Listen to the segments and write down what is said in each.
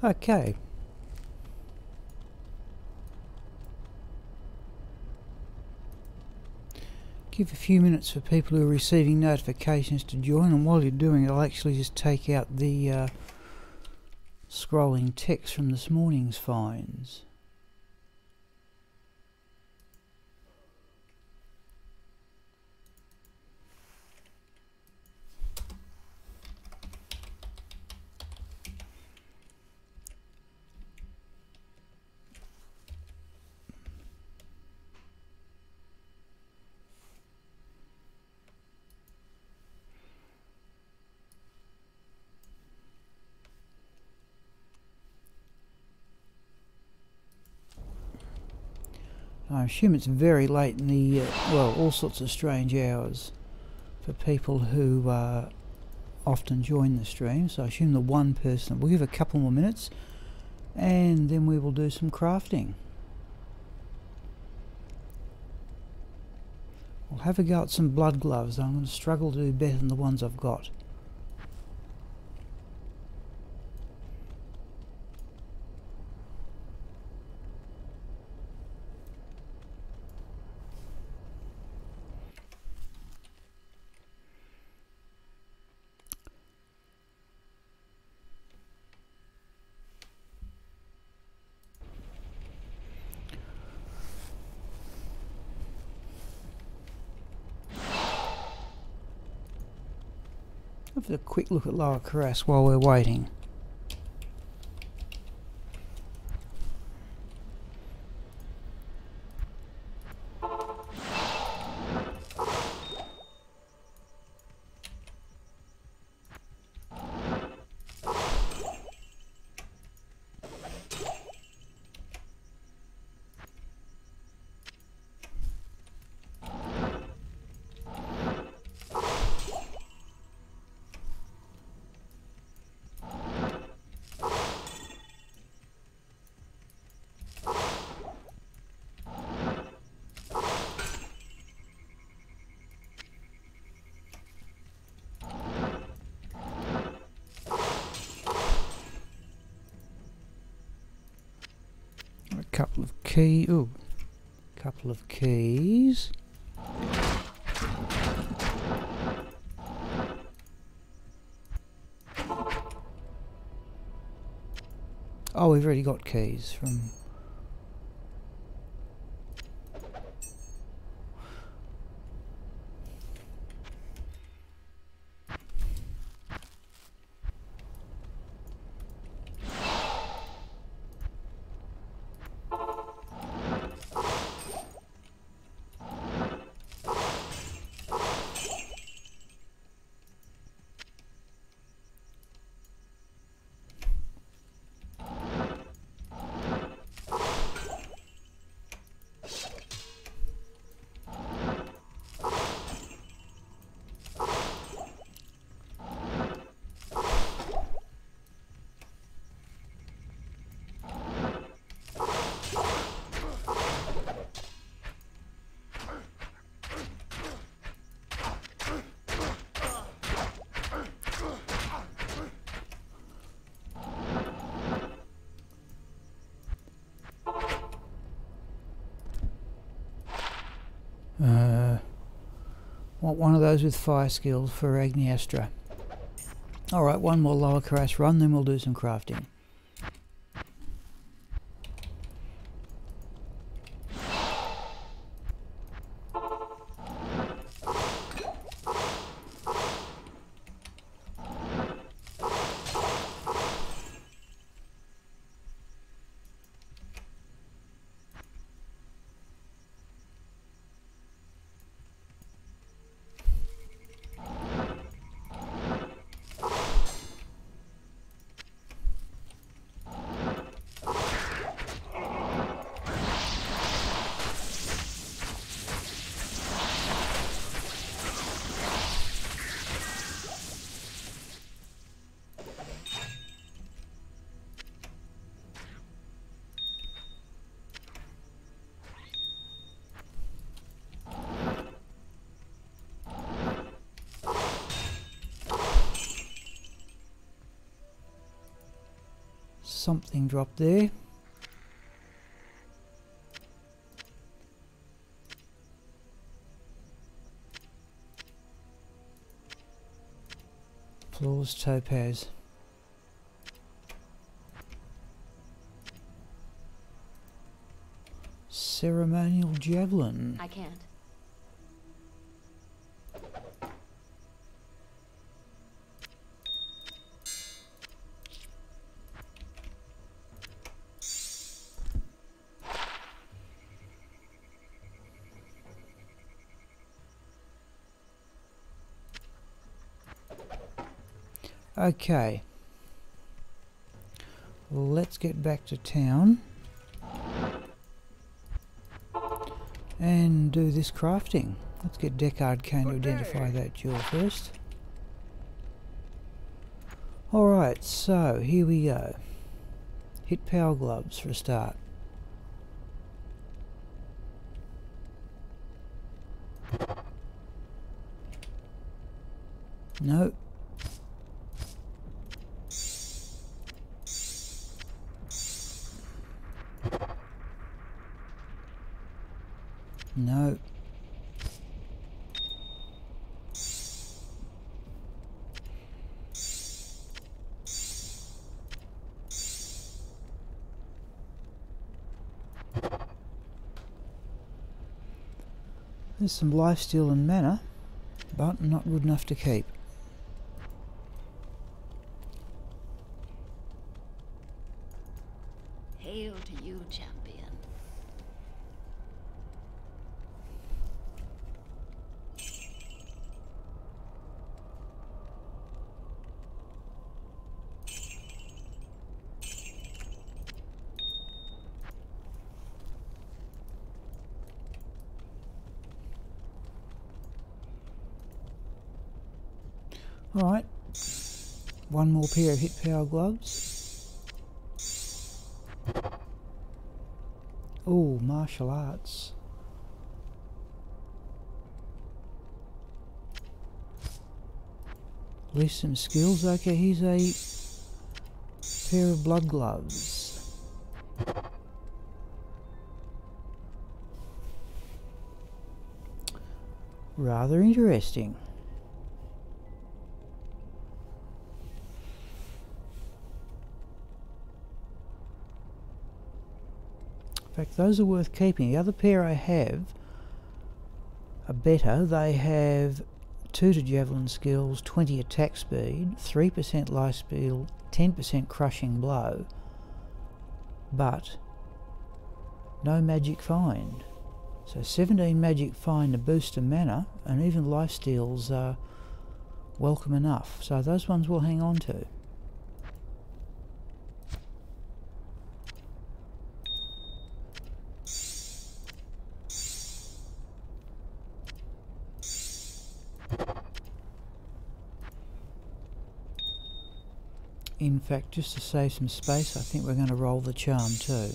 Okay. Give a few minutes for people who are receiving notifications to join, and while you're doing it, I'll actually just take out the scrolling text from this morning's finds. I assume it's very late in the, well, all sorts of strange hours for people who often join the stream. So I assume the one person, we'll give a couple more minutes and then we will do some crafting. I'll have a go at some blood gloves. I'm going to struggle to do better than the ones I've got. Have a quick look at Lower Carras while we're waiting. Couple of keys. Oh, we've already got keys from. Want one of those with fire skills for Agneyastra. Alright, one more Lower Carras run, then we'll do some crafting. something dropped there. Floors topaz. Ceremonial javelin. I can't. Okay, let's get back to town and do this crafting. Let's get Deckard Kane to identify that jewel first. Alright, so here we go. Hit power gloves for a start. No. No. There's some lifesteal and mana, but not good enough to keep. Hail to you, champion. Alright, one more pair of hit power gloves. Oh, martial arts. At least some skills. Okay, here's a pair of blood gloves. Rather interesting. In fact, those are worth keeping. The other pair I have are better. They have 2 to javelin skills, 20 attack speed, 3% life speed, 10% crushing blow, but no magic find. So 17 magic find to boost a mana, and even lifesteals are welcome enough. So those ones we'll hang on to. In fact, just to save some space, I think we're going to roll the charm too.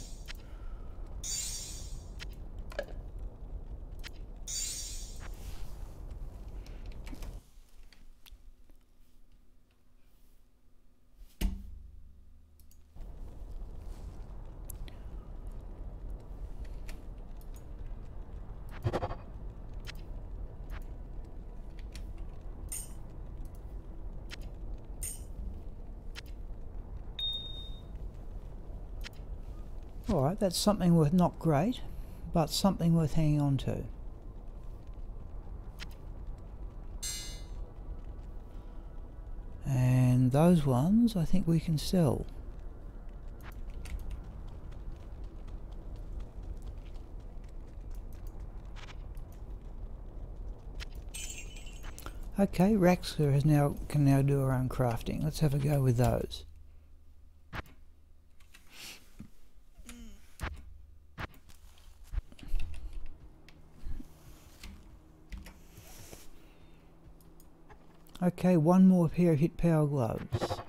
Alright, that's something worth, not great, but something worth hanging on to. And those ones I think we can sell. Okay, Raxka can now do her own crafting. Let's have a go with those. Okay, one more pair of hit power gloves.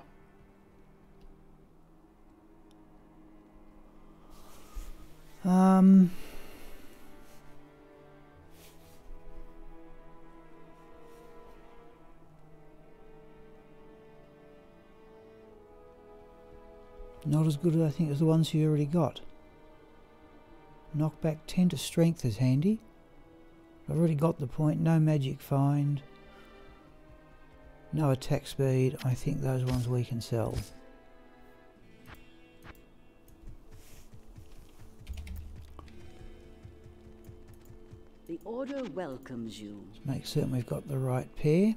Not as good as I think as the ones you already got. Knockback 10 to strength is handy. I've already got the point. No magic find. No attack speed. I think those ones we can sell. The order welcomes you. Let's make certain we've got the right pair.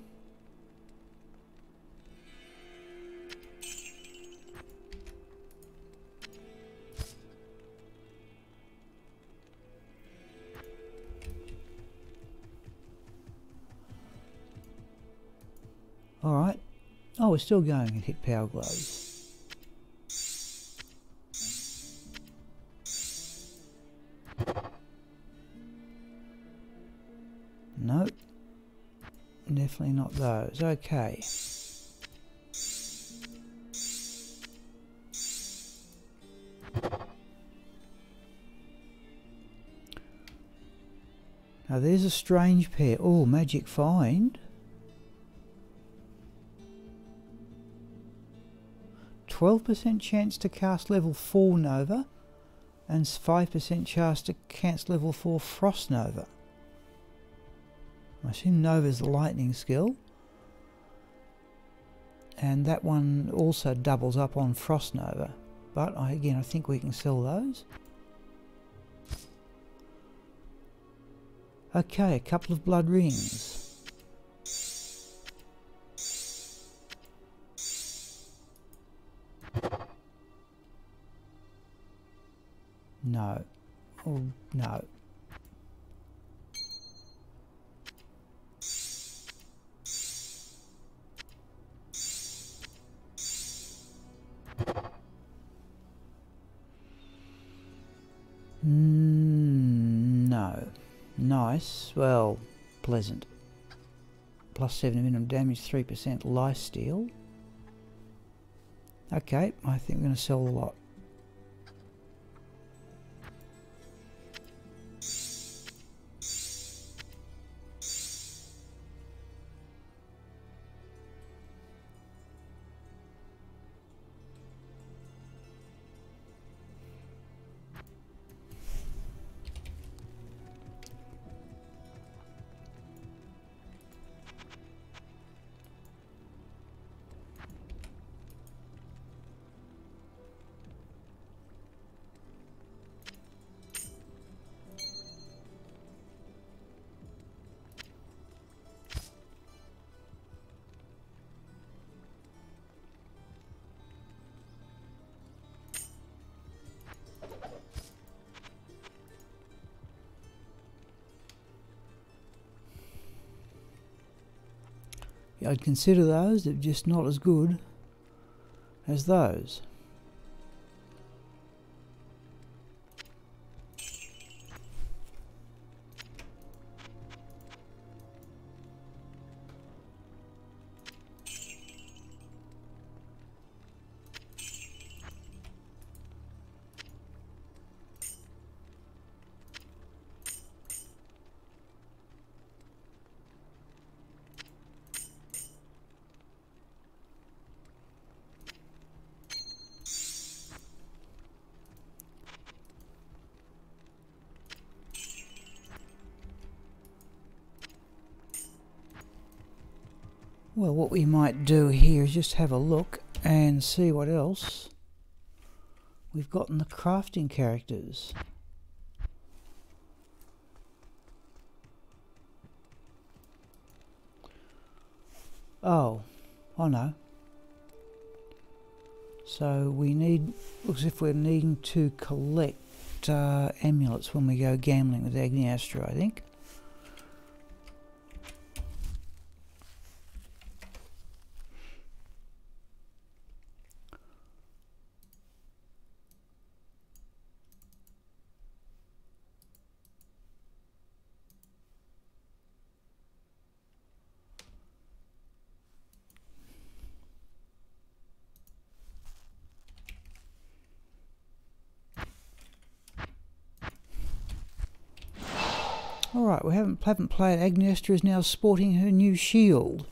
Alright. Oh, we're still going and hit power glows. Nope. Definitely not those. Okay. Now there's a strange pair. Oh, magic find. 12% chance to cast level 4 Nova and 5% chance to cast level 4 Frost Nova. I assume Nova is the lightning skill, and that one also doubles up on Frost Nova, but I think we can sell those. Okay, a couple of blood rings. No. Oh, no. No. Nice. Well, pleasant. Plus 7 minimum damage, 3% lifesteal. Okay, I think we're going to sell a lot. I'd consider those, they're just not as good as those. Well, what we might do here is just have a look and see what else we've got in the crafting characters. Oh no. So we need, looks as if we're needing to collect amulets when we go gambling with Agneyastra, I think. Alright, we haven't played. Agneyastra is now sporting her new shield.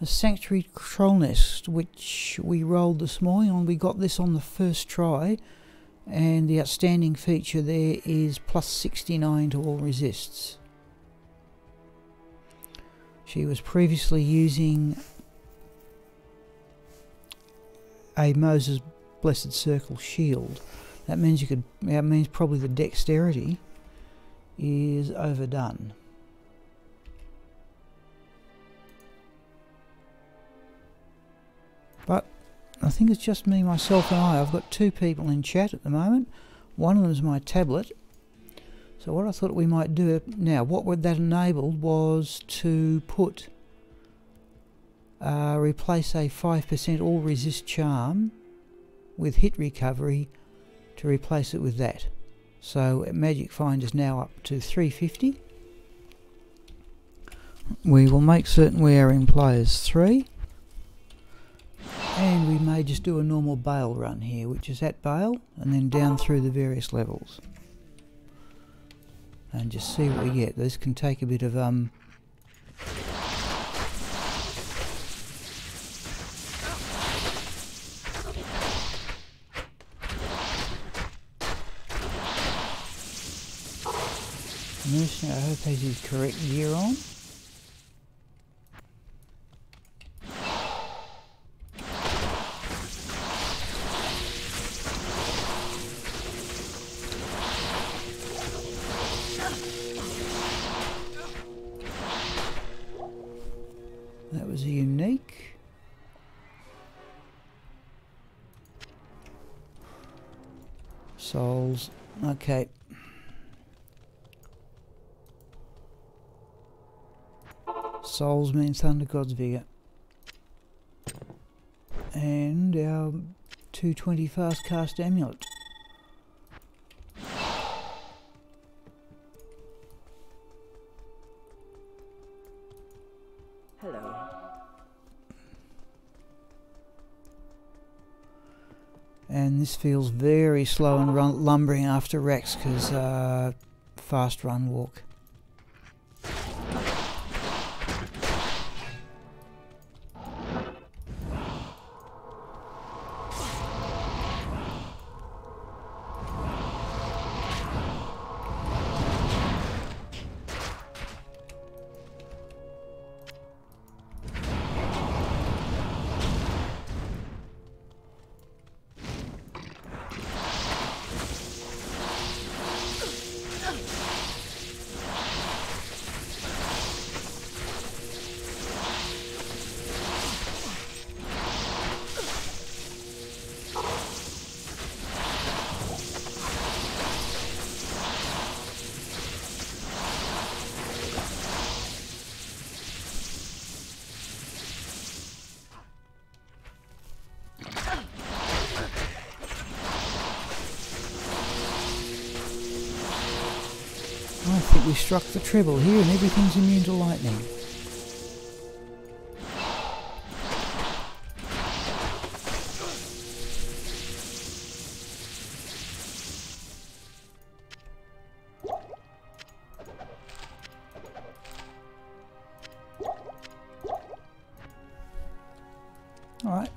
a sanctuary troll nest, which we rolled this morning, and we got this on the first try, and the outstanding feature there is plus 69 to all resists. She was previously using a Moses Blessed Circle shield. That means probably the dexterity is overdone. But I think it's just me, myself and I've got two people in chat at the moment. One of them is my tablet. So what I thought we might do now, what that enabled was to put replace a 5% all resist charm with hit recovery to replace it with that. So Magic Find is now up to 350. We will make certain we are in players 3. And we may just do a normal Bale run here, which is at Bale and then down through the various levels. And just see what we get. This can take a bit of Mercenary, I hope he has his correct gear on. That was a unique. Souls. Okay. Souls means Thunder God's Vigor. And our 220 fast cast amulet. Hello. And this feels very slow and lumbering after Rex because fast run walk. I think we struck the treble here and everything's immune to lightning. Alright.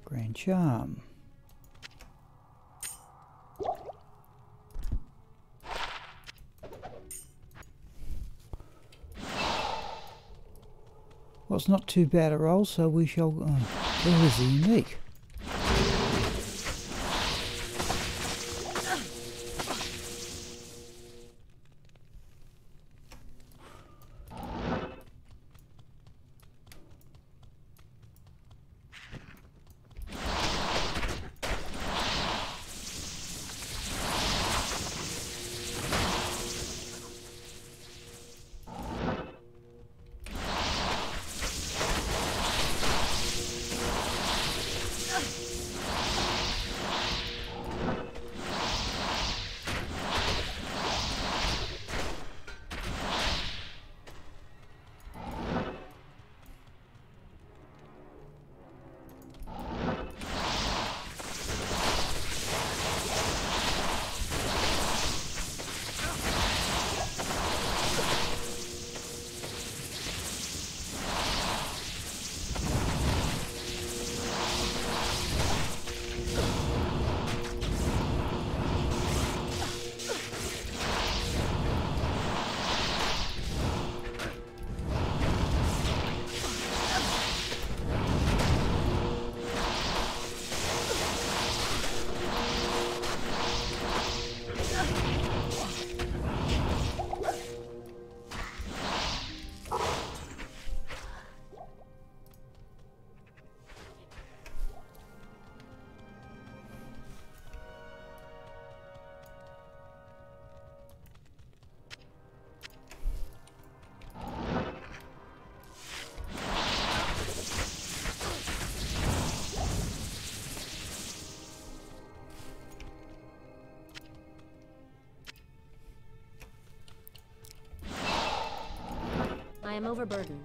Grand Charm. Well, it's not too bad a roll, so we shall... Oh, there is a unique. I am overburdened.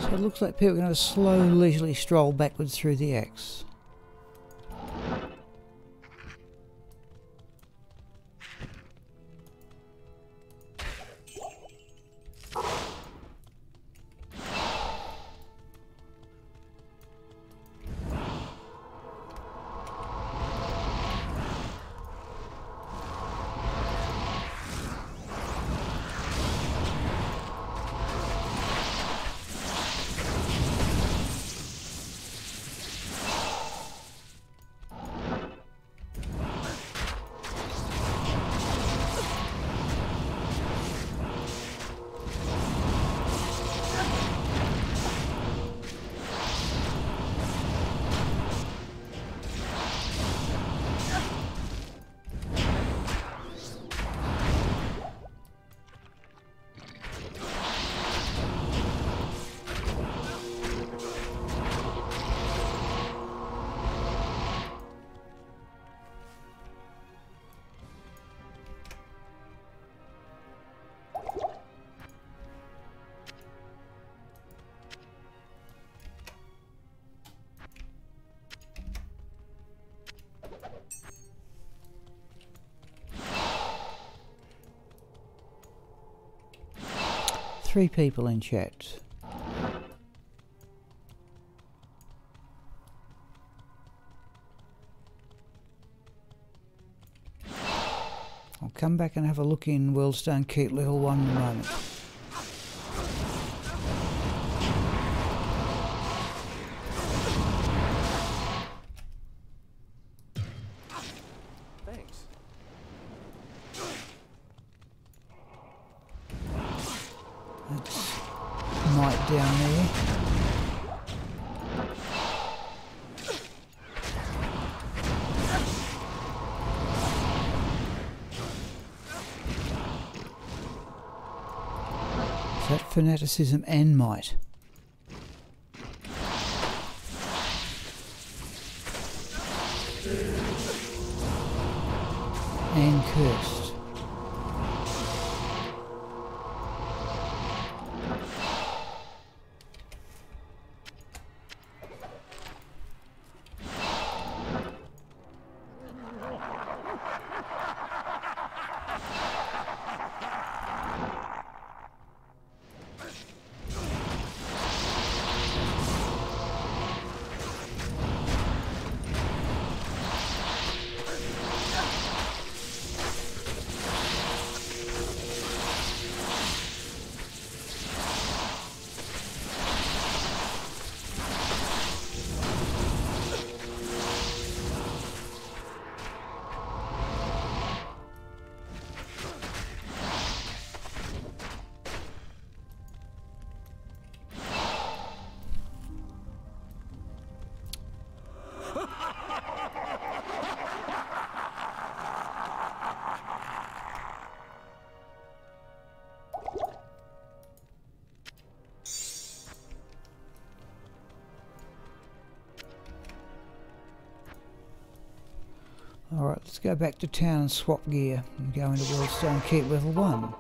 So it looks like people are going to have a slow, leisurely stroll backwards through the axe. Three people in chat. I'll come back and have a look in Worldstone Keep level 1 in a moment. Thanks. That's Knight down there. Is that fanaticism and might? And cursed. Alright, let's go back to town and swap gear and go into Worldstone Keep level 1.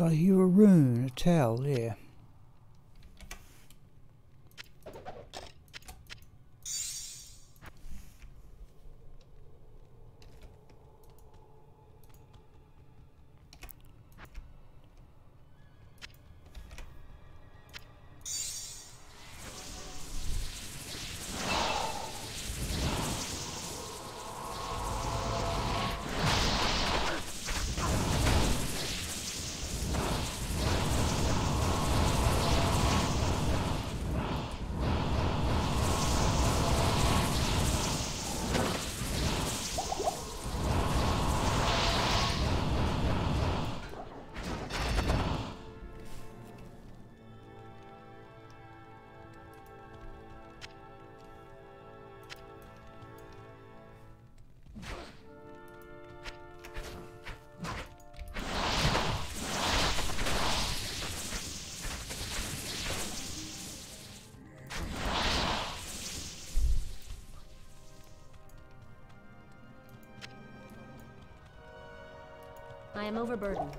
I hear a rune, a towel, yeah. I am overburdened.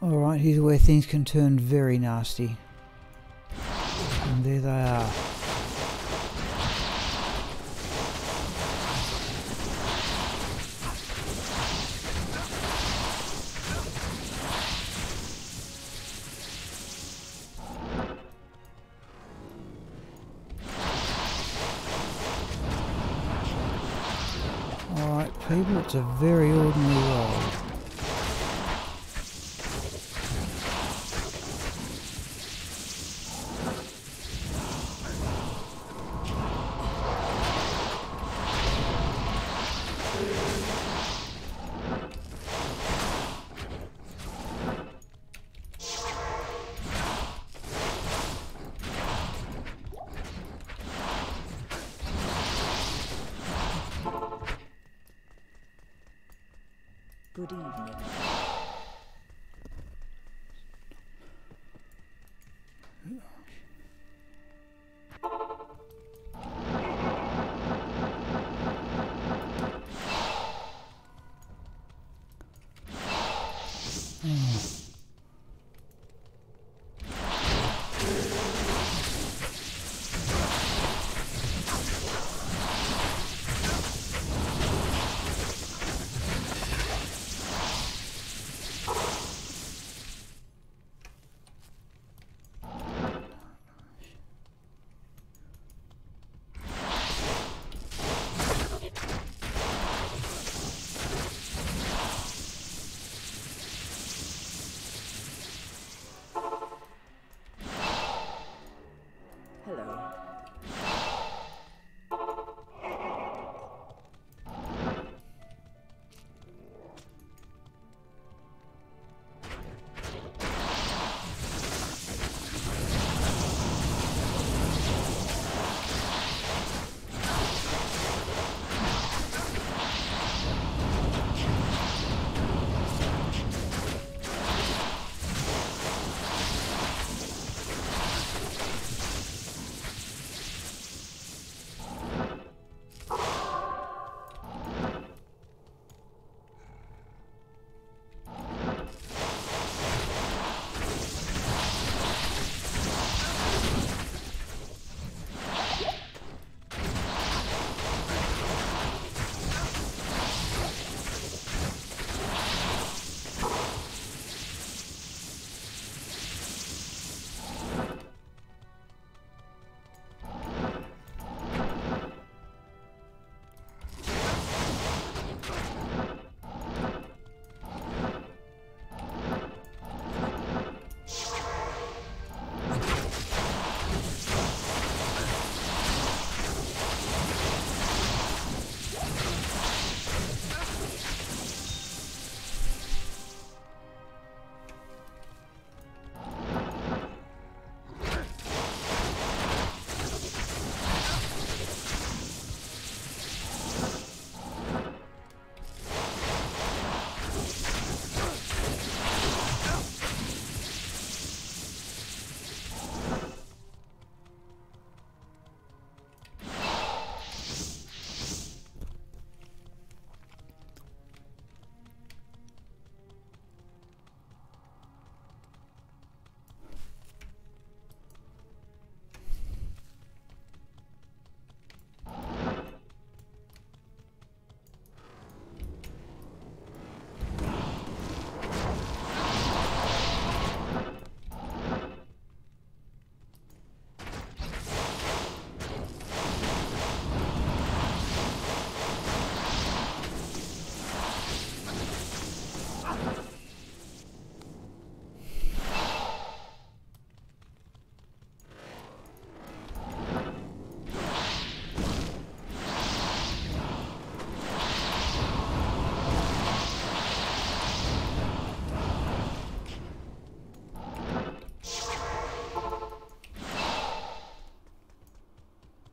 Alright, here's where things can turn very nasty. And there they are. Alright people, it's a very ordinary world. Good evening.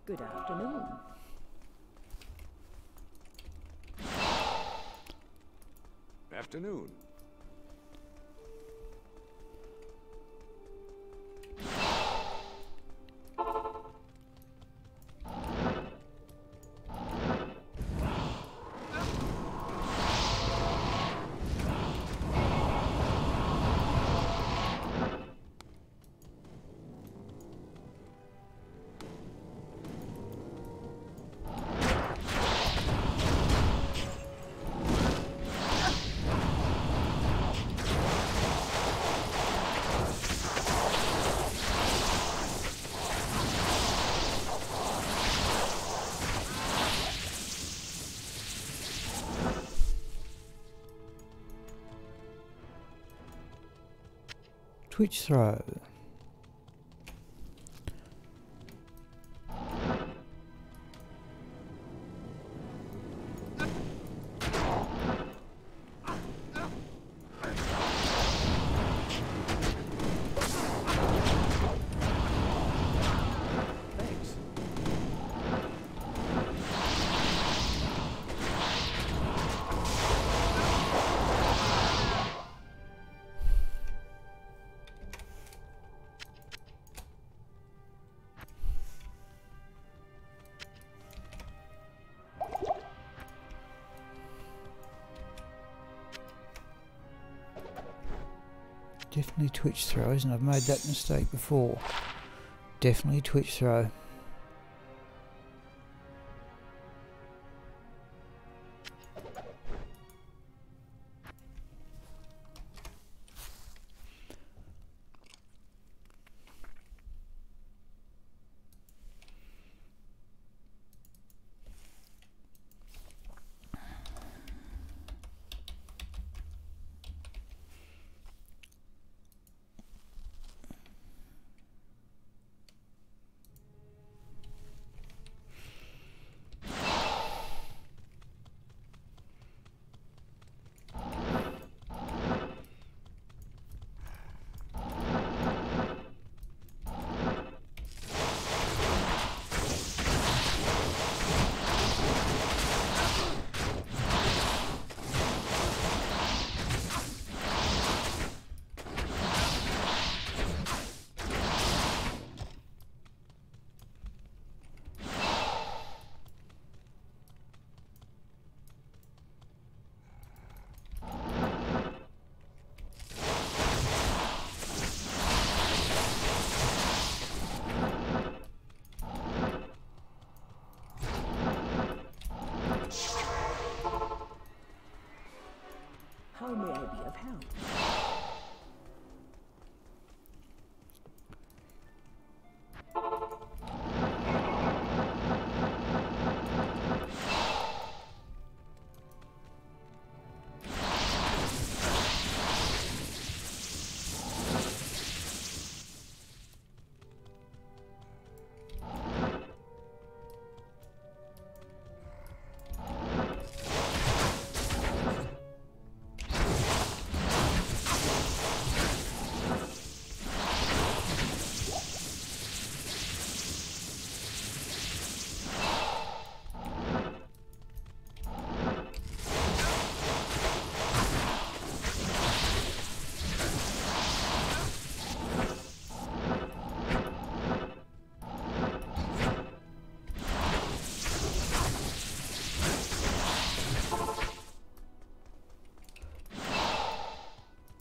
Good afternoon. Afternoon. Twitch throw. Definitely twitch throws, and I've made that mistake before. Definitely twitch throw. How may I be of help?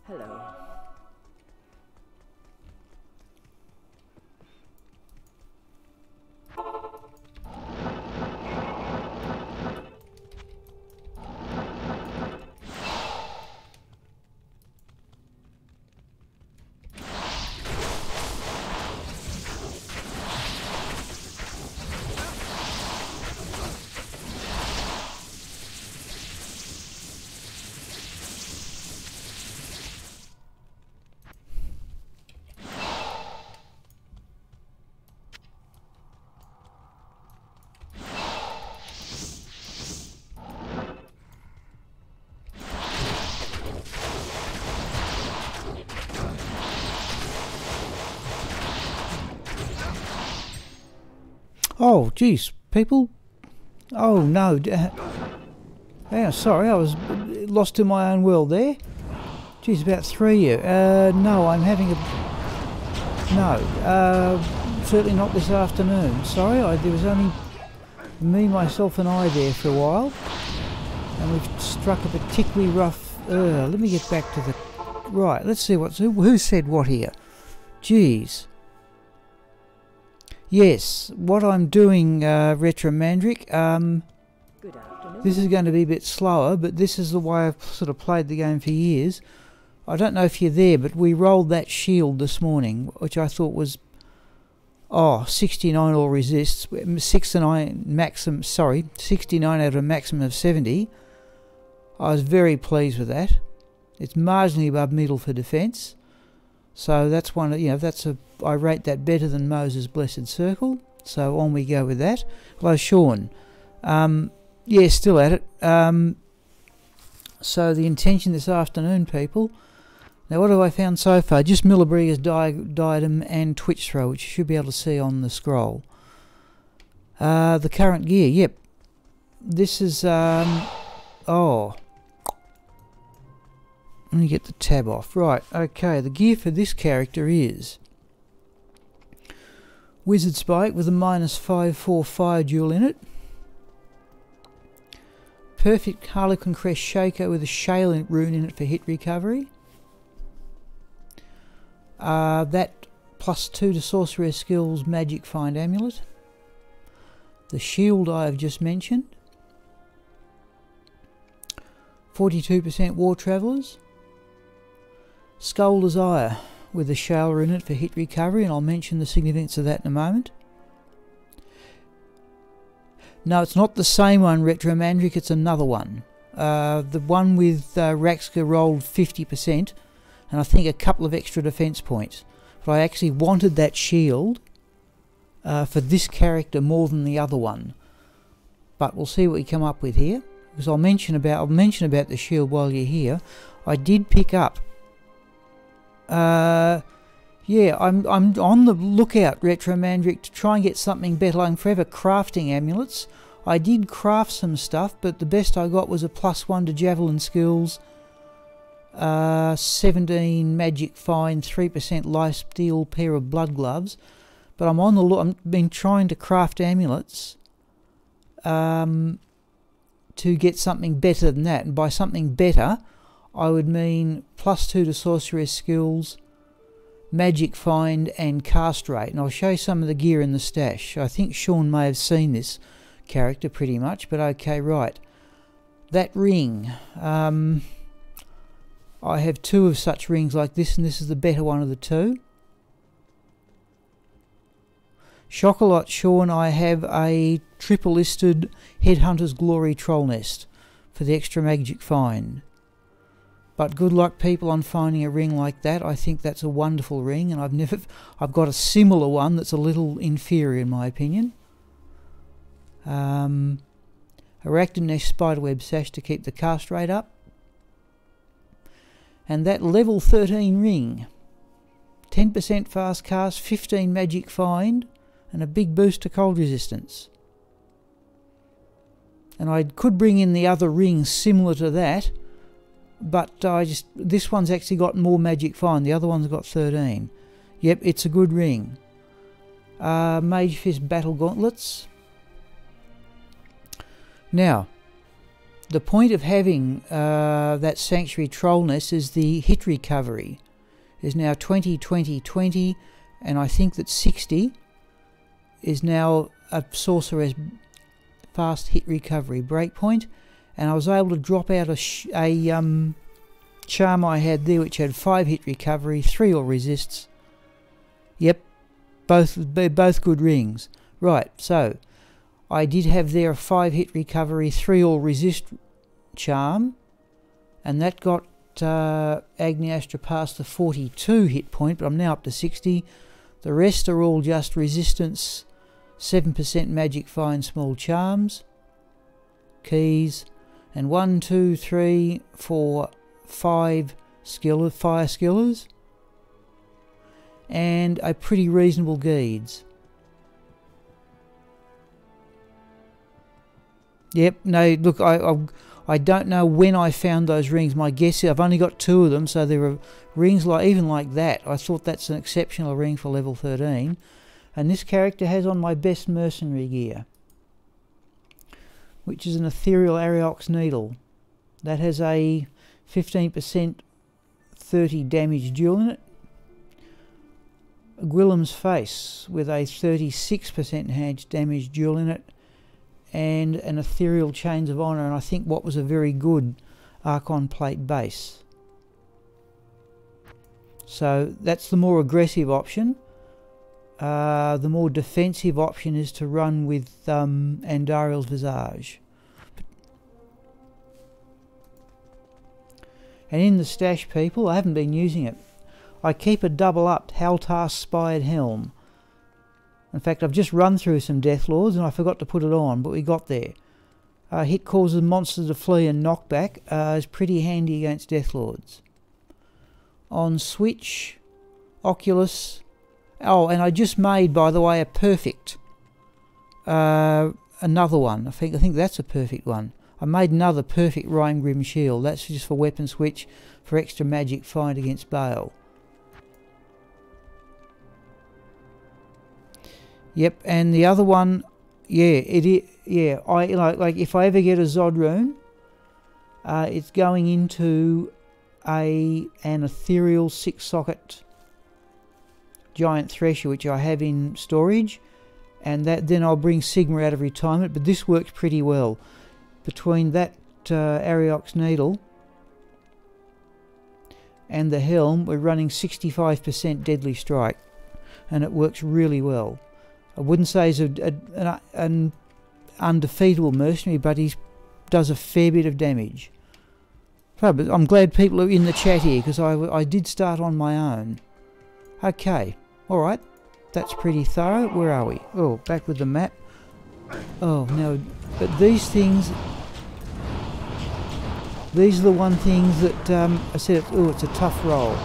Hello. Oh, geez, people. Oh, no. Yeah, sorry, I was lost in my own world there. Geez, about 3 of you. No, I'm having a... No, certainly not this afternoon. Sorry, there was only me, myself and I there for a while. And we've struck a particularly rough... let me get back to the... Right, let's see who said what here. Geez. Yes, what I'm doing, Retro Mandrick, Good afternoon. this is going to be a bit slower, but this is the way I've sort of played the game for years. I don't know if you're there, but we rolled that shield this morning, which I thought was, 69 all resists, 69 out of a maximum of 70. I was very pleased with that. It's marginally above middle for defence. So that's one of, I rate that better than Moses' Blessed Circle. So on we go with that. Hello, Sean. Yeah, still at it. So the intention this afternoon, people. Now, what have I found so far? Just Millibriga's Diadem and Twitch Throw, which you should be able to see on the scroll. The current gear, yep. This is, oh. Let me get the tab off. Right, okay, the gear for this character is Wizard Spike with a -5/4 fire duel in it. Perfect Harlequin Crest Shaker with a Shale rune in it for hit recovery. That +2 to Sorcerer Skills Magic Find Amulet. The shield I have just mentioned. 42% War Travellers. Skull Desire with a Shale rune in it for hit recovery, and I'll mention the significance of that in a moment. No, it's not the same one, Retromandric, it's another one. The one with Raxka rolled 50%, and I think a couple of extra defense points. But I actually wanted that shield for this character more than the other one. But we'll see what we come up with here. Because I'll mention about the shield while you're here. I did pick up. Yeah, I'm on the lookout, Retromandric, to try and get something better. I'm forever crafting amulets. I did craft some stuff, but the best I got was a +1 to Javelin Skills, 17 Magic Find, 3% Lifesteal, pair of Blood Gloves. But I'm on the look. I've been trying to craft amulets to get something better than that. And by something better, I would mean +2 to Sorceress Skills, Magic Find and Cast Rate. And I'll show you some of the gear in the stash. I think Sean may have seen this character pretty much, but okay, right. That ring. I have 2 of such rings like this, and this is the better one of the 2. Chocolat Sean, I have a triple-listed Headhunter's Glory Troll Nest for the extra magic find. But good luck, people, on finding a ring like that. I think that's a wonderful ring, and I've got a similar one that's a little inferior in my opinion. Arachnid Nest Spiderweb Sash to keep the cast rate up. And that level 13 ring. 10% fast cast, 15 magic find, and a big boost to cold resistance. And I could bring in the other rings similar to that, but this one's actually got more magic find. The other one's got 13. Yep, it's a good ring. Mage Fist Battle Gauntlets. Now, the point of having that Sanctuary Troll Nest is the hit recovery. Is now 20, 20, 20, and I think that 60 is now a Sorcerer's fast hit recovery breakpoint. And I was able to drop out a charm I had there which had 5 hit recovery, 3 all resists. Yep, both good rings. Right, so I did have there a 5 hit recovery, 3 all resist charm, and that got Agneyastra past the 42 hit point, but I'm now up to 60. The rest are all just resistance, 7% magic find small charms, keys, and 1, 2, 3, 4, 5 fire skillers, and a pretty reasonable Geeds. Yep, no, look, I don't know when I found those rings. My guess is I've only got 2 of them, so there are rings even like that. I thought that's an exceptional ring for level 13. And this character has on my best mercenary gear, which is an Ethereal Ariox Needle. That has a 15% 30 damage duel in it. A Gwillem's Face with a 36% enhanced damage duel in it. And an Ethereal Chains of Honour, and I think what was a very good Archon Plate base. So that's the more aggressive option. The more defensive option is to run with Andariel's Visage. And in the stash, people, I haven't been using it. I keep a double-upped Haltar Spired Helm. In fact, I've just run through some Deathlords and I forgot to put it on, but we got there. Hit causes monsters to flee and knockback is pretty handy against Deathlords. On Switch, Oculus... Oh, and I just made, by the way, a perfect. Another one. I think that's a perfect one. I made another perfect Rhymgrim shield. That's just for weapon switch, for extra magic fight against Bale. Yep, and the other one, yeah, I like if I ever get a Zod rune, it's going into an ethereal 6-socket giant thresher, which I have in storage, and then I'll bring Sigma out of retirement. But this works pretty well. Between that Ariox needle and the helm, we're running 65% deadly strike, and it works really well. I wouldn't say he's an undefeatable mercenary, but he does a fair bit of damage. But I'm glad people are in the chat here, because I did start on my own. Okay, alright, that's pretty thorough. Where are we? Oh, back with the map. Oh, no, but these things... These are the one things that I said, oh, it's a tough roll.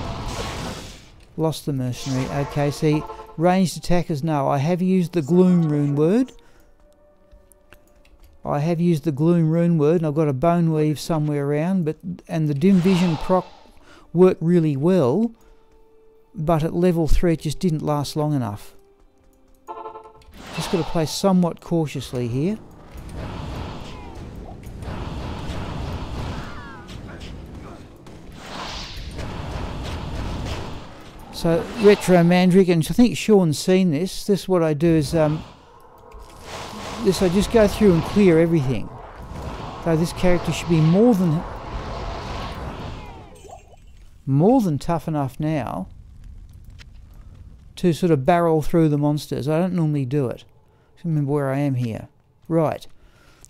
Lost the mercenary. Okay, see, ranged attackers, no. I have used the Gloom rune word. And I've got a Bone Weave somewhere around, and the Dim Vision proc worked really well, but at level 3 it just didn't last long enough. Just got to play somewhat cautiously here. So, Retro Mandrick, and I think Sean's seen this. This is what I do is, I just go through and clear everything. So this character should be more than tough enough now to sort of barrel through the monsters. I don't normally do it. Just remember where I am here. Right.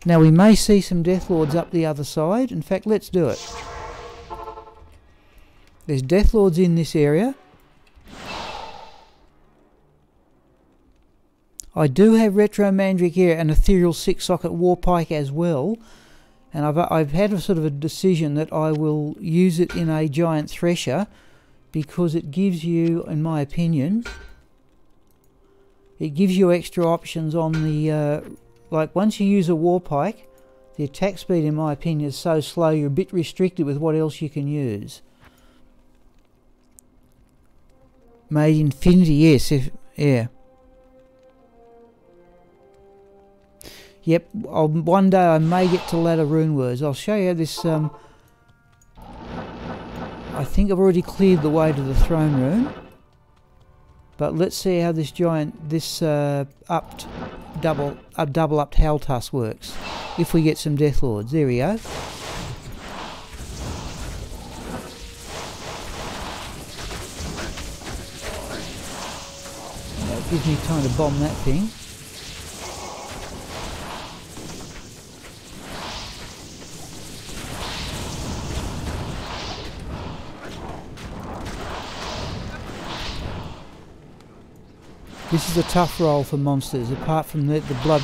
Now we may see some Deathlords up the other side. In fact, let's do it. There's Deathlords in this area. I do have Retro Mandrick here and Ethereal 6-socket Warpike as well, and I've had a sort of a decision that I will use it in a giant thresher, because it gives you, in my opinion, it gives you extra options on the like once you use a Warpike, the attack speed, in my opinion, is so slow you're a bit restricted with what else you can use. Made Infinity, yes, yeah. Yep, one day I may get to ladder rune words. I'll show you this. I think I've already cleared the way to the throne room, but let's see how this double upped Haltus works. If we get some Deathlords, there we go. That gives me time to bomb that thing. This is a tough roll for monsters, apart from the blood.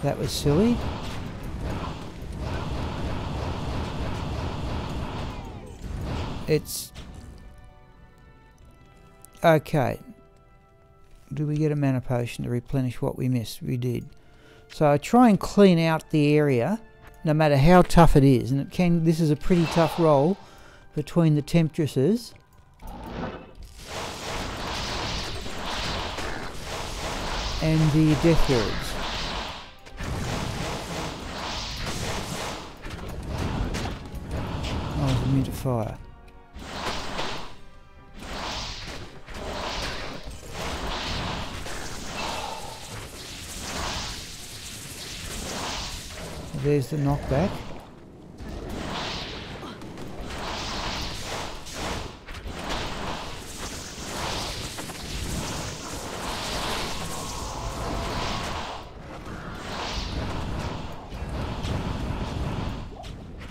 That was silly. It's... okay. Do we get a mana potion to replenish what we missed? We did. So I try and clean out the area, no matter how tough it is, and this is a pretty tough roll between the Temptresses and the Deathlords. Oh, it's immune to fire. There's the knockback.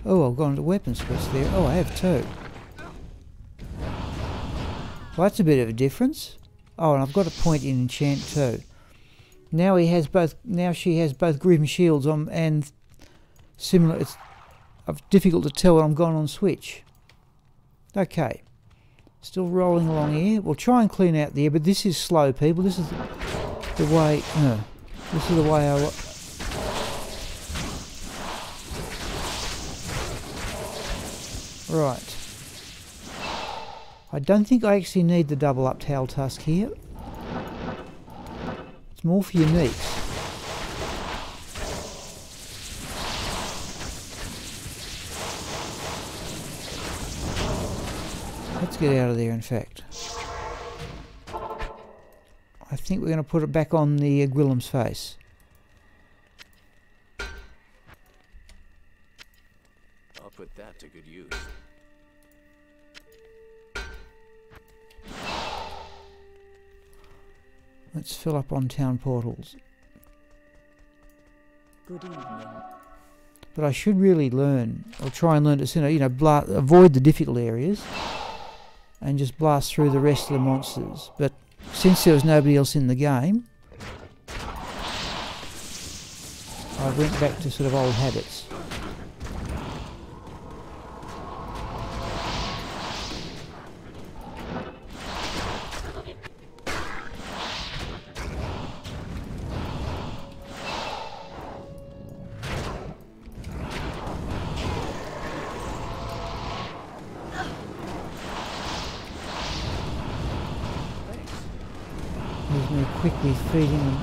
Oh, I've gone to weapons quest there. Oh, I have two. Well, that's a bit of a difference. Oh, and I've got a point in enchant too. Now he has both. Now she has both grim shields on and similar. It's difficult to tell when I'm gone on switch. Okay, still rolling along here. We'll try and clean out there, but this is slow, people. This is the way. This is the way I. Right. I don't think I actually need the double up tail tusk here. It's more for uniques. Let's get out of there, in fact. I think we're going to put it back on the Gwillim's face. I'll put that to good use. Let's fill up on town portals. Good evening. But I should really learn, or try and learn to, avoid the difficult areas and just blast through the rest of the monsters. But since there was nobody else in the game, I went back to sort of old habits. There's me quickly feeding them.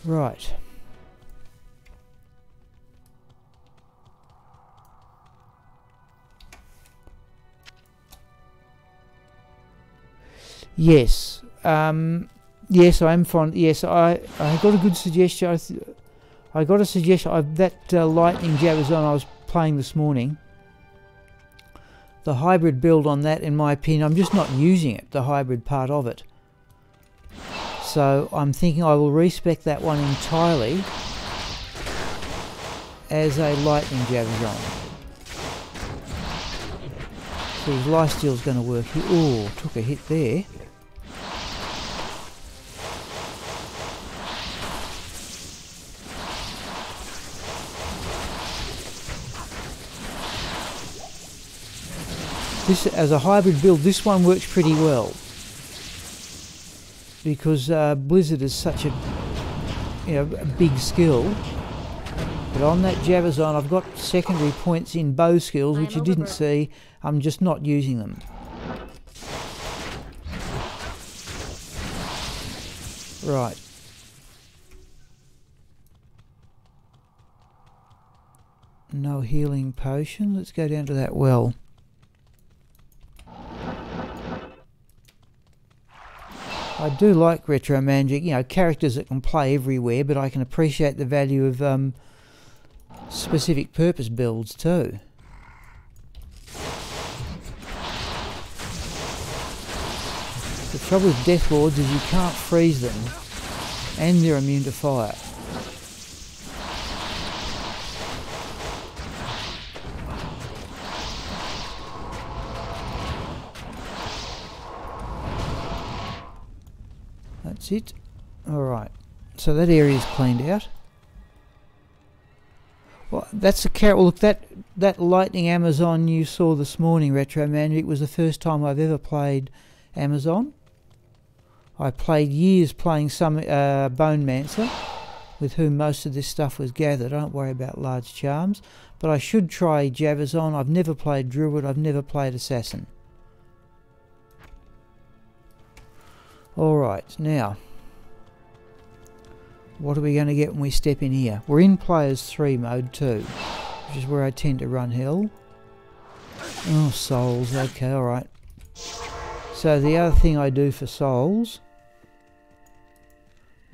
Right. Yes. Yes, I am fond. Yes, I got a good suggestion. I got a suggestion of that lightning Jabazon I was playing this morning. The hybrid build on that, in my opinion, I'm just not using it, the hybrid part of it. So I'm thinking I will respec that one entirely as a lightning Jabazon. So his lifesteal's going to work here. Oh, took a hit there. This, as a hybrid build, this one works pretty well because Blizzard is such a big skill. But on that Jabazon, I've got secondary points in bow skills, which you didn't see. I'm just not using them. Right. No healing potion. Let's go down to that well. I do like retro magic, characters that can play everywhere, but I can appreciate the value of specific purpose builds too. The trouble with Death Lords is you can't freeze them, and they're immune to fire. That's it. Alright, so that area's cleaned out. Well, that's a carrot. Look, that lightning Amazon you saw this morning, Retro Magic, was the first time I've ever played Amazon. I played years playing some Bone Mancer, with whom most of this stuff was gathered. I don't worry about large charms, but I should try Jabazon. I've never played Druid, I've never played Assassin. Alright, now, what are we going to get when we step in here? We're in Players 3 mode too, which is where I tend to run hell. Oh, souls, okay, alright. So the other thing I do for souls,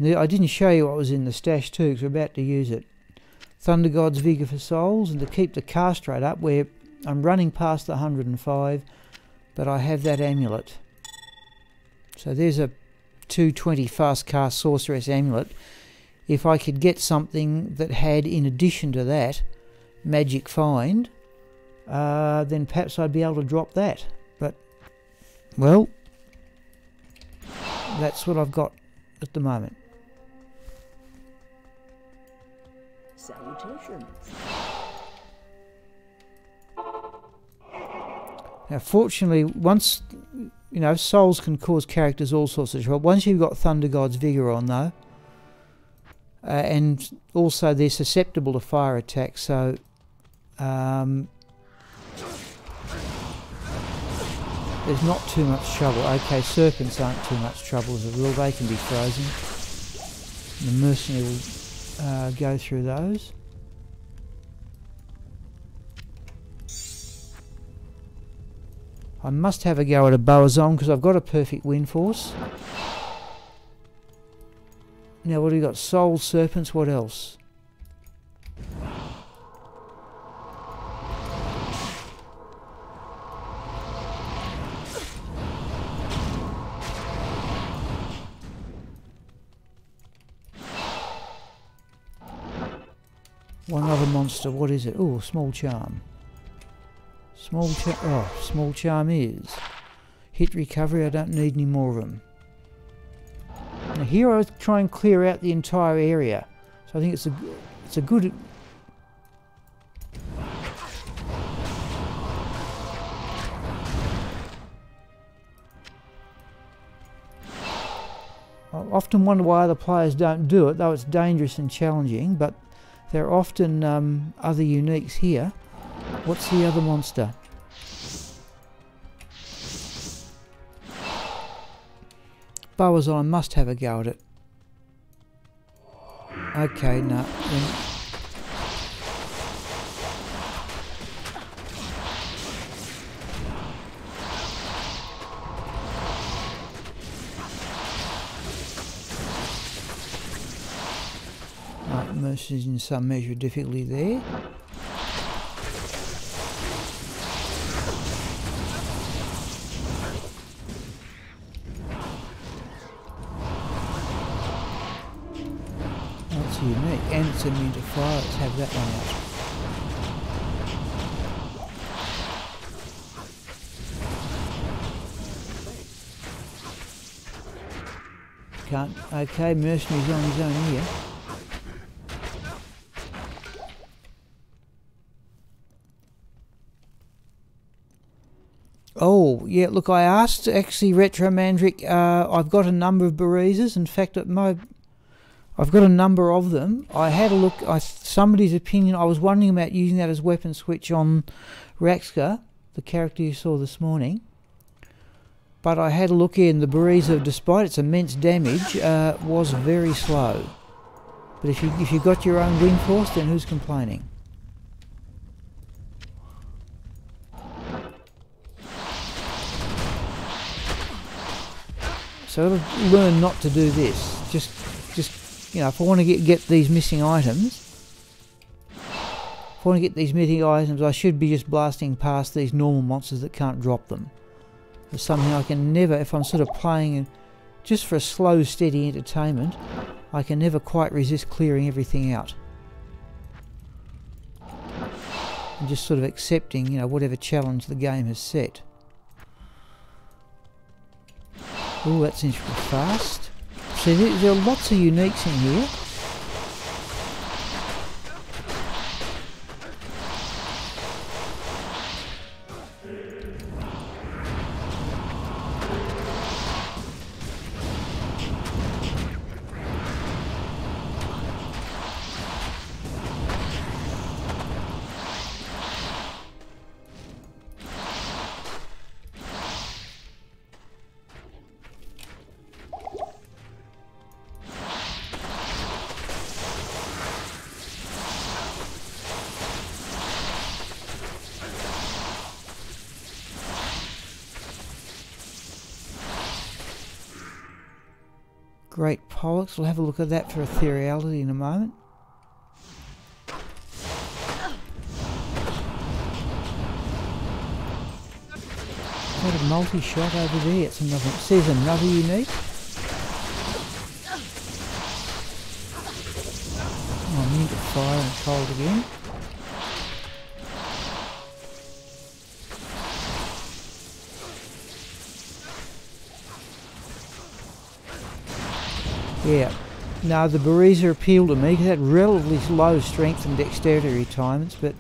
I didn't show you what was in the stash too, because we're about to use it. Thunder God's Vigour for souls, and to keep the cast rate up, we're I'm running past the 105, but I have that amulet. So there's a 220 fast cast sorceress amulet. If I could get something that had, in addition to that, magic find, then perhaps I'd be able to drop that. But, well, that's what I've got at the moment. Salutations. Now, fortunately, once, you know, souls can cause characters all sorts of trouble. Once you've got Thunder God's Vigour on, though, and also they're susceptible to fire attacks, so there's not too much trouble. Okay, serpents aren't too much trouble as a rule. They can be frozen. The mercenary will go through those. I must have a go at a Boazon because I've got a perfect wind force. Now what have we got? Soul serpents, what else? One other monster, what is it? Oh, small charm. Small charm is hit recovery. I don't need any more of them. Now here I try and clear out the entire area, so I think it's a good. I often wonder why other players don't do it, though it's dangerous and challenging. But there are often other uniques here. What's the other monster? Boazon, must have a go at it. Okay, no. Right, Mercy's in some measure of difficulty there. Unique, and it's immune to fire. Let's have that one out. Can't. Okay, mercenary's on his own here. Oh, yeah, look, I asked actually Retro Mandrick, I've got a number of Bereezers. In fact, I've got a number of them. I had a look, somebody's opinion, I was wondering about using that as weapon switch on Raxka, the character you saw this morning. But I had a look in, the Bereezer, despite its immense damage, was very slow. But if you got your own wind force, then who's complaining? So I've learned not to do this. Just you know, if I want to get these missing items, I should be just blasting past these normal monsters that can't drop them. There's something I can never, if I'm sort of playing just for a slow, steady entertainment, I can never quite resist clearing everything out. And just sort of accepting, you know, whatever challenge the game has set. Oh, that's interesting. Fast. See, there are lots of uniques in here. Great Pollux, we'll have a look at that for ethereality in a moment. Is that a multi-shot over there? It's another. It says another unique. Oh, I'm into fire and cold again. Yeah. No, the Bereza appealed to me because it had relatively low strength and dexterity retirements, but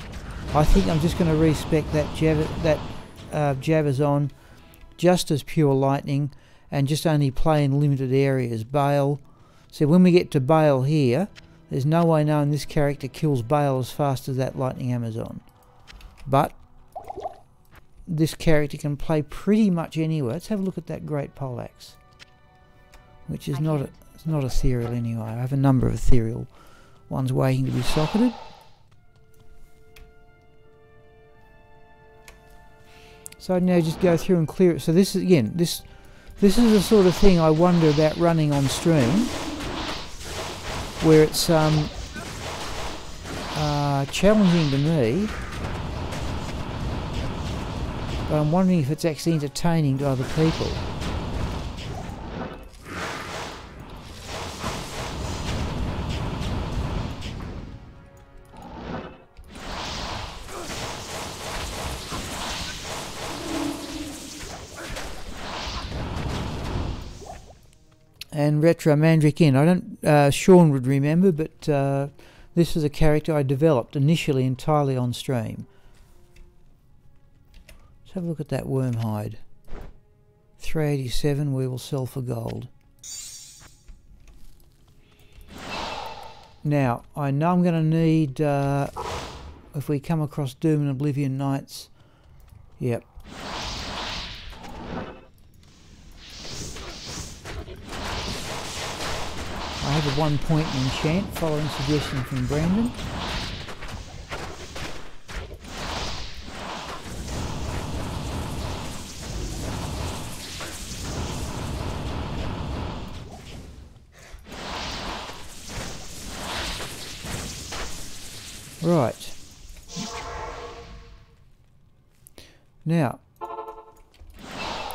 I think I'm just going to respec that Jabazon just as pure lightning and just only play in limited areas. Bale. So when we get to Bale here, there's no way knowing this character kills Bale as fast as that lightning Amazon. But this character can play pretty much anywhere. Let's have a look at that Great Poleaxe, which is not it's not ethereal anyway. I have a number of ethereal ones waiting to be socketed. So now just go through and clear it. So this is again, this is the sort of thing I wonder about running on stream, where it's challenging to me, but I'm wondering if it's actually entertaining to other people. And Retro Mandrick Inn. I don't. Sean would remember, but this is a character I developed initially entirely on stream. Let's have a look at that Wormhide. 387. We will sell for gold. Now I know I'm going to need. If we come across Doom and Oblivion Knights. Yep. I have a 1 point enchant following suggestion from Brandon. Right. Now,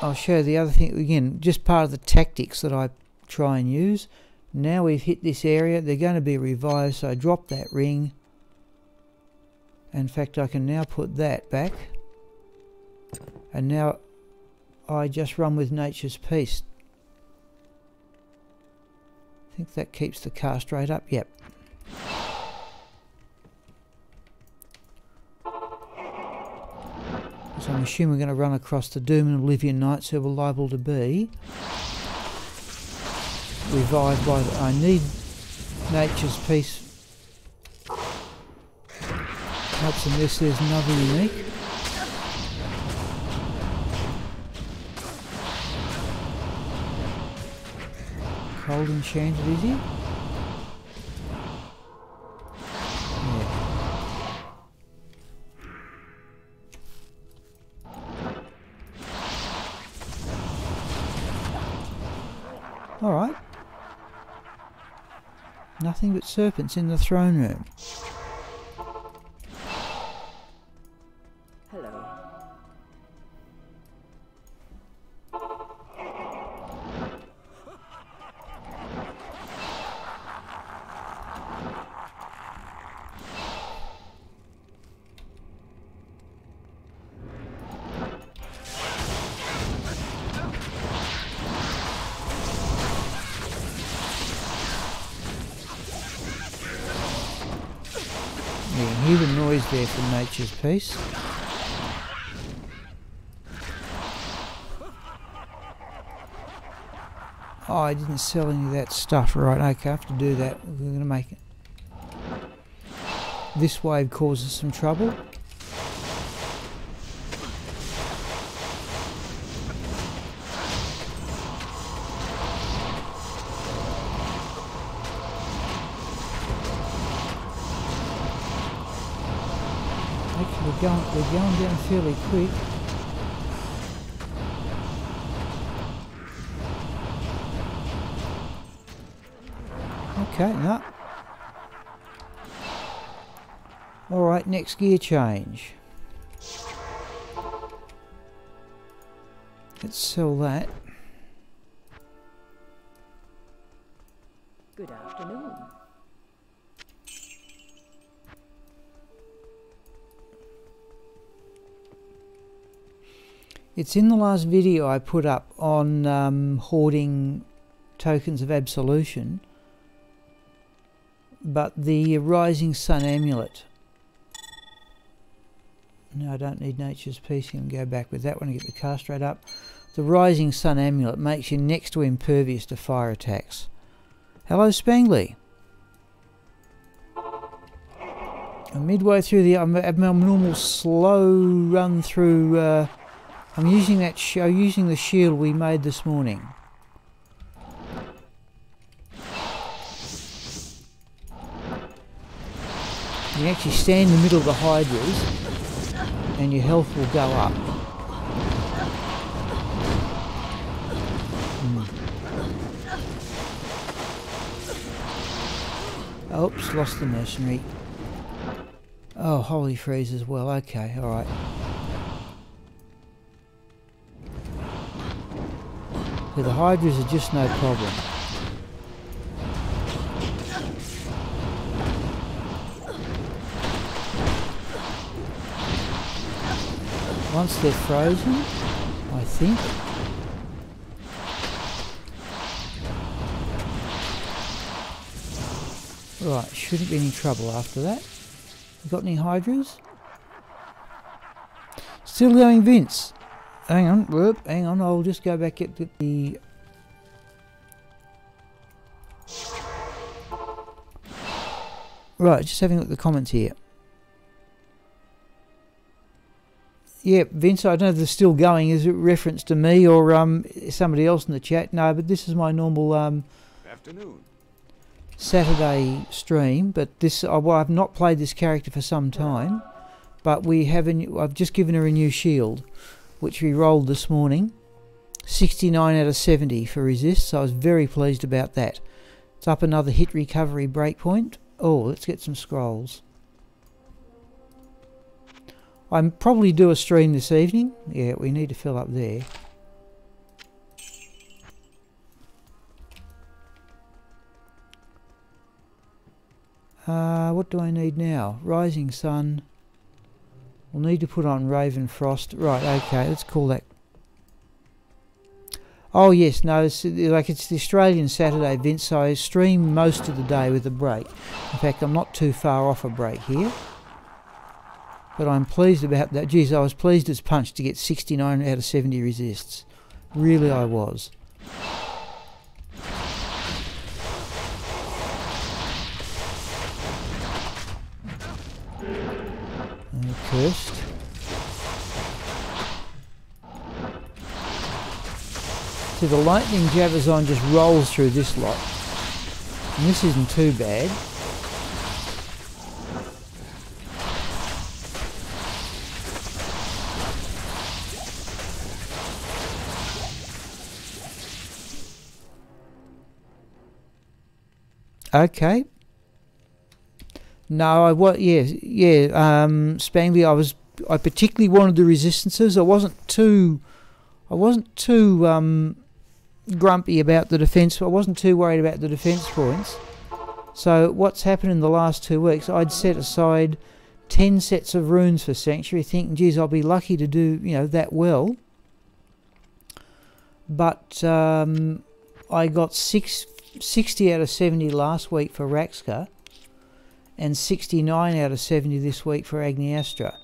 I'll show the other thing again, just part of the tactics that I try and use. Now we've hit this area, they're going to be revived, so I drop that ring. In fact, I can now put that back. And now I just run with Nature's Peace. I think that keeps the cast rate up, yep. So I'm assuming we're going to run across the Doom and Oblivion Knights who are liable to be revived by I need Nature's Peace. Helps unless there's another unique. Cold enchanted, is he? Yeah. Alright. Nothing but serpents in the throne room. Hello. You can hear the noise there from Nature's Peace. Oh, I didn't sell any of that stuff. Right, okay, I have to do that. We're going to make it. This wave causes some trouble. We're going down fairly quick. Okay, no. Alright, next gear change. Let's sell that. Good afternoon. It's in the last video I put up on hoarding tokens of absolution, but the Rising Sun amulet. No, I don't need Nature's Peace. You can go back with that one and get the cast rate up. The Rising Sun amulet makes you next to impervious to fire attacks. Hello, Spangly. I'm midway through the abnormal slow run through. I'm using that. Using the shield we made this morning. You actually stand in the middle of the hydras, and your health will go up. Oops, lost the mercenary. Oh, holy freeze as well. Okay, alright. So the hydras are just no problem. Once they're frozen, I think. Right, shouldn't be any trouble after that. You got any hydras? Still going, Vince. Hang on, whoop, hang on, I'll just go back at the... Right, just having a look at the comments here. Yeah, Vince, I don't know if they're still going. Is it reference to me or somebody else in the chat? No, but this is my normal Afternoon. Saturday stream. But this, well, I've not played this character for some time. But we have I've just given her a new shield, which we rolled this morning. 69 out of 70 for resist, so I was very pleased about that. It's up another hit recovery breakpoint. Oh, let's get some scrolls. I'll probably do a stream this evening. Yeah, we need to fill up there. What do I need now? Rising Sun. We'll need to put on Raven Frost. Right, okay, let's call that. Oh yes, no, it's the Australian Saturday, Vince, so I stream most of the day with a break. In fact, I'm not too far off a break here. But I'm pleased about that. Geez, I was pleased as punch to get 69 out of 70 resists. Really, I was. Cursed. So the lightning Javazon just rolls through this lot. And this isn't too bad. Okay. No, Spangly, I particularly wanted the resistances. I wasn't too grumpy about the defence. I wasn't too worried about the defence points. So what's happened in the last 2 weeks, I'd set aside 10 sets of runes for Sanctuary, thinking, geez, I'll be lucky to do, that well. But I got 60 out of 70 last week for Raxka, and 69 out of 70 this week for Agneyastra.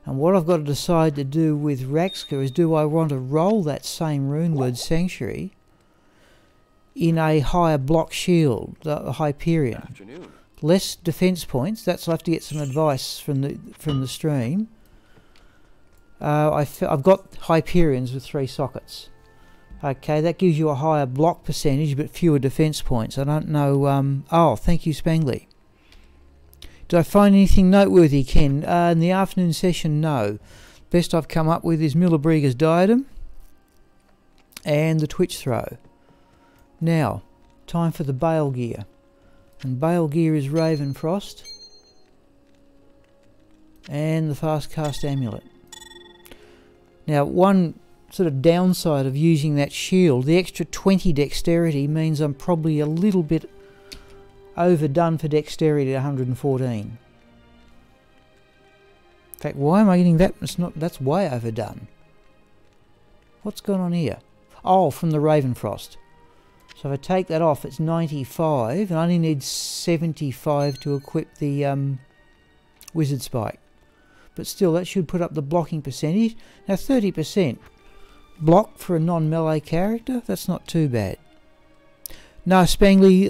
And what I've got to decide to do with Raxka is, do I want to roll that same rune word Sanctuary in a higher block shield, the Hyperion? Afternoon. Less defense points. That's I'll have to get some advice from the stream. I've got Hyperions with 3 sockets. Okay, that gives you a higher block percentage but fewer defense points. I don't know. Oh, thank you, Spangly. Did I find anything noteworthy, Ken? In the afternoon session, no. Best I've come up with is Millabriga's Diadem and the Twitch Throw. Now, time for the Bale Gear. And Bale Gear is Raven Frost and the Fast Cast Amulet. Now, one sort of downside of using that shield. The extra 20 dexterity means I'm probably a little bit overdone for dexterity at 114. In fact, why am I getting that? That's way overdone. What's going on here? Oh, from the Ravenfrost. So if I take that off, it's 95, and I only need 75 to equip the Wizard Spike. But still, that should put up the blocking percentage. Now 30% block for a non-melee character, that's not too bad. No, Spangley,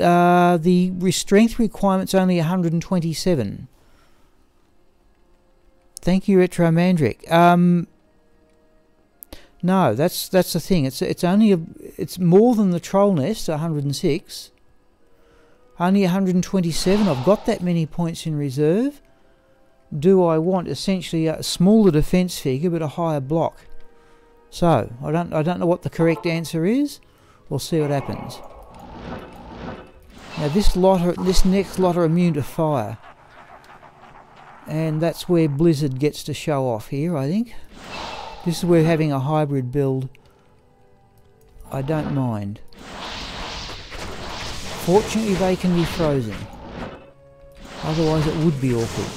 the strength requirement's only 127. Thank you, Retro Mandrick. No, that's the thing. It's more than the Troll Nest, 106. Only 127. I've got that many points in reserve. Do I want essentially a smaller defence figure but a higher block? So I don't know what the correct answer is. We'll see what happens. Now this next lot are immune to fire, and that's where Blizzard gets to show off here, I think. This is where having a hybrid build, I don't mind. Fortunately, they can be frozen. Otherwise, it would be awkward.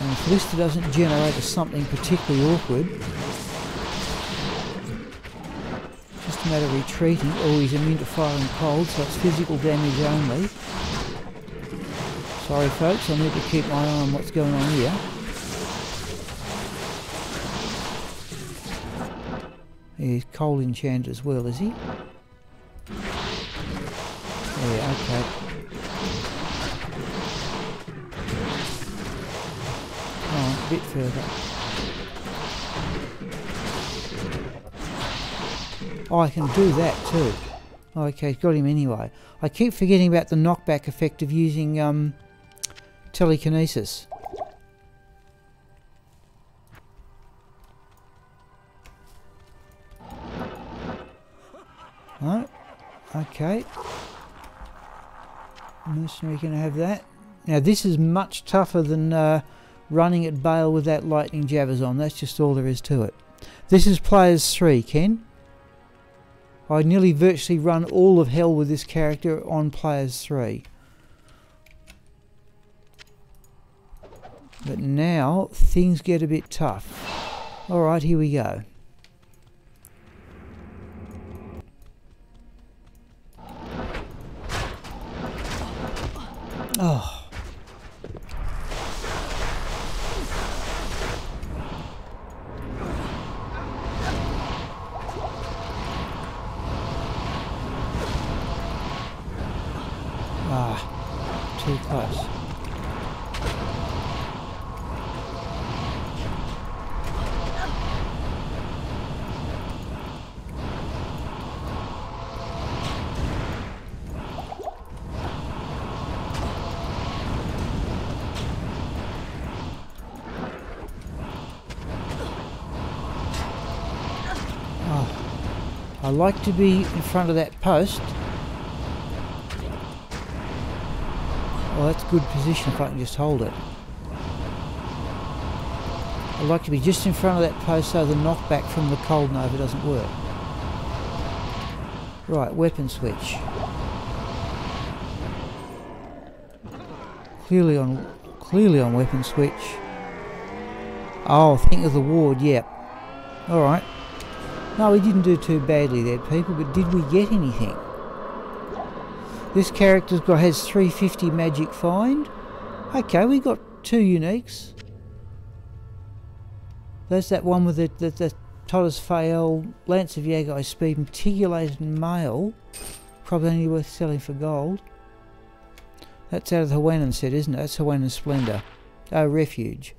And if Lister doesn't generate something particularly awkward, just a matter of retreating. Oh, he's immune to fire and cold, so it's physical damage only. Sorry folks, I need to keep my eye on what's going on here. He's cold enchanted as well, is he? Yeah, okay. Oh, a bit further. Oh, I can do that too. Okay, got him anyway. I keep forgetting about the knockback effect of using telekinesis. Oh, okay. Mercenary can have that. Now this is much tougher than running at Bale with that lightning jabbers on. That's just all there is to it. This is players 3, Ken. I nearly virtually run all of hell with this character on players 3. But now things get a bit tough. Alright, here we go. Oh. Too close. I like to be in front of that post. Well, that's good position if I can just hold it. I like to be just in front of that post so the knockback from the cold nova doesn't work. Right, weapon switch. Clearly on weapon switch. Oh, think of the ward, yep. Alright. No, we didn't do too badly there, people, but did we get anything? This character has 350 magic find. Okay, we got 2 uniques. There's that one with the Toddus Fael, Lance of Yagai Speed, Matriculated Mail. Probably only worth selling for gold. That's out of the Hwanan set, isn't it? That's Hwanan Splendor. Oh, Refuge.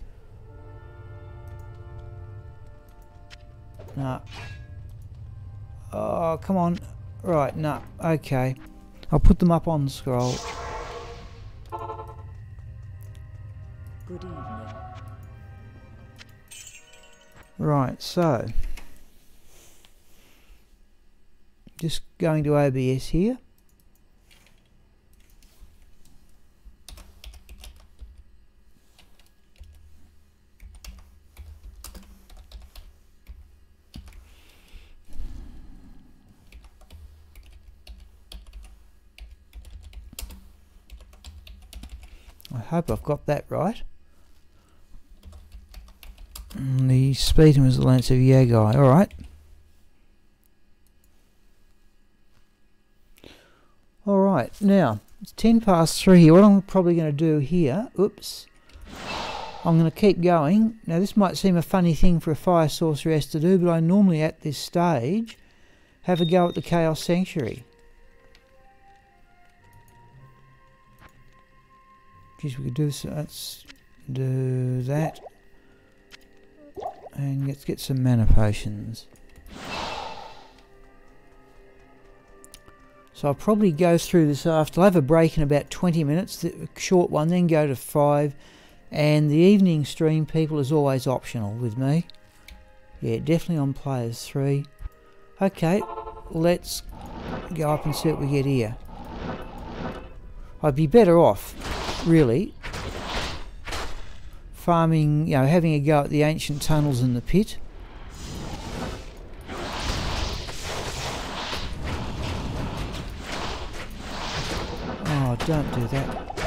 Nah. Oh, come on. Right, nah. Okay. I'll put them up on the scroll. Good evening. Right, so just going to OBS here. hope I've got that right. And the speed was the length of Yagai. Alright. Alright, now it's 10 past 3 here. What I'm probably going to do here, oops, I'm going to keep going. Now this might seem a funny thing for a fire sorceress to do, but I normally at this stage have a go at the Chaos Sanctuary. Geez, we could do so. Let's do that. And let's get some mana potions. So I'll probably go through this after. I'll have a break in about 20 minutes, a short one, then go to 5. And the evening stream, people, is always optional with me. Yeah, definitely on players 3. Okay, let's go up and see what we get here. I'd be better off, really, farming, you know, having a go at the ancient tunnels in the pit. Oh, don't do that.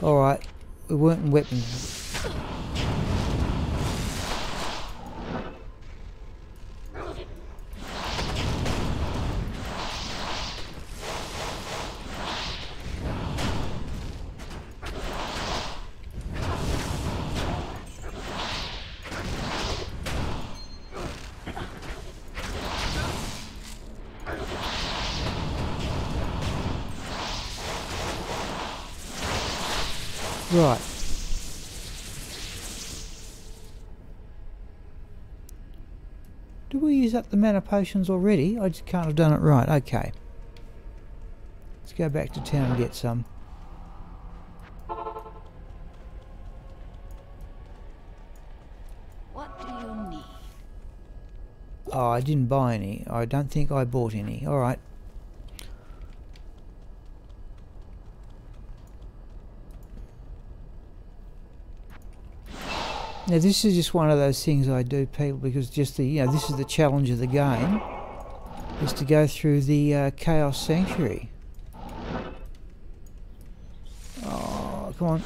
Alright, we weren't in weapons. Right. Did we use up the mana potions already? I just can't have done it right. Okay. Let's go back to town and get some. What do you need? Oh, I didn't buy any. I don't think I bought any. Alright. Now this is just one of those things I do, people, because just the, you know, this is the challenge of the game, is to go through the Chaos Sanctuary. Oh, come on.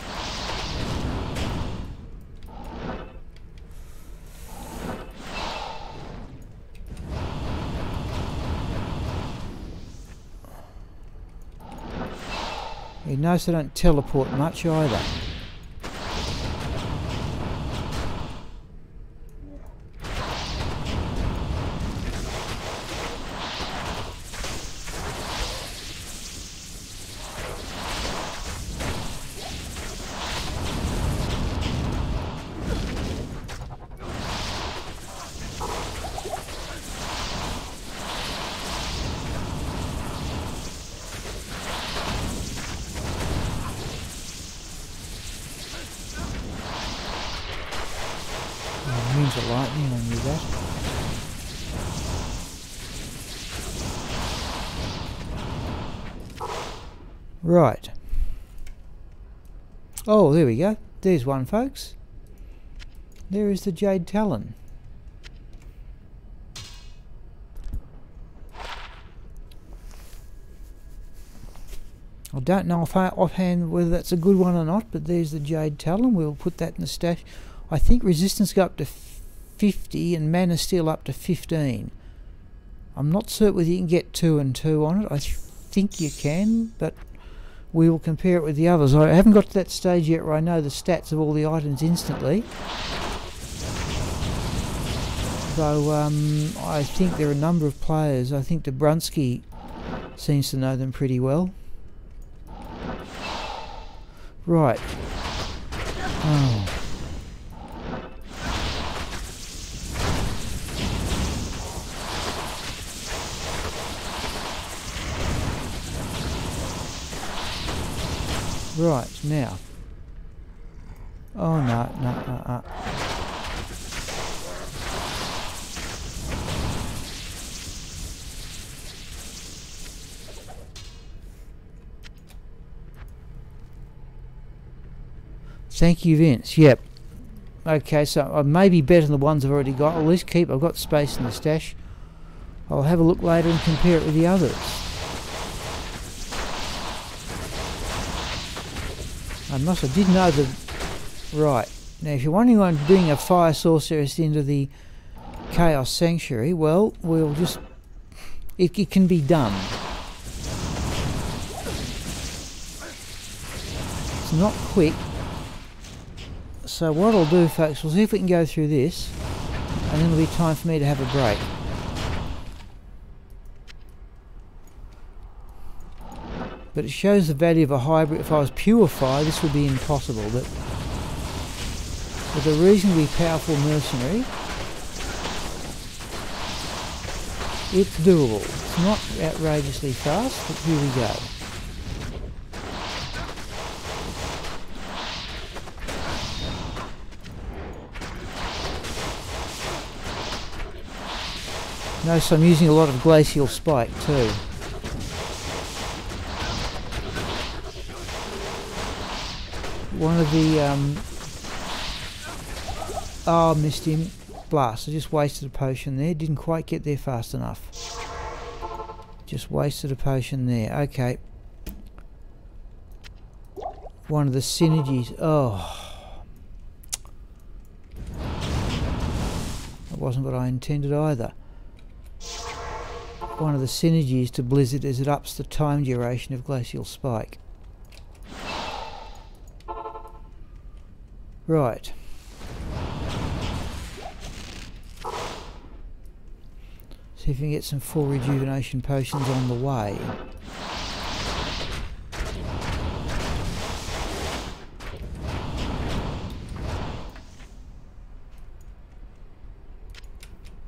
You notice I don't teleport much either. Means of lightning, I knew that. Right. Oh, there we go. There's one, folks. There is the Jade Talon. I don't know offhand whether that's a good one or not, but there's the Jade Talon. We'll put that in the stash. I think resistance go up to 50 and mana steel up to 15. I'm not certain whether you can get 2 and 2 on it. I think you can, but we will compare it with the others. I haven't got to that stage yet where I know the stats of all the items instantly. Though I think there are a number of players. I think Dobrunsky seems to know them pretty well. Right. Oh. Right, now. Oh, no. Thank you, Vince. Yep. Okay, so I may be better than the ones I've already got. I'll at least keep. I've got space in the stash. I'll have a look later and compare it with the others. I did know the... Right. Now, if you're wondering why I'm doing a fire source at the end of the Chaos Sanctuary, well, we'll just... It can be done. It's not quick. So what I'll do, folks, we'll see if we can go through this, and then it'll be time for me to have a break. But it shows the value of a hybrid. If I was pure fire, this would be impossible. But with a reasonably powerful mercenary, it's doable. It's not outrageously fast, but here we go. Notice I'm using a lot of glacial spike too. One of the oh, missed him. Blast. I just wasted a potion there. Didn't quite get there fast enough. Just wasted a potion there. Okay. One of the synergies. Oh. That wasn't what I intended either. One of the synergies to Blizzard is it ups the time duration of glacial spike. Right. See if we can get some full rejuvenation potions on the way.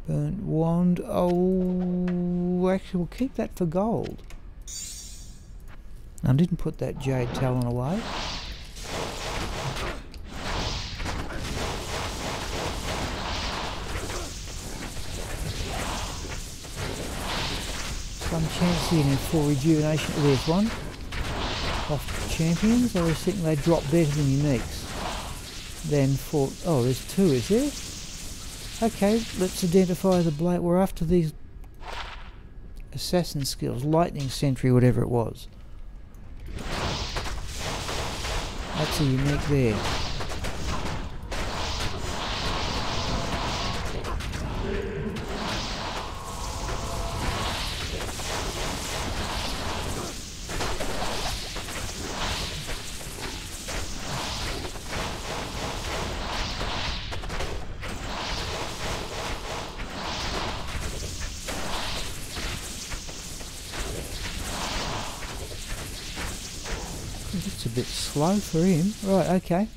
Burnt wand. Oh, actually, we'll keep that for gold. I didn't put that jade talon away. Some chance here in full rejuvenation. Oh, there's one. Off champions. I was thinking they drop better than uniques. Then for... Oh, there's two, is there? Okay, let's identify the blade. We're after these assassin skills. Lightning Sentry, whatever it was. That's a unique there. It's a bit slow for him. Right, okay.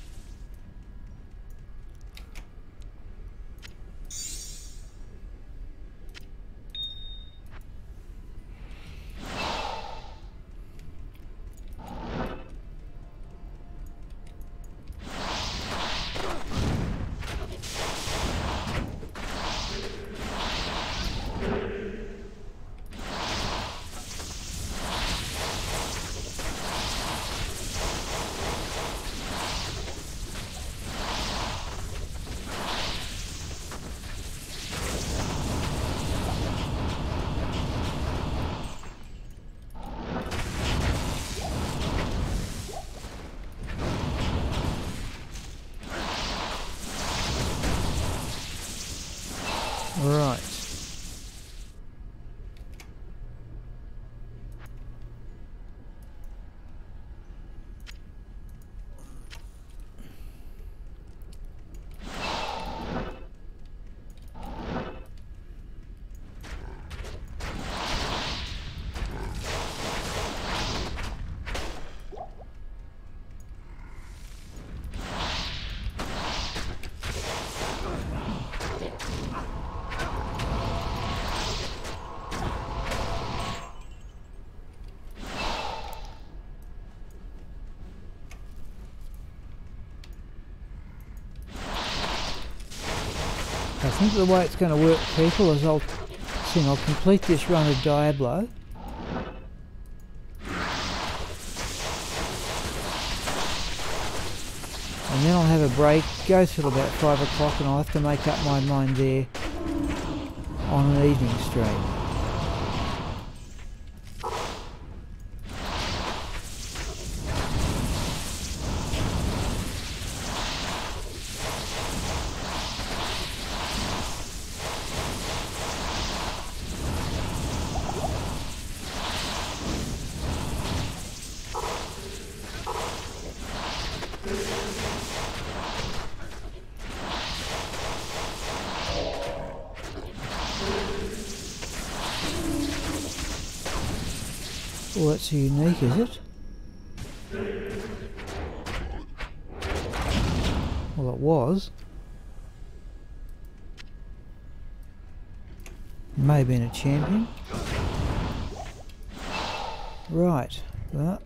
Right. I think the way it's going to work, people, is I'll complete this run of Diablo. And then I'll have a break, go till about 5 o'clock, and I'll have to make up my mind there on an evening stream. Oh, that's unique, is it? Well, it was. May have been a champion. Right. Well.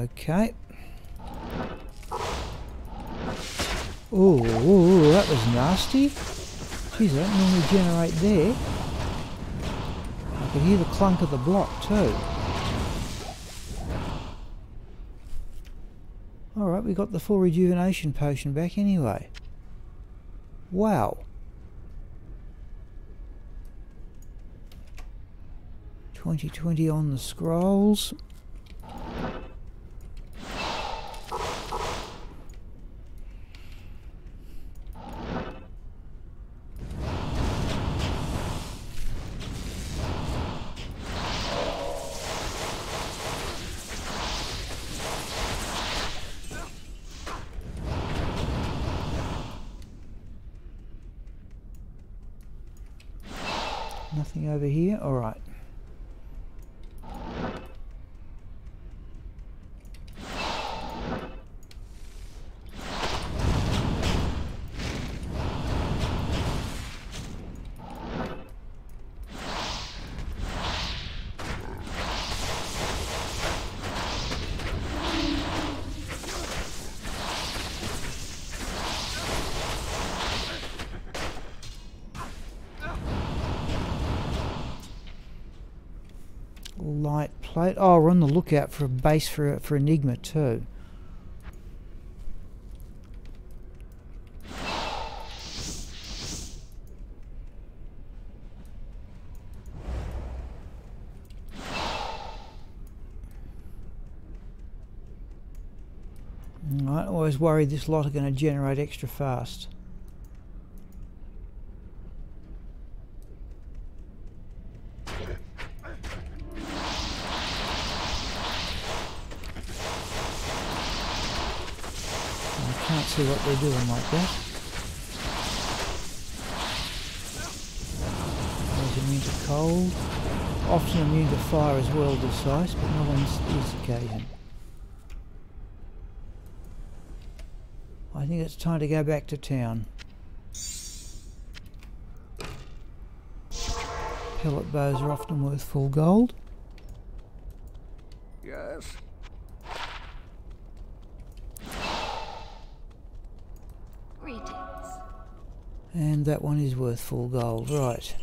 Okay. Oh, that was nasty. Geez, that didn't normally generate there. I could hear the clunk of the block too. Alright, we got the full rejuvenation potion back anyway. Wow. 2020 on the scrolls. Nothing over here? Alright. Light plate. Oh, we're on the lookout for a base for Enigma too. I always worry this lot are going to generate extra fast. Can't see what they're doing like that. There's immune to cold. Often immune to fire as well, this ice, but not on this occasion. I think it's time to go back to town. Pellet bows are often worth full gold. Yes. Greetings. And that one is worth full gold, right.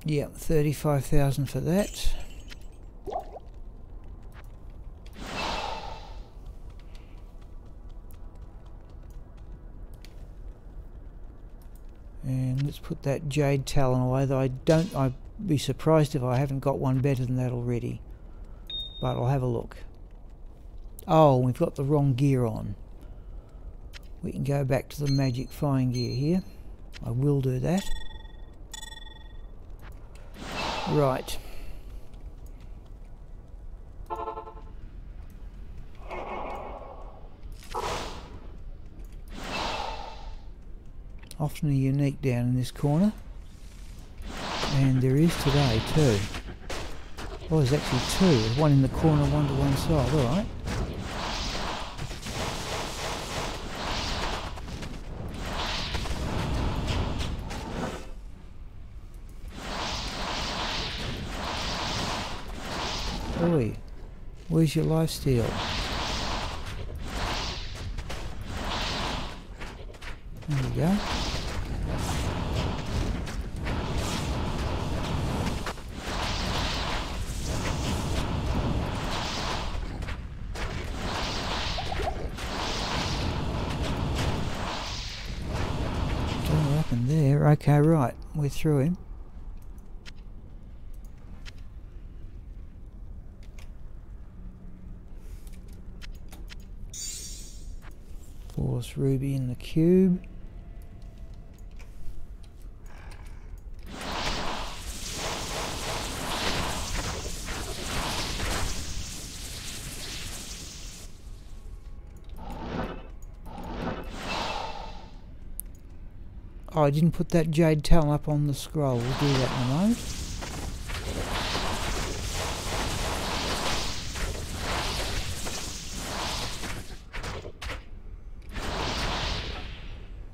Yep, 35,000 for that. And let's put that jade talon away, though I'd be surprised if I haven't got one better than that already. But I'll have a look. Oh, we've got the wrong gear on. We can go back to the magic flying gear here. I will do that. Right. Often a unique down in this corner. And there is today too. Oh, there's actually two. There's one in the corner, one to one side. Alright. Oi, where's your lifesteal? There we go. Don't know what happened there. Okay, right, we're through him. Force ruby in the cube. Oh, I didn't put that jade talon up on the scroll. We'll do that in a moment.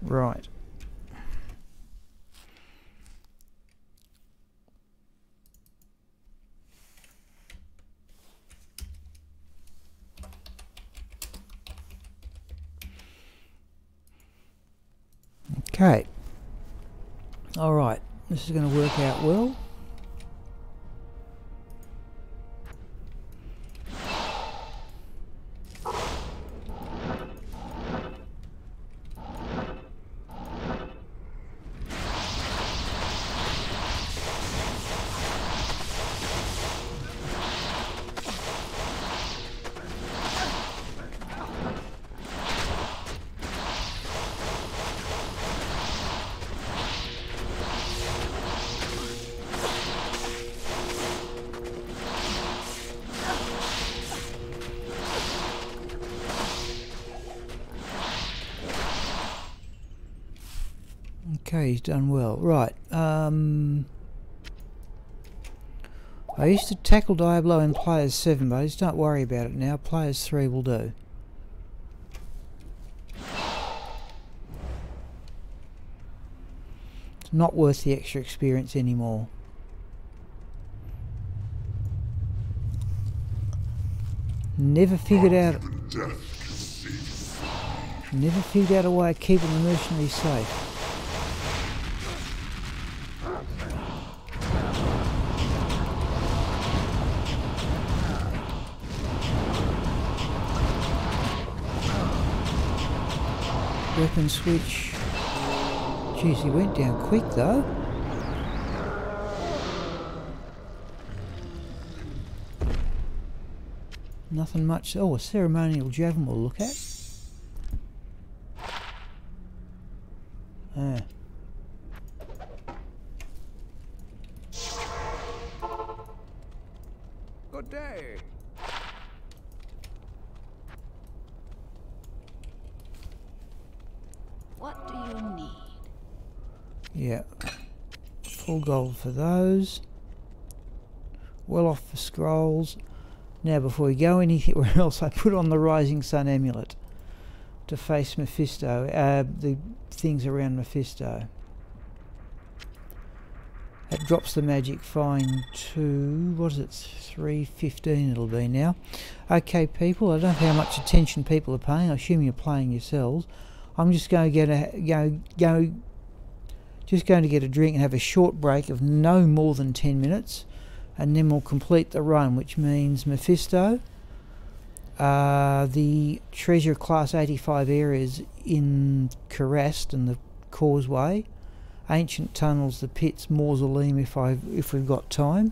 Right. Okay. Alright, this is going to work out well. Okay, he's done well. Right. I used to tackle Diablo in Players 7, but just don't worry about it now. Players 3 will do. It's not worth the extra experience anymore. Never figured out a way of keeping the mercenaries safe. Weapon switch. Jeez, he went down quick though. Nothing much. Oh, a ceremonial javelin we'll look at. Ah. Good day. What do you need? Yeah. Full gold for those. Well off for scrolls. Now before we go anywhere else, I put on the Rising Sun amulet to face Mephisto, the things around Mephisto. That drops the magic fine to, what is it, 315 it'll be now. Okay people, I don't know how much attention people are paying. I assume you're playing yourselves. I'm just going to get a drink and have a short break of no more than 10 minutes, and then we'll complete the run, which means Mephisto, the treasure class 85 areas in Karast and the Causeway, ancient tunnels, the pits, mausoleum if we've got time,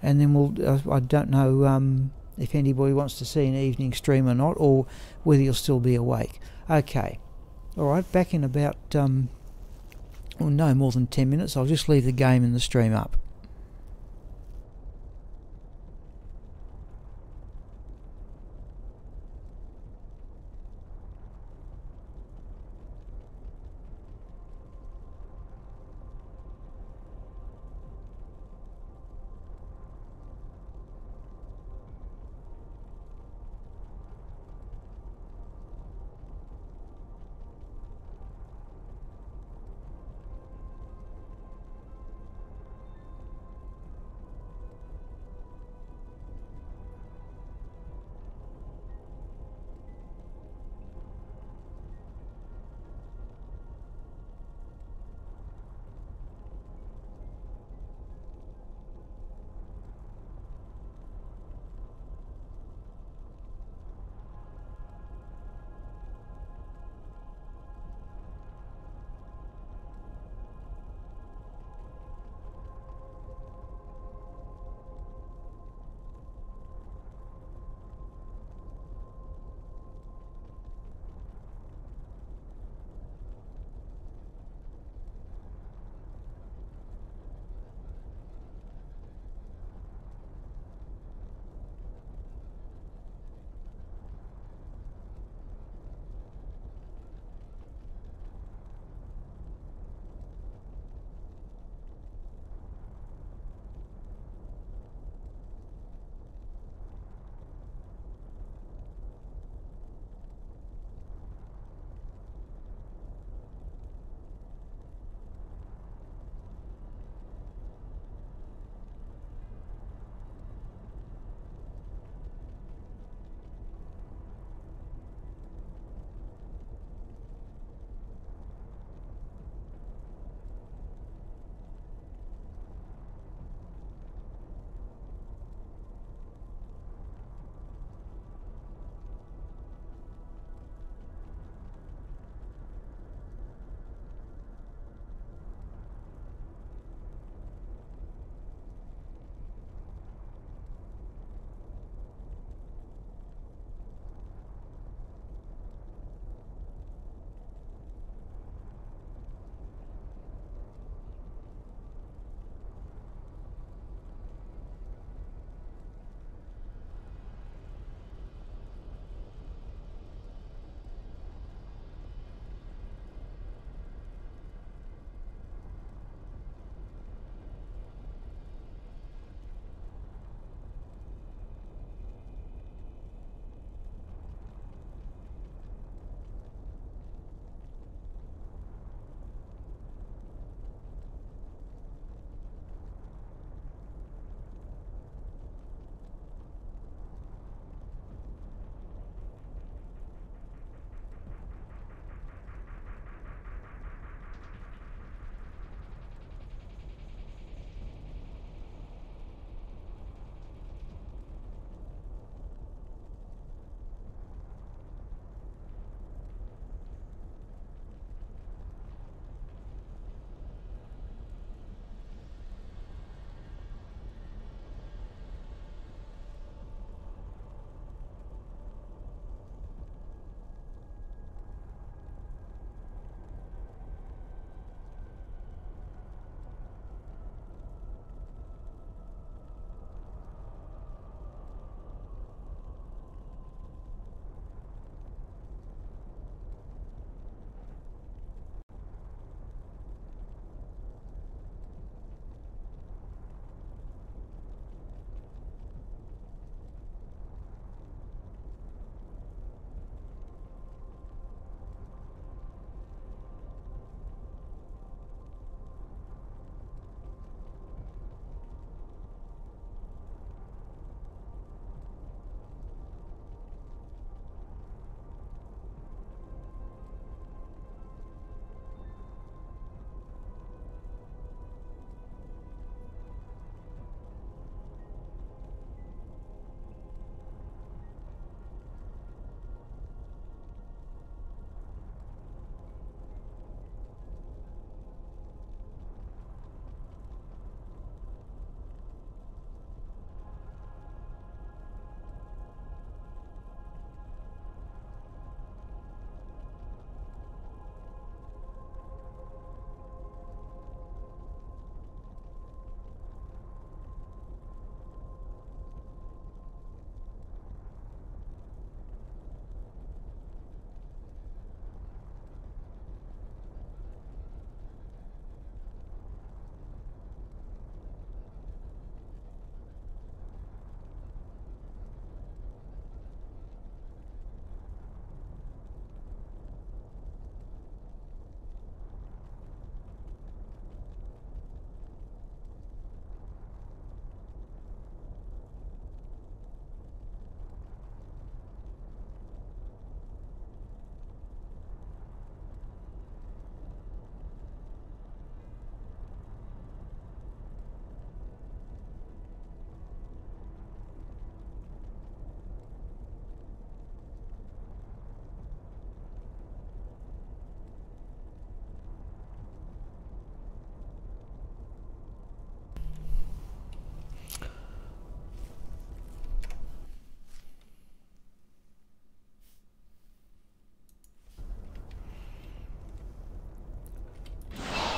and then we'll I don't know if anybody wants to see an evening stream or not, or whether you'll still be awake. Okay, all right, back in about well, no more than 10 minutes. I'll just leave the game and the stream up.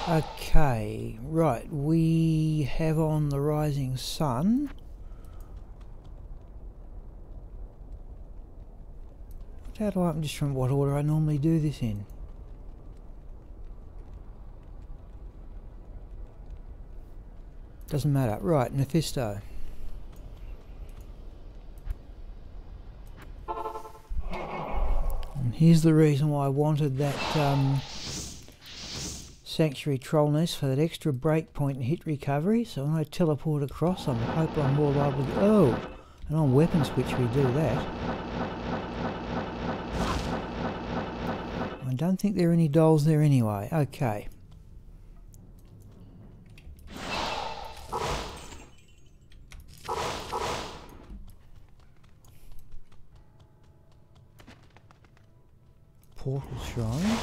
Okay, right, we have on the rising sun. How do I'm just from what order I normally do this in? Doesn't matter. Right, Mephisto. And here's the reason why I wanted that Sanctuary Troll Nest for that extra breakpoint and hit recovery. So when I teleport across, I hope I'm more liable to... Oh! And on weapon switch we do that. I don't think there are any dolls there anyway. Okay. Portal Shrine.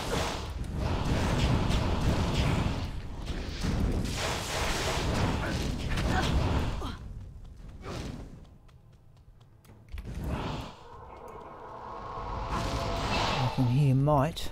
I can hear might.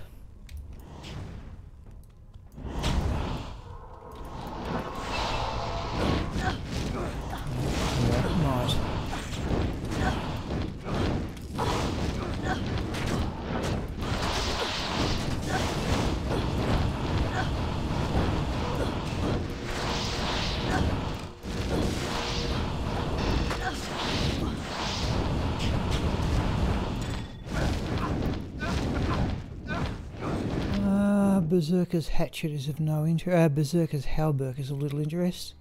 Berserker's Hatchet is of no interest. Berserker's Halberg is of little interest.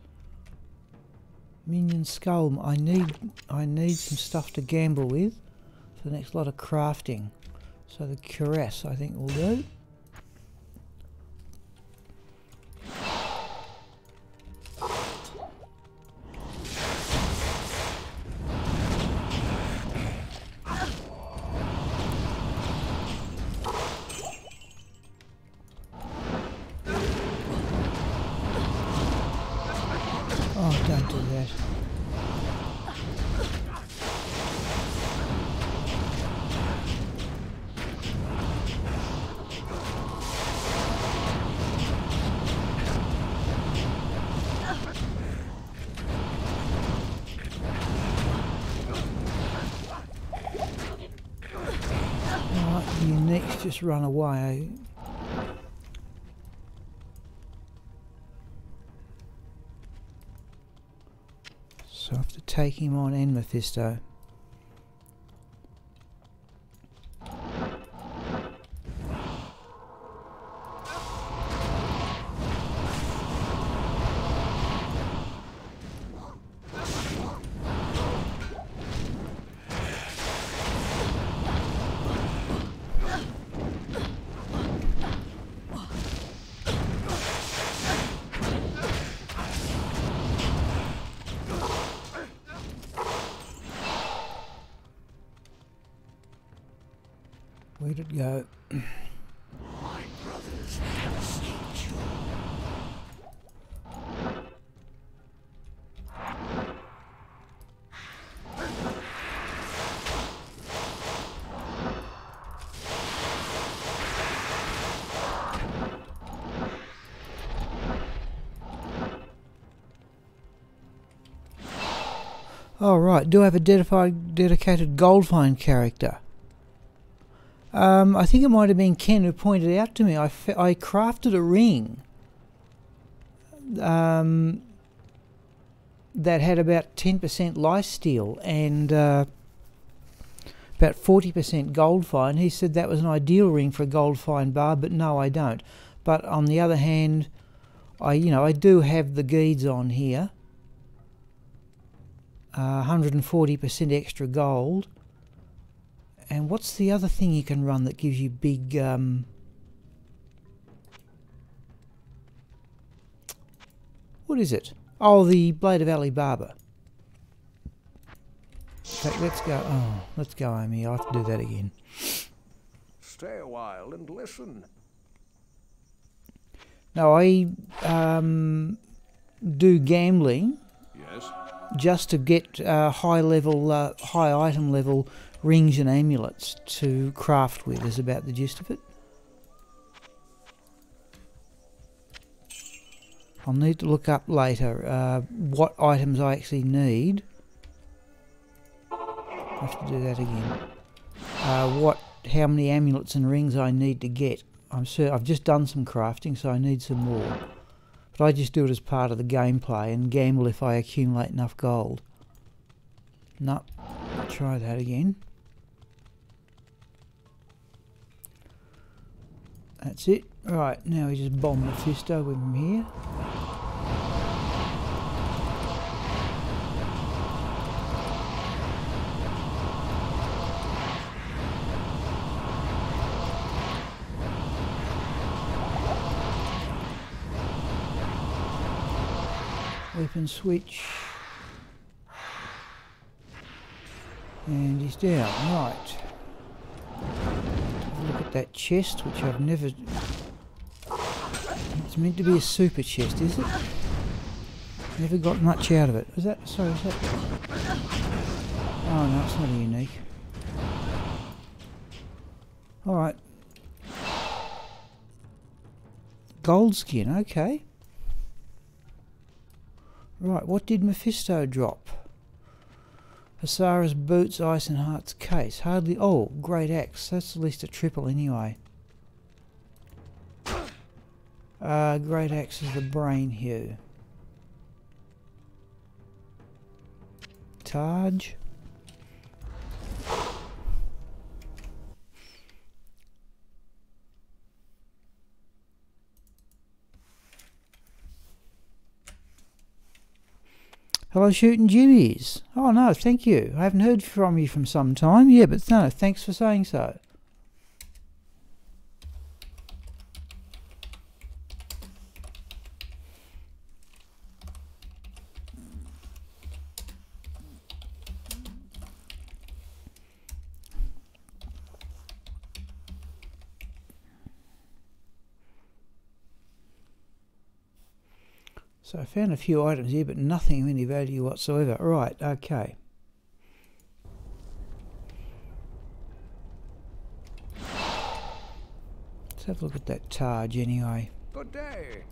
Minion Skull. I need some stuff to gamble with for the next lot of crafting. So the cuirass I think will do. Oh, don't do that. Alright, the uniques just run away. So I have to take him on and Mephisto. Where'd it go? My brothers have escaped you. Oh right, do I have a dedicated Goldfind character? I think it might have been Ken who pointed out to me. I crafted a ring that had about 10% lifesteal and about 40% Goldfind. He said that was an ideal ring for a Goldfind bar, but no, I don't. But on the other hand, I do have the Geeds on here. 140% extra gold. And what's the other thing you can run that gives you big... what is it? Oh, the Blade of Alibaba. Okay, let's go. Oh, let's go, Amy. I'll have to do that again. Stay a while and listen. No, I do gambling. Yes? Just to get high item level rings and amulets to craft with is about the gist of it. I'll need to look up later what items I actually need. I have to do that again. How many amulets and rings I need to get. I've just done some crafting, so I need some more. But I just do it as part of the gameplay and gamble if I accumulate enough gold. No, try that again. That's it. Right, now we just bomb Mephisto with him here. Weapon switch. And he's down. Right. Look at that chest, which I've never... It's meant to be a super chest, is it? Never got much out of it. Is that... Sorry, is that... Oh no, it's not a unique. Alright. Gold skin, okay. Right, what did Mephisto drop? Hasara's boots, ice and heart's case. Hardly... Oh, great axe. That's at least a triple anyway. Great axe is the brain hue. Taj. Hello, Shooting Jimmies. Oh no, thank you. I haven't heard from you from some time. Yeah, but no, thanks for saying so. So I found a few items here, but nothing of any value whatsoever. Right, okay. Let's have a look at that Taj anyway. Good day.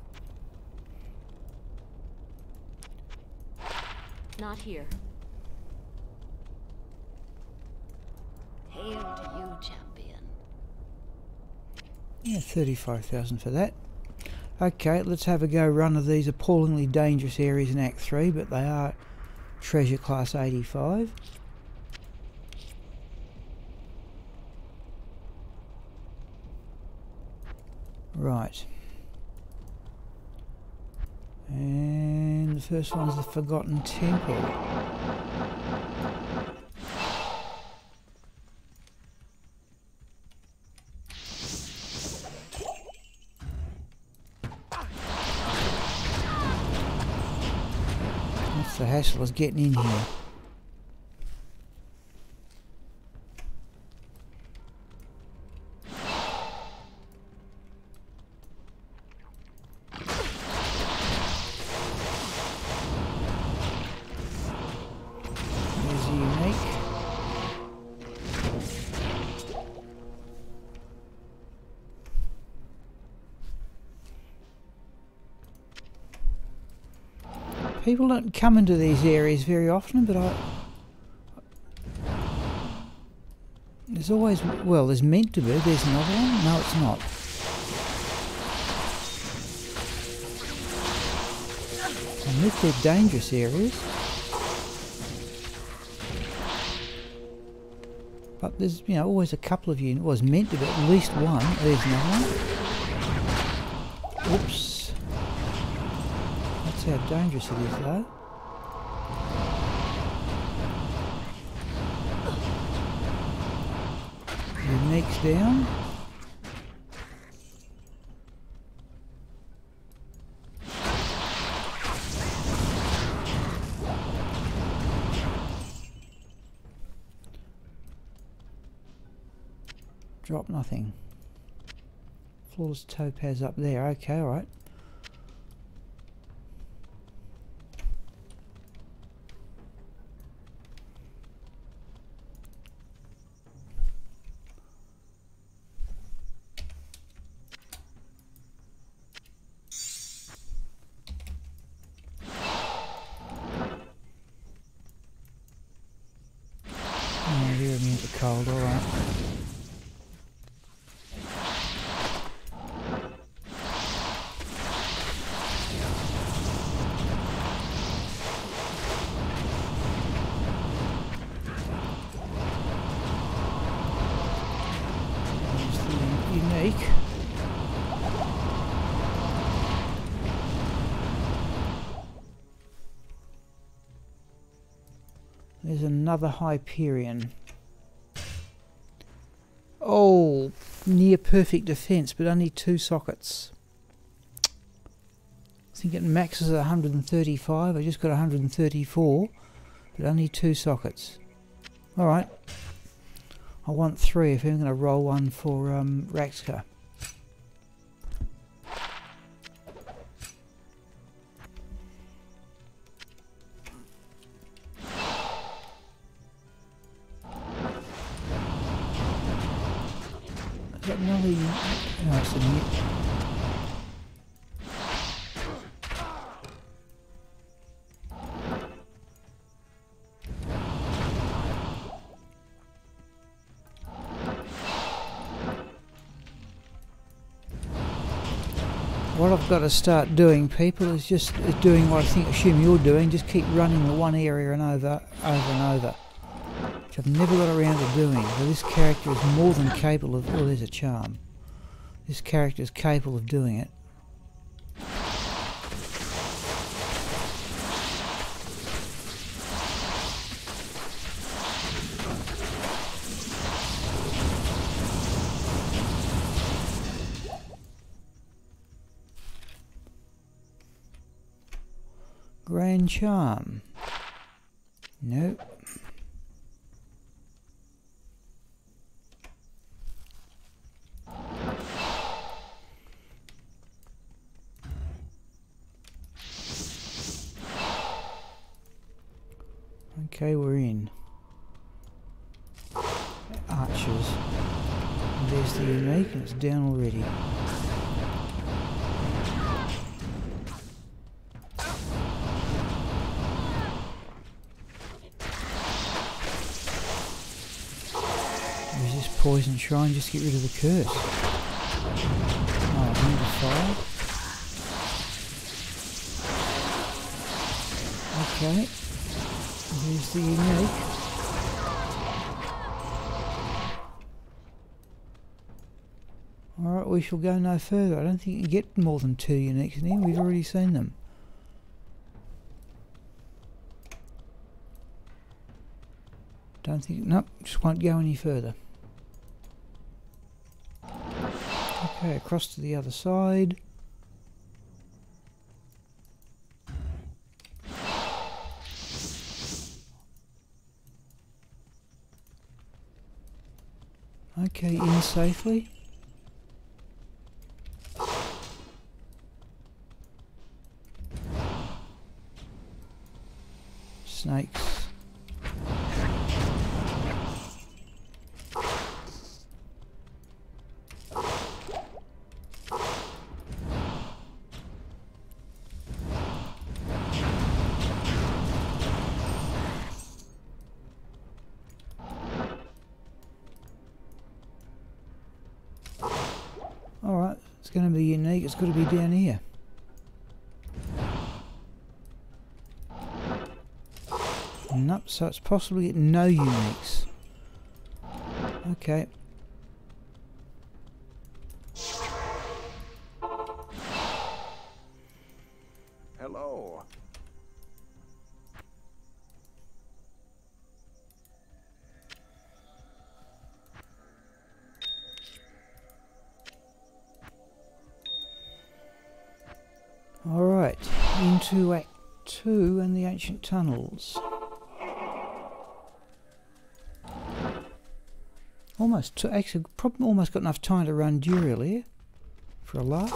Not here. Hail to you, champion. Yeah, 35,000 for that. Okay, let's have a go run of these appallingly dangerous areas in Act 3, but they are treasure class 85. Right. And the first one's the Forgotten Temple. The hassle is getting in here. There's a unique. People don't come into these areas very often, but there's always, well, there's meant to be. There's another one. No, it's not. And if they're dangerous areas, but there's, you know, always a couple of you. It was meant to be at least one. There's another one. Oops. That's how dangerous it is, though. Unique's down. Drop nothing. Flawless topaz up there. Okay, alright. immune to cold, alright. There's the unique. There's another Hyperion. Oh, near perfect defense, but only 2 sockets. I think it maxes at 135. I just got 134, but only 2 sockets. Alright. I want 3 if I'm going to roll one for Raxka. Another, no, it's a new. What I've got to start doing, people, is just doing what I assume you're doing. Just keep running the one area and over and over. Which I've never got around to doing. But this character is more than capable of. Oh, there's a charm. This character is capable of doing it. Grand Charm. Nope. Okay, we're in. Archers. And there's the unique, and it's down already. Resist poison shrine, just get rid of the curse. Oh, number 5. Okay. Here's the unique. Alright, we shall go no further. I don't think you can get more than 2 uniques in here. We've already seen them. Don't think... Nope, just won't go any further. Okay, across to the other side. Okay, in safely. Snakes. Alright, it's going to be unique, it's got to be down here. Nope, so it's possibly getting no uniques. Okay. Hello. Alright, into Act 2 and the ancient tunnels. Actually, probably almost got enough time to run Duriel here for a laugh.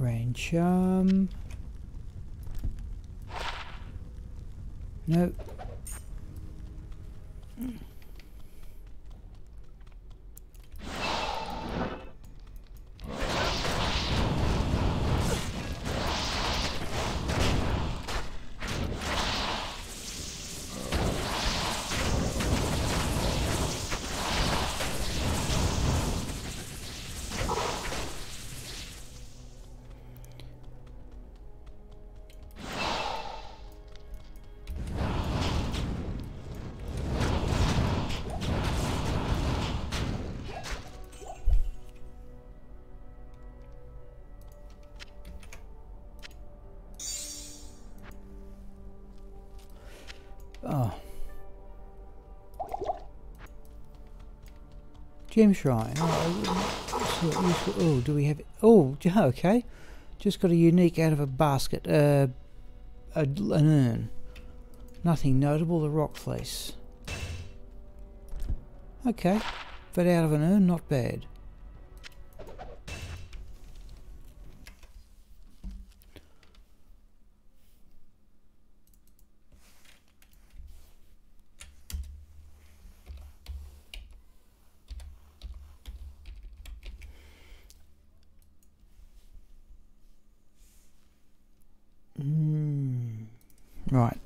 Rain charm. No. Oh. Gem shrine. Oh, do we have it? Oh, okay. Just got a unique out of a basket. An urn. Nothing notable, the rock fleece. Okay. But out of an urn, not bad. Right.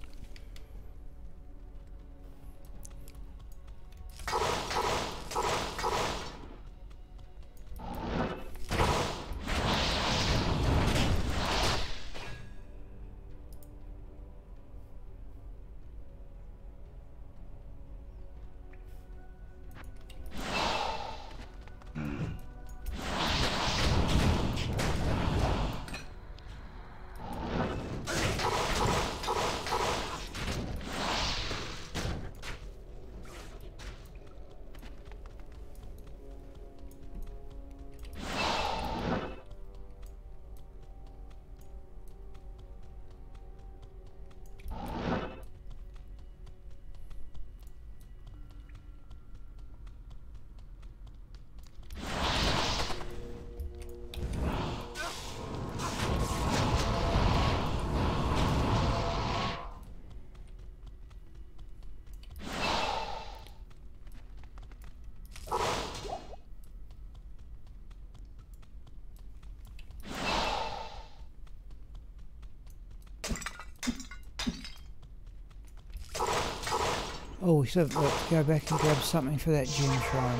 Oh, we should go back and grab something for that gem shrine.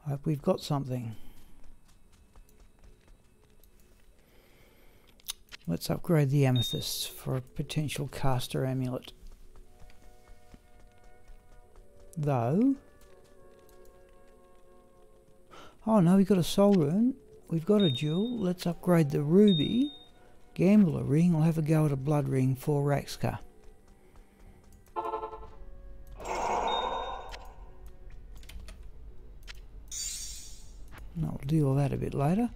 I hope we've got something. Let's upgrade the amethyst for a potential caster amulet. Though... oh no, we've got a soul rune. We've got a jewel. Let's upgrade the ruby. Gambler ring. I'll have a go at a blood ring for Raxka. I'll deal with that a bit later.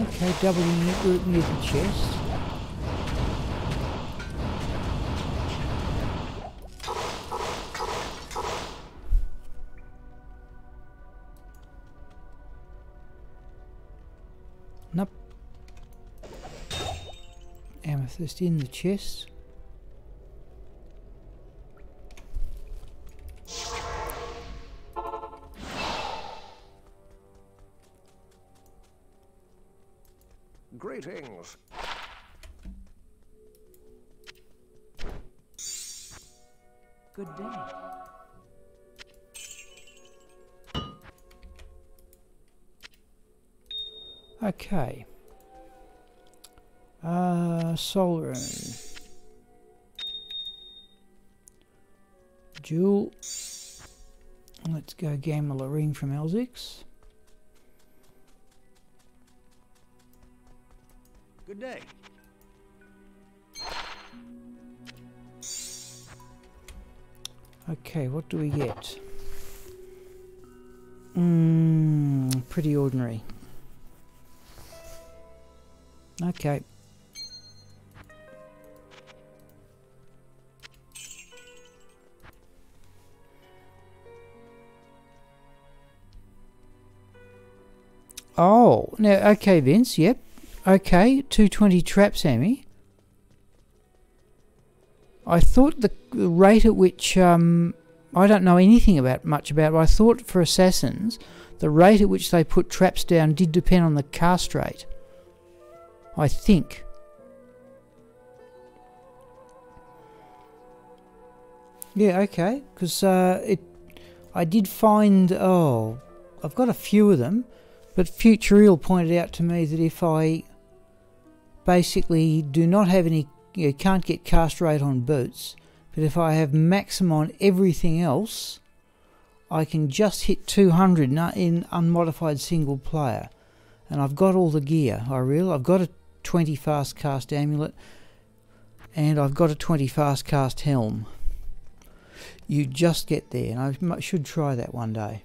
Okay, double unit group near the chest. Nope. Amethyst in the chest. Greetings. Good day. Okay. Soul Room. Jewel. Let's go gamble a ring from Elzix. Good day. Okay, what do we get? Pretty ordinary. Okay. Oh, now, okay, Vince, yep. Okay, 220 trap, Sammy. I thought the rate at which, I don't know anything much about, but I thought for assassins, the rate at which they put traps down did depend on the cast rate. I think. Yeah, okay, because I did find, I've got a few of them, but Future Eel pointed out to me that if I basically do not have any, can't get cast rate on boots, but if I have maximum on everything else, I can just hit 200 in unmodified single player. And I've got all the gear, I've got a 20 fast cast amulet, and I've got a 20 fast cast helm. You just get there, and I should try that one day.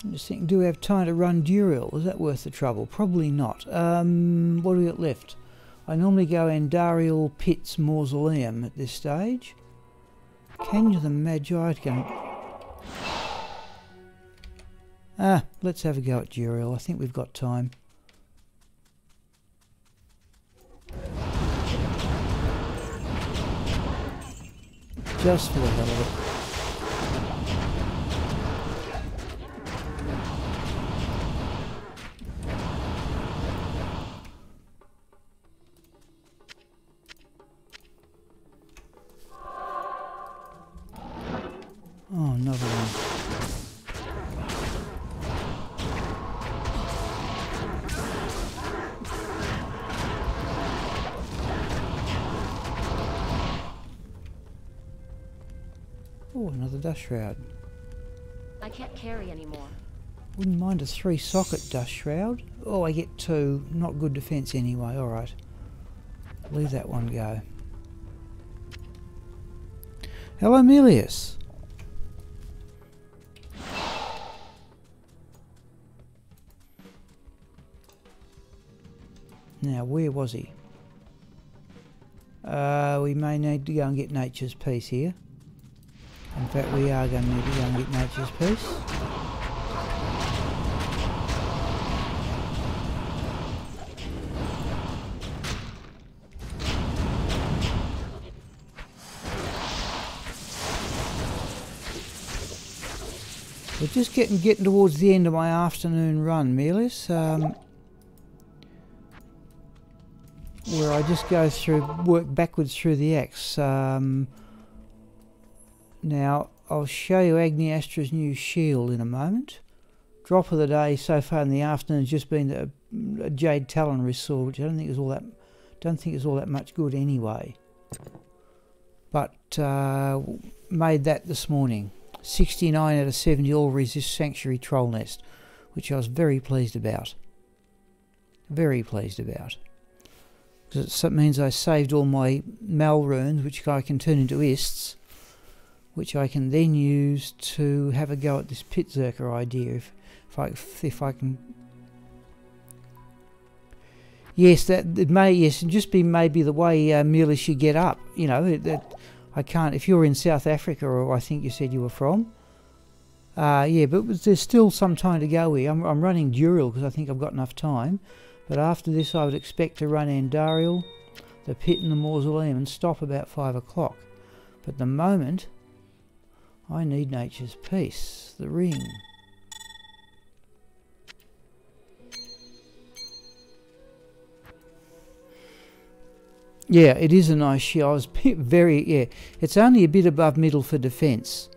I'm just thinking, do we have time to run Duriel? Is that worth the trouble? Probably not. What do we got left? I normally go Andariel Pit's Mausoleum at this stage. Canyon of the Magi. Let's have a go at Duriel. I think we've got time. Just for the hell of it. Oh, another one. Oh, another dust shroud. I can't carry anymore. Wouldn't mind a 3-socket dust shroud. Oh, I get 2. Not good defense anyway. Alright. Leave that one go. Hello, Melius. Now, where was he? We may need to go and get Nature's Peace here. In fact, we are going to need to go and get Nature's Peace. We're just getting towards the end of my afternoon run, Melis, where I just go through, work backwards through the axe. Now, I'll show you Agneyastra's new shield in a moment. Drop of the day so far in the afternoon has just been a Jade Talon wrist sword, which I don't think is all that much good anyway. But made that this morning. 69 out of 70 all resist Sanctuary Troll Nest, which I was very pleased about. Very pleased about. Because it means I saved all my Mal runes, which I can turn into Ists, which I can then use to have a go at this Pit Zerker idea. If I can. Yes, it may just be maybe the way Melis you get up. You know that I can't. If you're in South Africa, or I think you said you were from. Yeah, but there's still some time to go here. I'm running Duriel because I think I've got enough time. But after this, I would expect to run Andariel, the Pit and the Mausoleum, and stop about 5 o'clock. But at the moment, I need Nature's Peace, the ring. Yeah, it is a nice shield. I was very It's only a bit above middle for defence,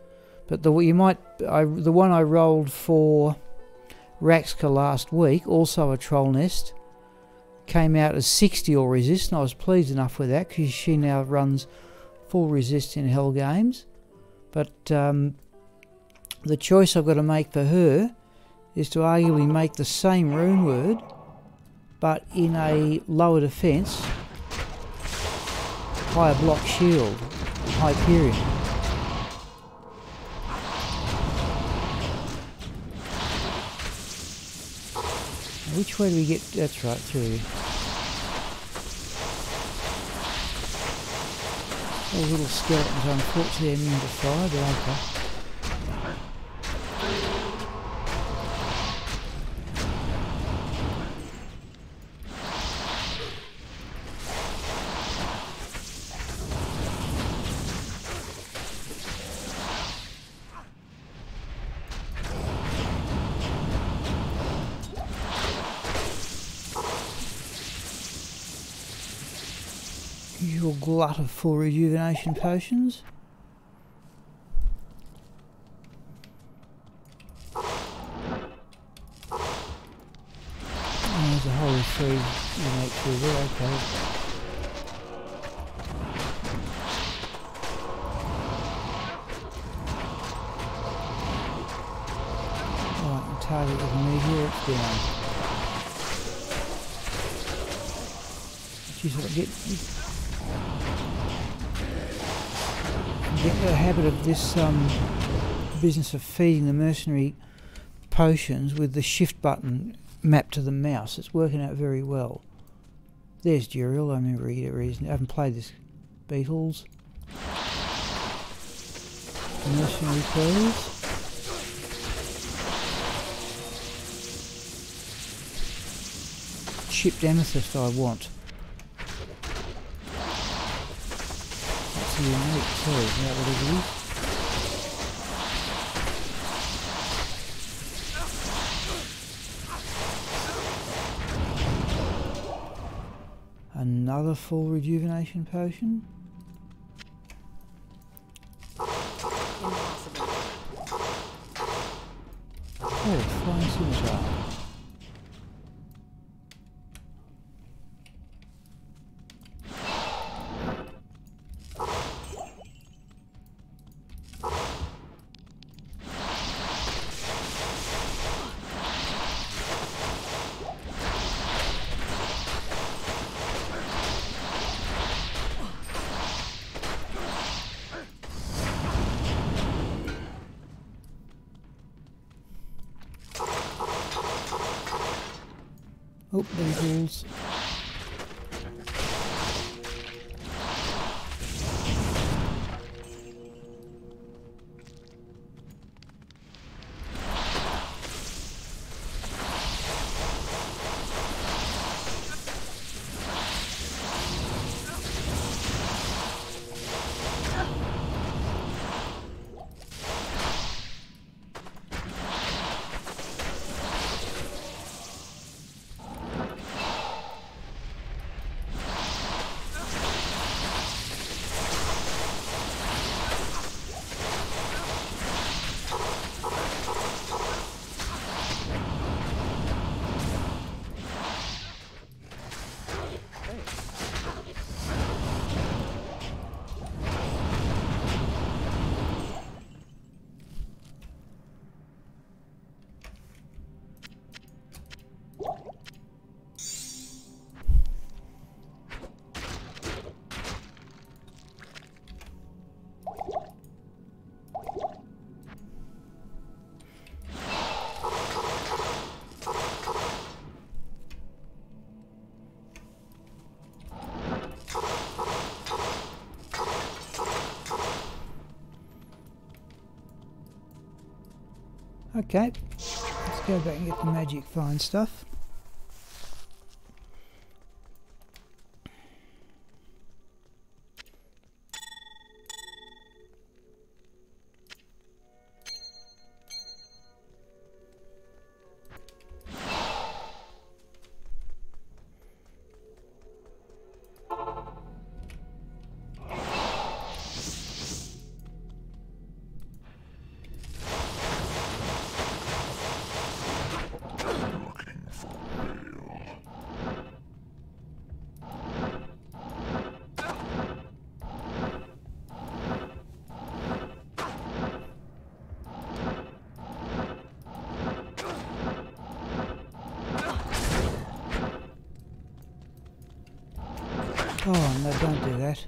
but the one I rolled for Raxka last week, also a troll nest, came out as 60 or resist, and I was pleased enough with that because she now runs full resist in Hell Games. But the choice I've got to make for her is to arguably make the same rune word, but in a lower defence, higher block shield, Hyperion. Which way do we get? That's right, through. All little skeletons, unfortunately, are immune to fire, but okay. Usual glut of full rejuvenation potions. And there's a holy free innate through there, okay. Right, and target of me here, it's down. Jeez, get the habit of this business of feeding the mercenary potions with the shift button mapped to the mouse. It's working out very well. There's Duriel, I remember a reason. I haven't played this. Beetles. Mercenary please. Chipped amethyst I want. Unique too, is that what it is? Another full rejuvenation potion. Impossible. Oh, flying scimitar. Oh, beetles. Okay, let's go back and get the magic fine stuff. Oh no, don't do that.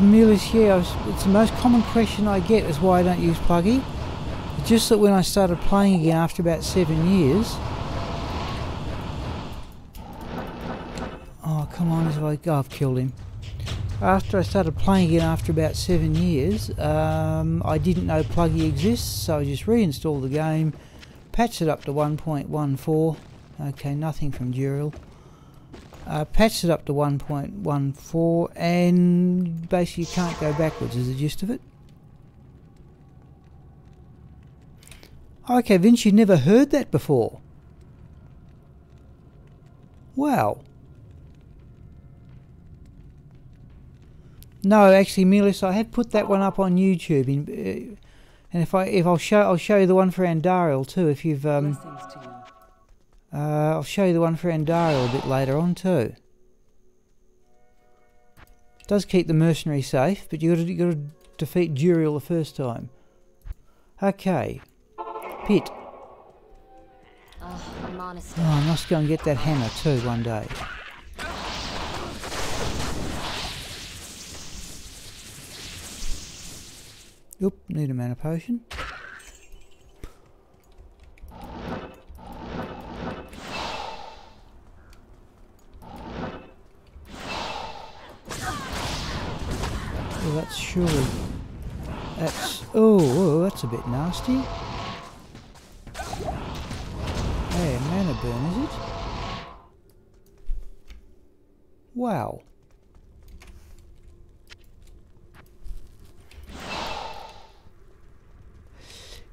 Mulis, yeah, it's the most common question I get is why I don't use Pluggy. It's just that when I started playing again after about 7 years... Oh, come on, I've killed him. After I started playing again after about 7 years, I didn't know Pluggy exists, so I just reinstalled the game, patched it up to 1.14. Okay, nothing from Duriel. Patched it up to 1.14, and basically you can't go backwards, is the gist of it. Okay, Vince, you'd never heard that before. Wow. No, actually, Milis, I have put that one up on YouTube, and I'll show you the one for Andariel too. If you've I'll show you the one for Andariel a bit later on too. It does keep the mercenary safe, but you got to defeat Duriel the first time. Okay, Pit. Monastery. Oh, I must go and get that hammer too one day. Oop, need a mana potion. Well, that's surely... That's... Oh, that's a bit nasty. Hey, mana burn, is it? Wow.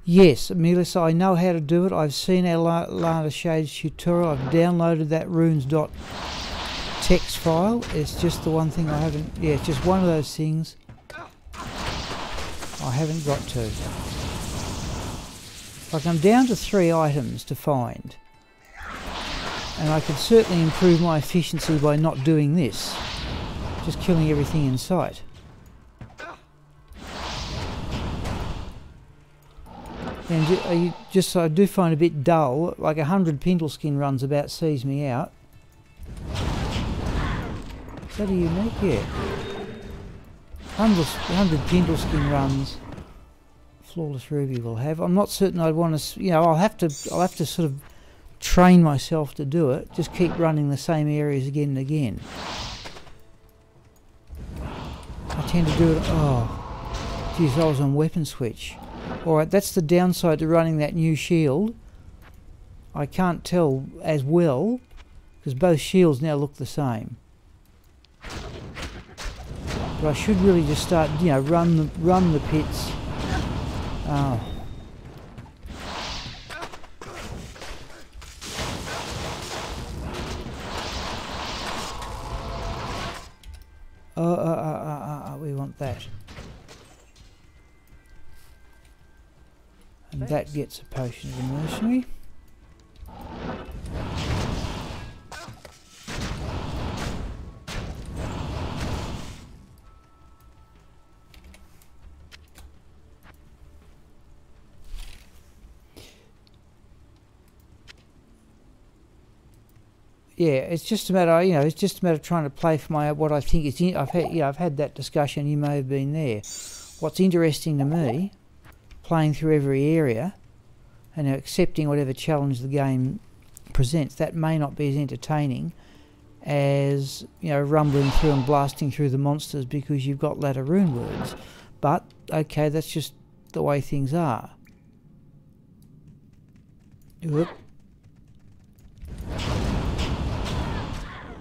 Yes, Melissa, I know how to do it. I've seen our Lana Shades tutorial. I've downloaded that runes.txt file. It's just the one thing I haven't... Yeah, it's just one of those things I haven't got to. Like, I'm down to 3 items to find. And I could certainly improve my efficiency by not doing this. Just killing everything in sight. And I do find it a bit dull. Like 100 Pintle Skin runs about sees me out. Is that a unique? Yeah. 100 Pintle Skin runs. Flawless Ruby will have. I'm not certain I'd want to. You know, I'll have to sort of train myself to do it. Just keep running the same areas again and again. I tend to do it. Oh, geez, I was on weapon switch. Alright, that's the downside to running that new shield. I can't tell as well, because both shields now look the same. But I should really just start, you know, run the pits. Oh. We want that. And that gets a potion of the mercenary. Yeah, it's just a matter, you know, it's just a matter of trying to play for my what I think is. I've had that discussion. You may have been there. What's interesting to me, playing through every area, and accepting whatever challenge the game presents, that may not be as entertaining as, you know, rumbling through and blasting through the monsters because you've got ladder rune words. But okay, that's just the way things are. Oop.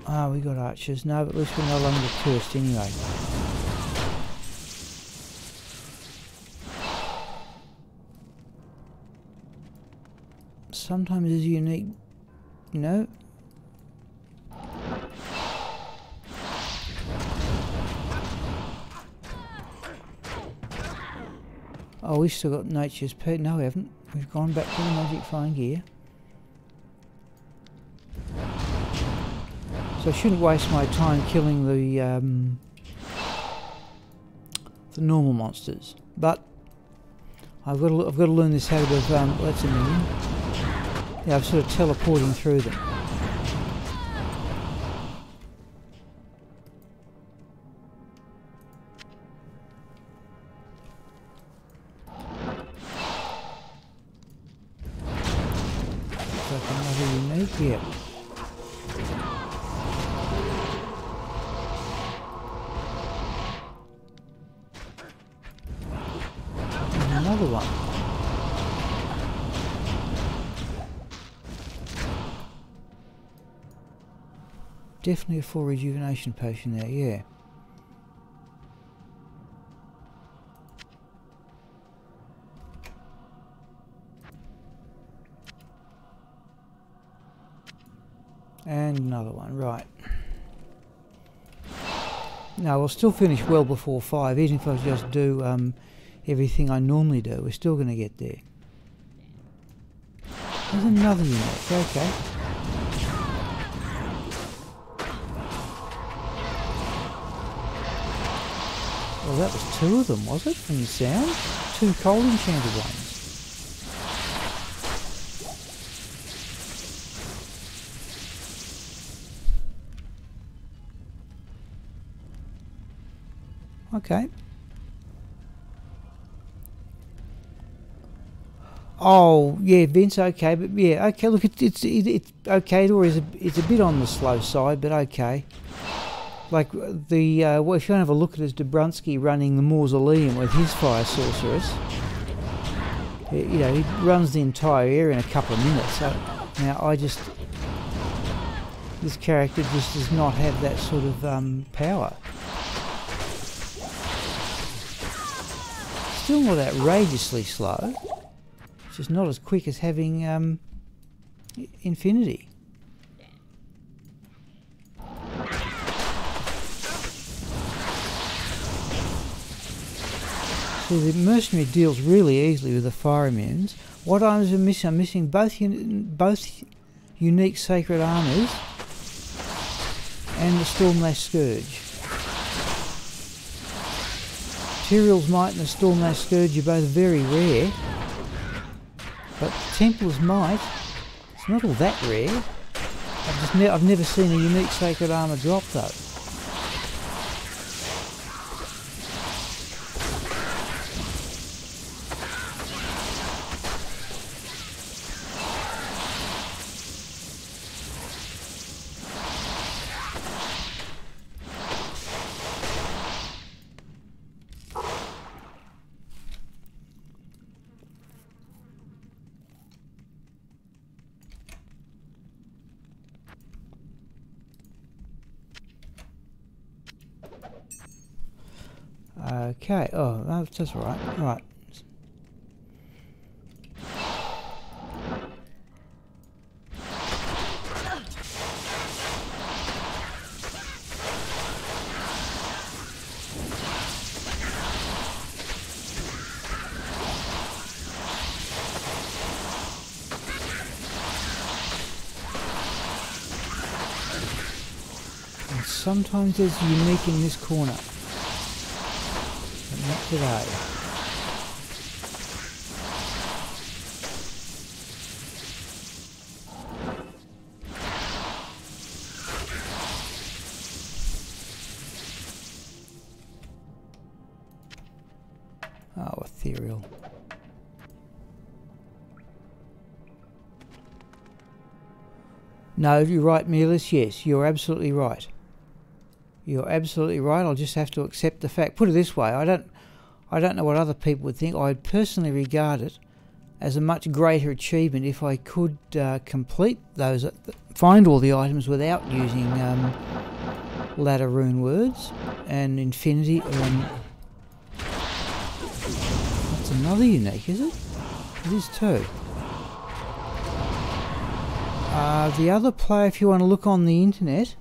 Ah, we got archers. No, but at least we're no longer cursed anyway. Sometimes it's unique, you know. Oh, we've still got nature's pet. No, we haven't. We've gone back to the magic flying gear. So I shouldn't waste my time killing the the normal monsters. But I've got to learn this habit of that's a minion. Yeah, I'm sort of teleporting through them. Looks like another unique here. Another one. Definitely a full rejuvenation potion there, yeah. And another one, right. Now we'll still finish well before 5, even if I just do everything I normally do, we're still going to get there. There's another unit, okay. Well, that was 2 of them, was it, from the sound? 2 cold enchanted ones. Okay. Oh, yeah, Vince, okay, but yeah, okay, look, it's okay, or it's a bit on the slow side, but okay. Like, the, well, if you want to have a look at his Dobrunsky running the mausoleum with his fire sorceress, you know, he runs the entire area in a couple of minutes, so, now, this character just does not have that sort of, power. Still not outrageously slow. It's just not as quick as having Infinity. So the mercenary deals really easily with the fire immunes. What items are missing? I'm missing both unique sacred armors and the Stormlash Scourge. Tyrael's Might and the Stormlash Scourge are both very rare. But Templar's Might, it's not all that rare. I've never seen a unique sacred armour drop though. Okay, oh, that's alright, right. And sometimes there's unique in this corner. Not today. Oh, ethereal. No, you're right, Mealis. Yes, you're absolutely right. You're absolutely right. I'll just have to accept the fact. Put it this way, I don't know what other people would think. I'd personally regard it as a much greater achievement if I could complete those, find all the items without using ladder rune words and infinity. That's another unique, is it? It is too. The other player, if you want to look on the internet,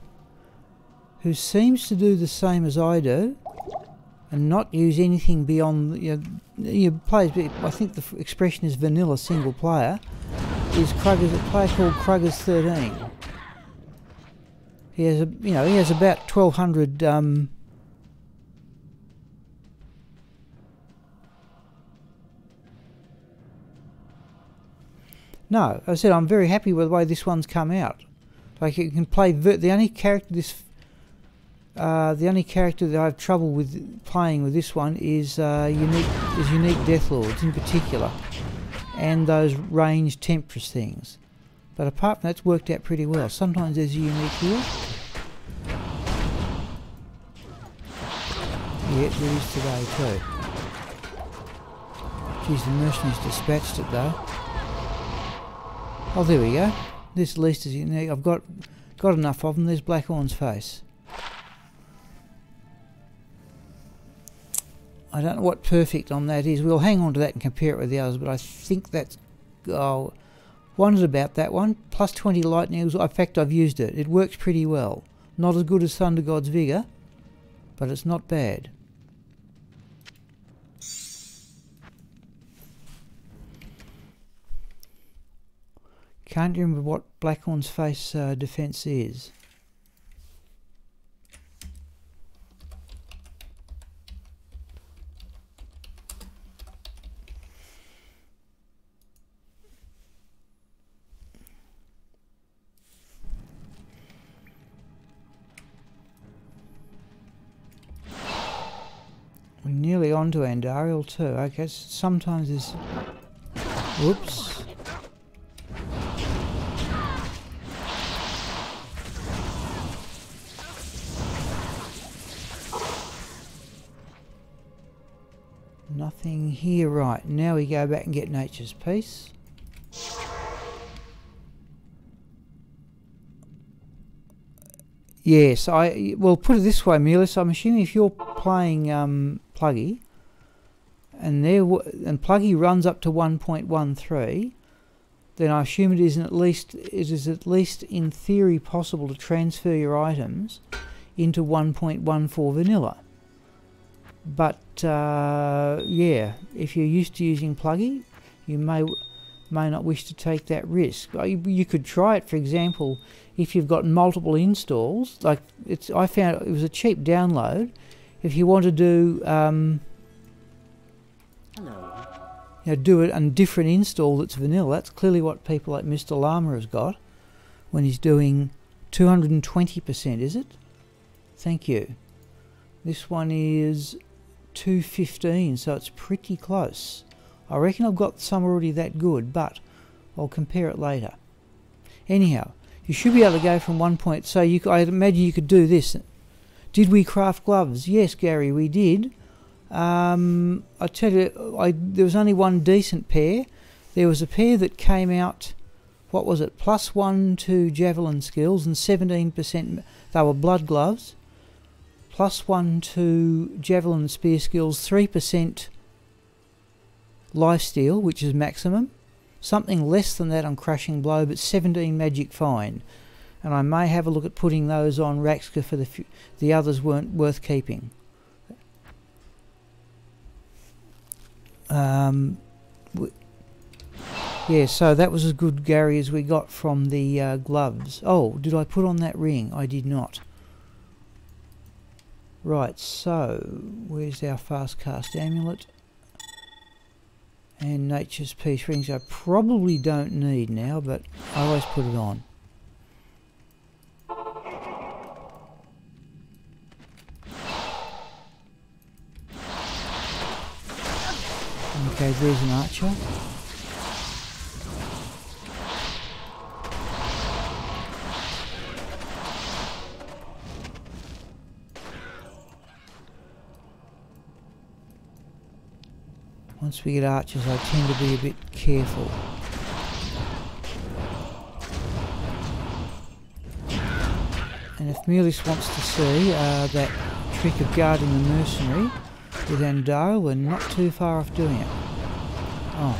who seems to do the same as I do and not use anything beyond, plays, I think the expression is vanilla single player, is Kruggers, a player called Kruggers 13. He has he has about 1200 No, I said I'm very happy with the way this one's come out. Like you can play the only character that I have trouble with playing with this one is unique Death Lords in particular, and those ranged Temptress things. But apart from that, it's worked out pretty well. Sometimes there's a unique here. Yeah, there is today too. Geez, the mercenaries dispatched it though. Oh, there we go. This at least is unique. I've got enough of them. There's Blackhorn's face. I don't know what perfect on that is. We'll hang on to that and compare it with the others, but I think that's... Oh, wondered about that one. Plus 20 lightning. In fact, I've used it. It works pretty well. Not as good as Thunder God's Vigour, but it's not bad. Can't remember what Blackhorn's face defence is. We're nearly on to Andariel too. Okay, sometimes there's... Whoops. Nothing here. Right, now we go back and get Nature's Peace. Yes, well, put it this way, Melis. I'm assuming if you're playing Pluggy, and Pluggy runs up to 1.13, then I assume it is at least in theory possible to transfer your items into 1.14 vanilla. But yeah, if you're used to using Pluggy, you may not wish to take that risk. You could try it, for example, if you've got multiple installs. Like I found it was a cheap download. If you want to do do it on different install that's vanilla, that's clearly what people like Mr. Llama has got when he's doing 220%, is it? Thank you. This one is 215, so it's pretty close. I reckon I've got some already that good, but I'll compare it later. Anyhow, you should be able to go from 1 point. So I imagine you could do this. Did we craft gloves? Yes, Gary, we did. I tell you, there was only one decent pair. There was a pair that came out, what was it, +1 to javelin skills and 17%, they were blood gloves. +1 to javelin and spear skills, 3% lifesteal, which is maximum. Something less than that on crushing blow, but 17 magic find. And I may have a look at putting those on Raxka for the others weren't worth keeping. Yeah, so that was as good, Gary, as we got from the gloves. Oh, did I put on that ring? I did not. Right, so where's our fast cast amulet? And Nature's Peace rings I probably don't need now, but I always put it on. Okay, there's an archer. Once we get archers, I tend to be a bit careful. And if Melis wants to see that trick of guarding the mercenary with Andariel, we're not too far off doing it. Oh.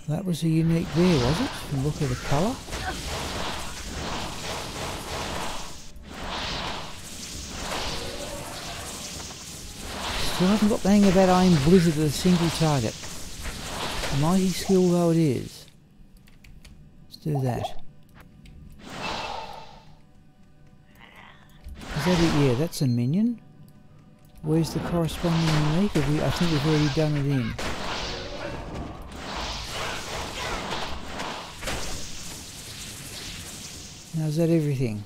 That was a unique there, was it? If you look at the colour. Still haven't got the hang of that aim blizzard at a single target. Mighty skill though it is. Let's do that. Is that it? Yeah, that's a minion. Where's the corresponding unique? I think we've already done it in. Now is that everything?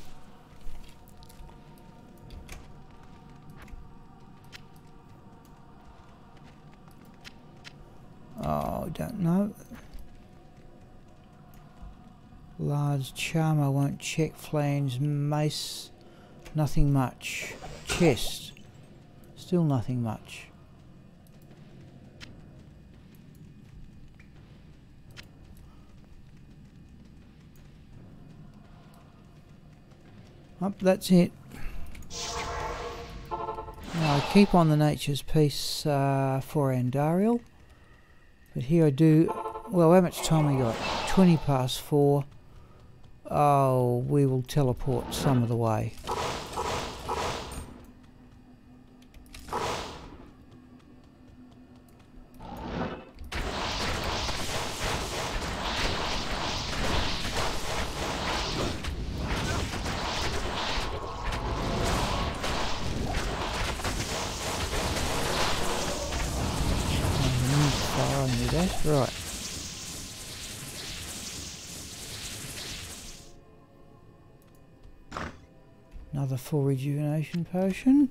Oh, I don't know. Large charmer won't check. Flange, mace, nothing much. Chest, still nothing much. Oh, that's it. Now I keep on the nature's piece for Andariel. But here I do, well, how much time we got? 20 past 4. Oh, we will teleport some of the way. Right. Another full rejuvenation potion.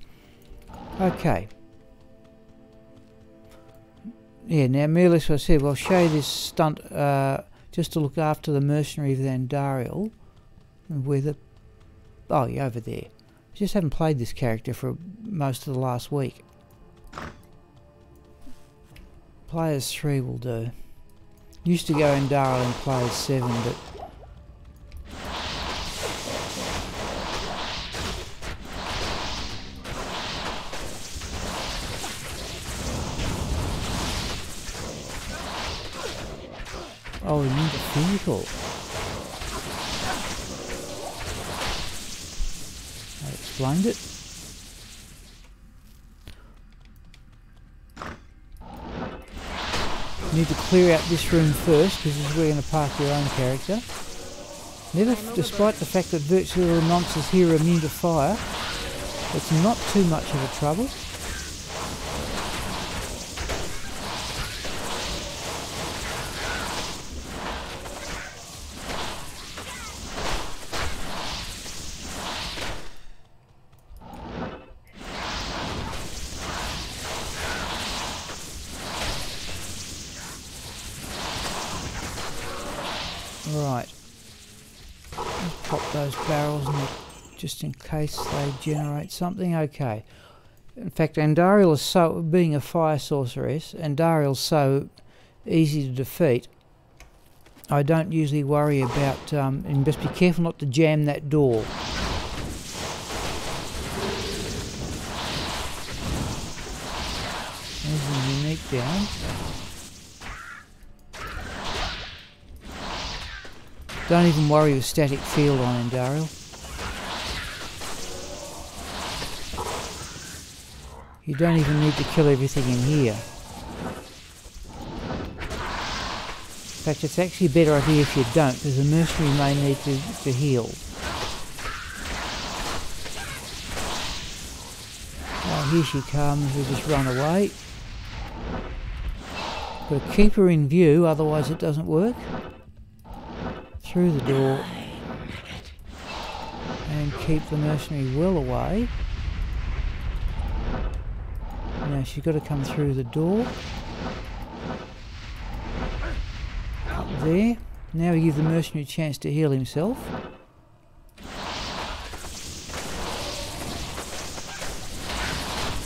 Okay. Yeah, now merely as I said, we'll show you this stunt just to look after the mercenary of Andariel. Where the... Oh, yeah, over there. Just haven't played this character for most of the last week. Players 3 will do. Used to go Andariel in players 7, but oh, we need a physical. I explained it. You need to clear out this room first, because this is where you're going to park your own character. Never, despite the fact that virtually all the monsters here are immune to fire, it's not too much of a trouble. Right, let's pop those barrels in the, just in case they generate something. Okay. In fact, Andariel is so, being a fire sorceress, Andariel's so easy to defeat. I don't usually worry about, and just be careful not to jam that door. There's a unique down. Don't even worry with static field on Andariel. You don't even need to kill everything in here. In fact, it's actually a better idea if you don't, because the mercenary may need to heal. Oh, here she comes, we'll just run away. Got to keep her in view, otherwise it doesn't work. Through the door and keep the mercenary well away. Now she's got to come through the door. Up there. Now we give the mercenary a chance to heal himself.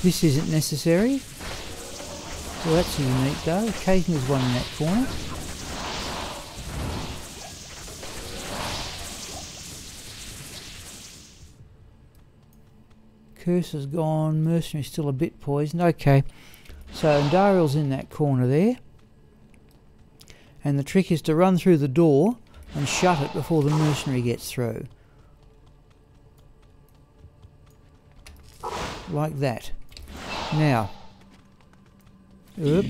This isn't necessary. Well, that's a unique though. Occasionally there's one in that corner. Curse is gone, mercenary's still a bit poisoned. Okay, so Andariel's in that corner there. And the trick is to run through the door and shut it before the mercenary gets through. Like that. Now, she's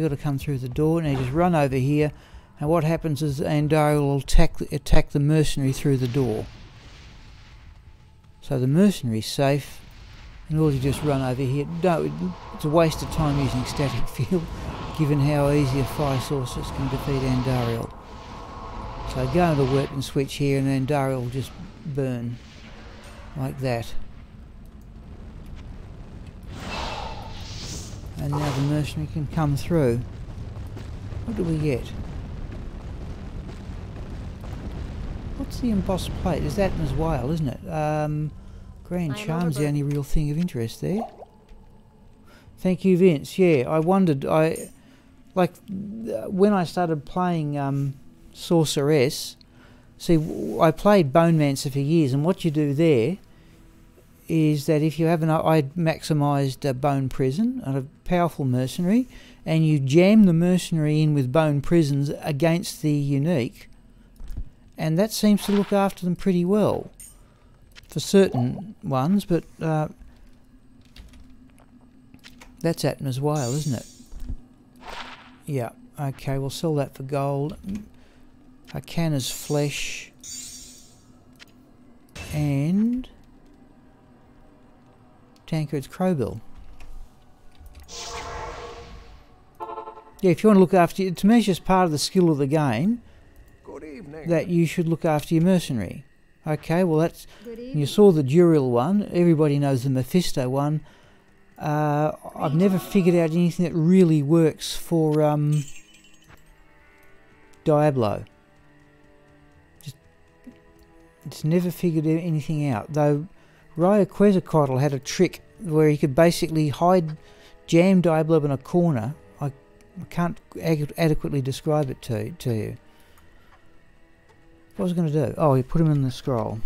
got to come through the door. Now just run over here, and what happens is Andariel will attack the mercenary through the door. So the mercenary's safe. In order to just run over here, no, it's a waste of time using static field, given how easy a fire sorceress can defeat Andariel. So go into the weapon switch here, and Andariel will just burn like that. And now the mercenary can come through. What do we get? What's the embossed plate? Is that as well, isn't it? Grand Charm's the only real thing of interest there. Thank you, Vince. Yeah, I wondered. When I started playing Sorceress. See, I played Bone Mancer for years, and what you do there is that if you have I maximised Bone Prison and a powerful mercenary, and you jam the mercenary in with Bone Prisons against the unique, and that seems to look after them pretty well. For certain ones, but that's Atma as well, isn't it? Yeah, okay, we'll sell that for gold. Arcana's Flesh. And Tancred's Crowbill. Yeah, if you want to look after... To me, it's just part of the skill of the game. Good evening. That you should look after your mercenary. Okay, well that's... You saw the Duril one. Everybody knows the Mephisto one. I've never figured out anything that really works for Diablo. It's never figured anything out. Though Raya Quetzalcoatl had a trick where he could basically jam Diablo in a corner. I can't adequately describe it to you. What was I going to do? Oh, you put them in the scroll.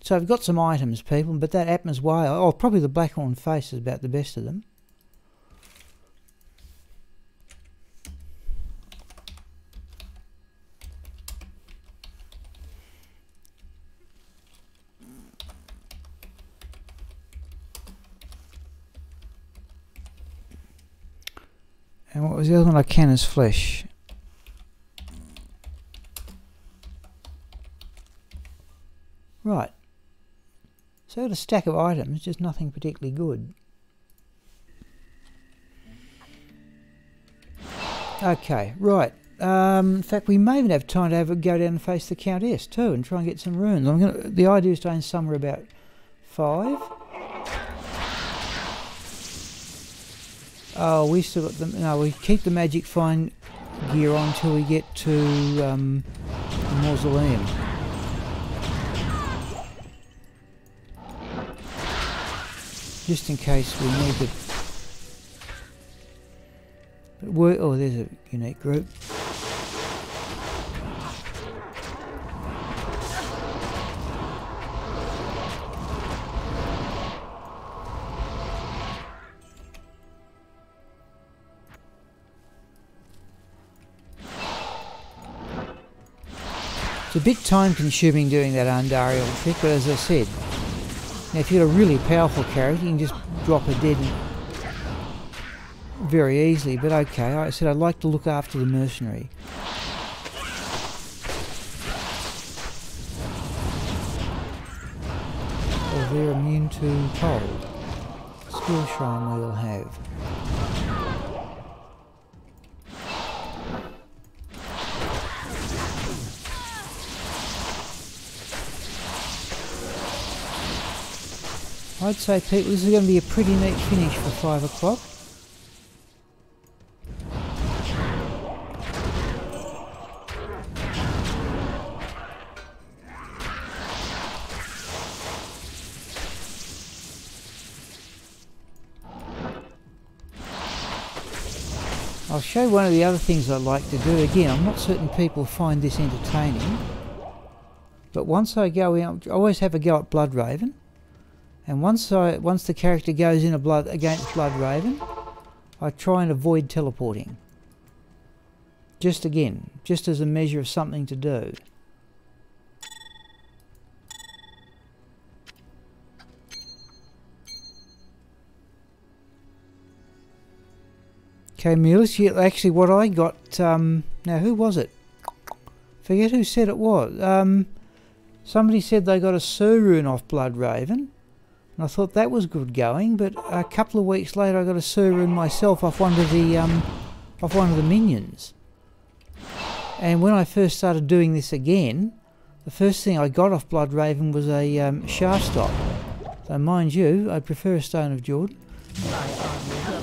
So I've got some items, people, but that Atma's Whale... Oh, probably the Blackhorn Face is about the best of them. And what was the other one? Arcana's Flesh. Right. So I've got a stack of items, just nothing particularly good. Okay, right. In fact, we may even have time to go down and face the Countess too, and try and get some runes. The idea is to aim somewhere about 5. Oh, we still got them. No, we keep the magic fine gear on until we get to the mausoleum. Just in case we need to. Oh, there's a unique group. It's a bit time consuming doing that Andariel trick, but as I said, now if you've got a really powerful character, you can just drop her dead very easily, but okay, I said I'd like to look after the mercenary. Or they're immune to cold. Skill shrine we'll have. I'd say, people, this is going to be a pretty neat finish for 5 o'clock. I'll show one of the other things I like to do. Again, I'm not certain people find this entertaining, but once I go out, I always have a go at Bloodraven. And once the character goes in against Bloodraven, I try and avoid teleporting. Just as a measure of something to do. Okay, Mealis, actually what I got, now who was it? Forget who said it was. Somebody said they got a Surun off Bloodraven, and I thought that was good going. But a couple of weeks later, I got a Surun myself off one of the minions. And when I first started doing this again, the first thing I got off Bloodraven was a Sharstop. So mind you, I'd prefer a Stone of Jordan.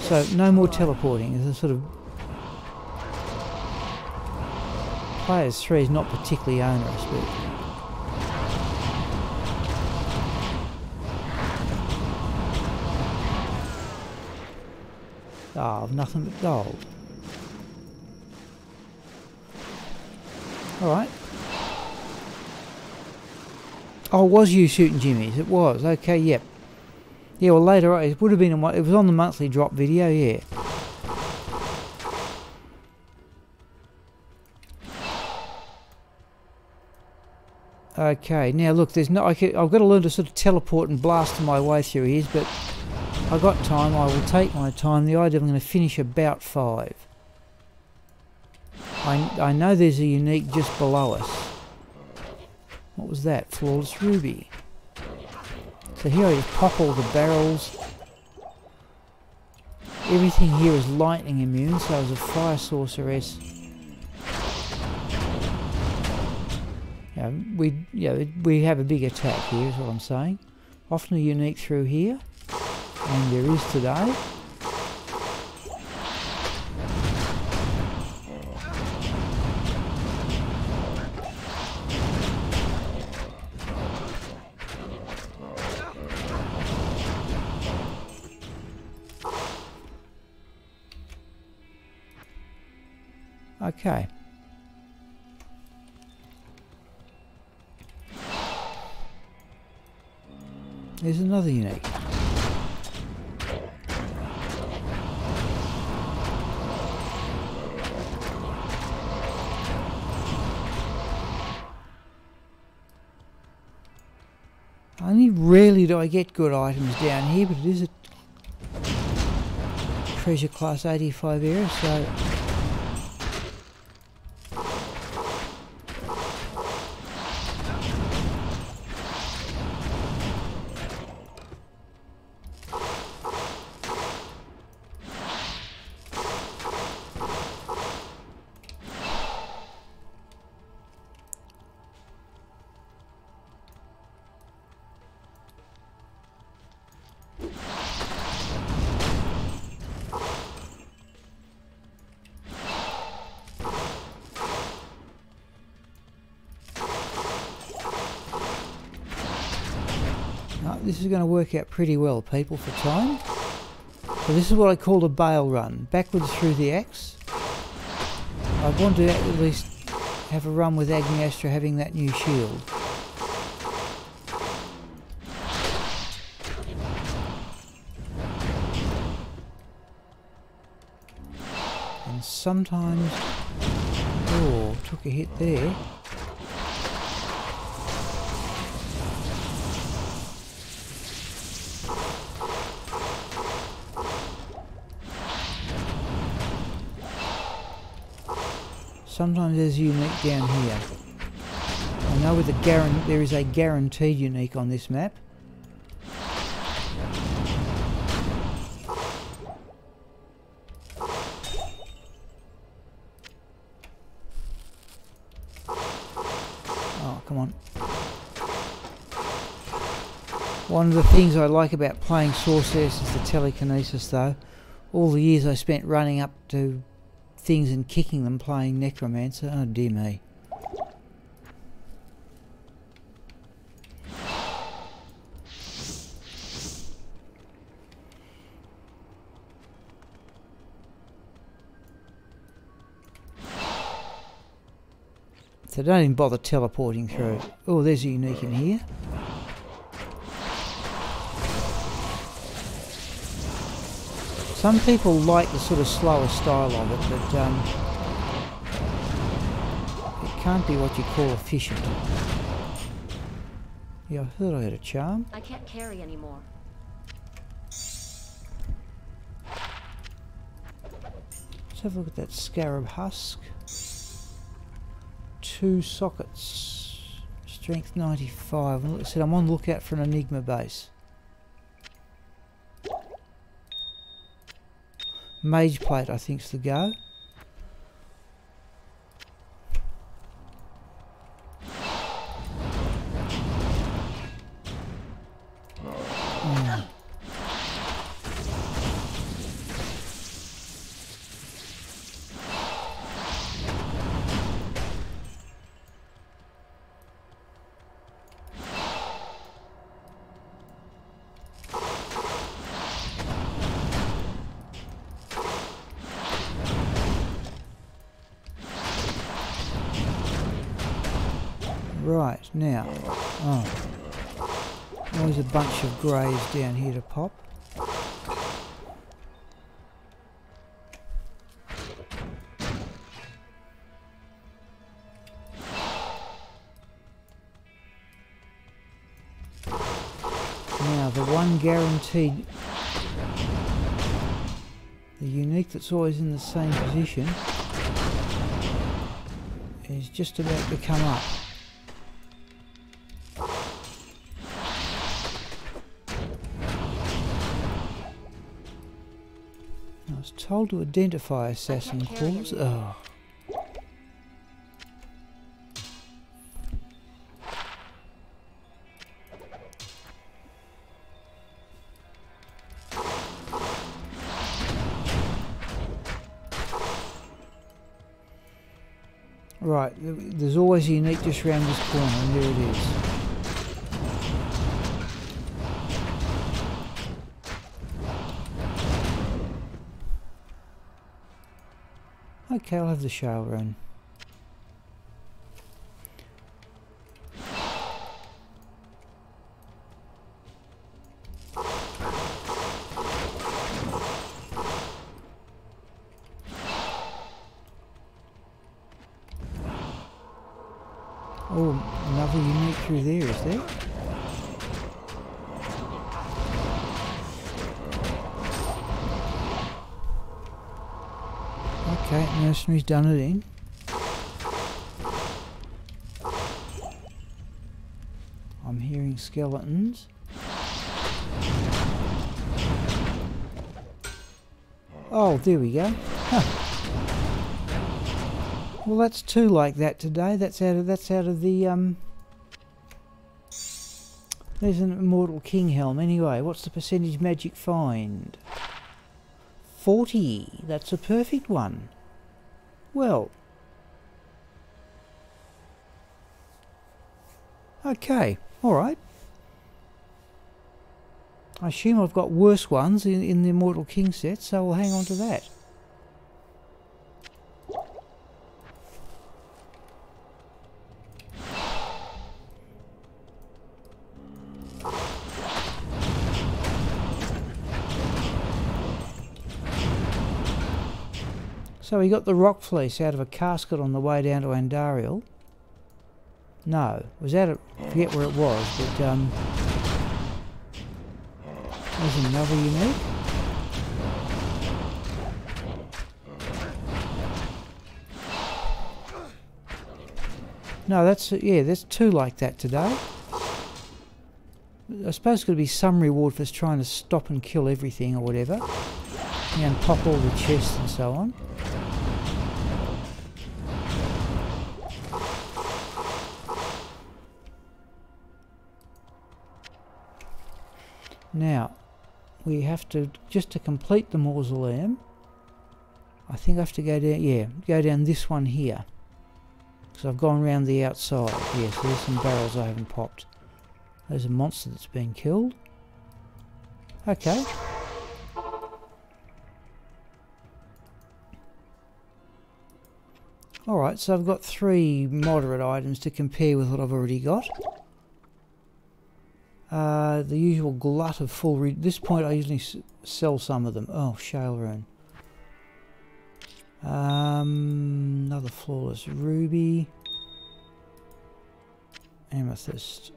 So no more teleporting. It's a sort of Players 3 is not particularly onerous, but nothing but gold. Alright. Oh, it was you shooting Jimmy's. It was. Okay, yep. Yeah, well later on, it would have been, it was on the monthly drop video, yeah. Okay, now look, there's no, I've got to learn to sort of teleport and blast my way through here, but I've got time, I will take my time. The idea I'm going to finish about 5. I know there's a unique just below us. What was that? Flawless Ruby. So here I just pop all the barrels. Everything here is lightning immune, so as a fire sorceress, we have a big attack here, is what I'm saying. Often a unique through here, and there is today. Okay. There's another unique. Only rarely do I get good items down here, but it is a treasure class 85 area, so this is going to work out pretty well, people, for time. So this is what I call a bail run. Backwards through the axe. I want to at least have a run with Agneyastra having that new shield. And sometimes... oh, took a hit there. Sometimes there's a unique down here. I know with there is a guaranteed unique on this map. Oh, come on. One of the things I like about playing Sorceress is the telekinesis, though. All the years I spent running up to things and kicking them playing Necromancer. Oh dear me. So don't even bother teleporting through. Oh, there's a unique in here. Some people like the sort of slower style of it, but it can't be what you call efficient. Yeah, I thought I had a charm. I can't carry anymore. Let's have a look at that scarab husk. 2 sockets. Strength 95. Like I said, I'm on the lookout for an Enigma base. Mage plate, I think's the go. Right, now, always a bunch of greys down here to pop. Now, the one guaranteed, the unique that's always in the same position is just about to come up. I was told to identify assassin calls. Oh. Right, there's always a unique just around this corner, and there it is. Okay, I'll have the shale run. Oh, another unique through there, is there? Okay, mercenary's done it in. I'm hearing skeletons. Oh, there we go. Huh. Well, that's two like that today. That's out of the There's an Immortal King helm. Anyway, what's the percentage magic find? 40. That's a perfect one. Well. Okay. Alright. I assume I've got worse ones in the Immortal King set, so we'll hang on to that. So we got the rock fleece out of a casket on the way down to Andariel. No, it was out of, I forget where it was, but there's another unique. No, that's, yeah, there's two like that today. I suppose it's going to be some reward for us trying to stop and kill everything or whatever. And pop all the chests and so on. Now, we have to, just to complete the mausoleum, I think I have to go down, yeah, go down this one here. So I've gone round the outside. Yes, there's some barrels I haven't popped. There's a monster that's been killed. Okay. Alright, so I've got 3 moderate items to compare with what I've already got. The usual glut of full... At this point I usually sell some of them. Oh, shale rune. Another flawless ruby. Amethyst.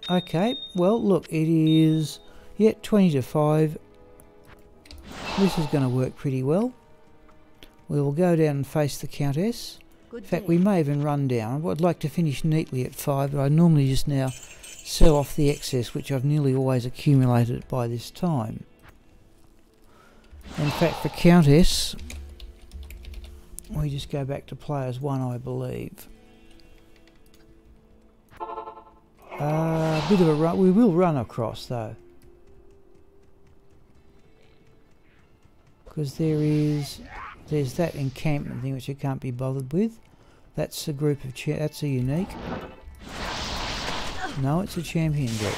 Okay, well look, it is... Yeah, 20 to 5. This is going to work pretty well. We will go down and face the Countess. Good In fact, day. we may even run down. I'd like to finish neatly at 5, but I normally just now sell off the excess, which I've nearly always accumulated by this time. In fact, for Countess, we just go back to players 1, I believe. A bit of a run. We will run across, though. Because there's that encampment thing which I can't be bothered with. That's a group of that's a unique. No, it's a champion group.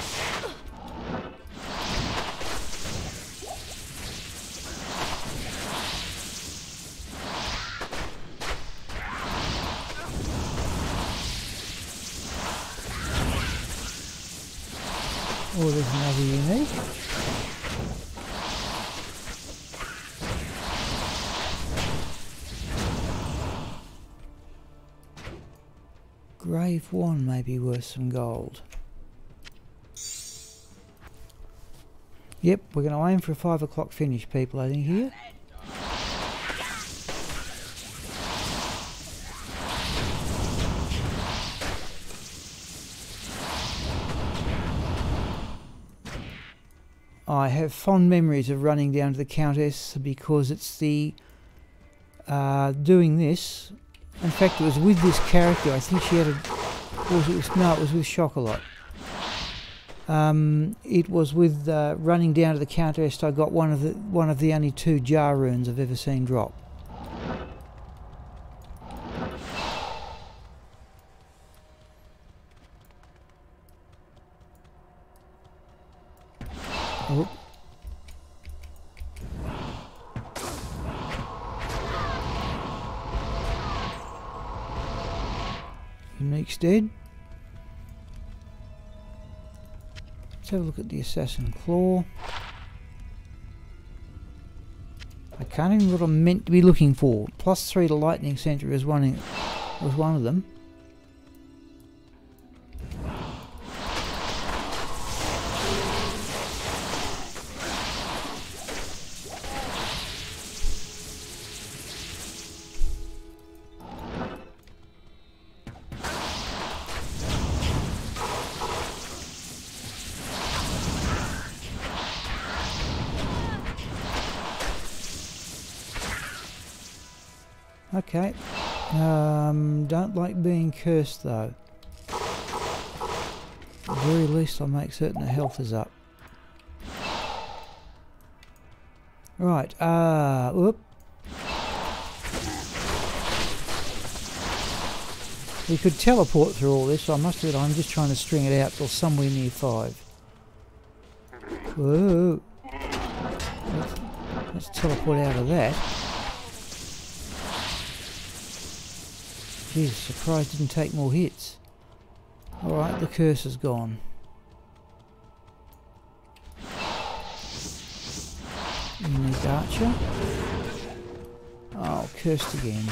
Oh, there's another unique. Grave Wand may be worth some gold. Yep, we're going to aim for a 5 o'clock finish, people, I think, here. I have fond memories of running down to the Countess because it's the doing this. In fact, it was with this character. I think she had a. No, it was with Chocolat. It was with running down to the Countess. I got one of the only 2 jar runes I've ever seen drop. Oh. Unique's dead. Let's have a look at the Assassin Claw. I can't even what I'm meant to be looking for. +3 to Lightning Sentry was one of them. Okay, don't like being cursed though. At the very least I'll make certain the health is up. Right, whoop. We could teleport through all this, so I must admit I'm just trying to string it out till somewhere near 5. Whoa. Let's teleport out of that. Jeez, surprised it didn't take more hits. Alright, the curse is gone. Unique Archer. Oh, cursed again.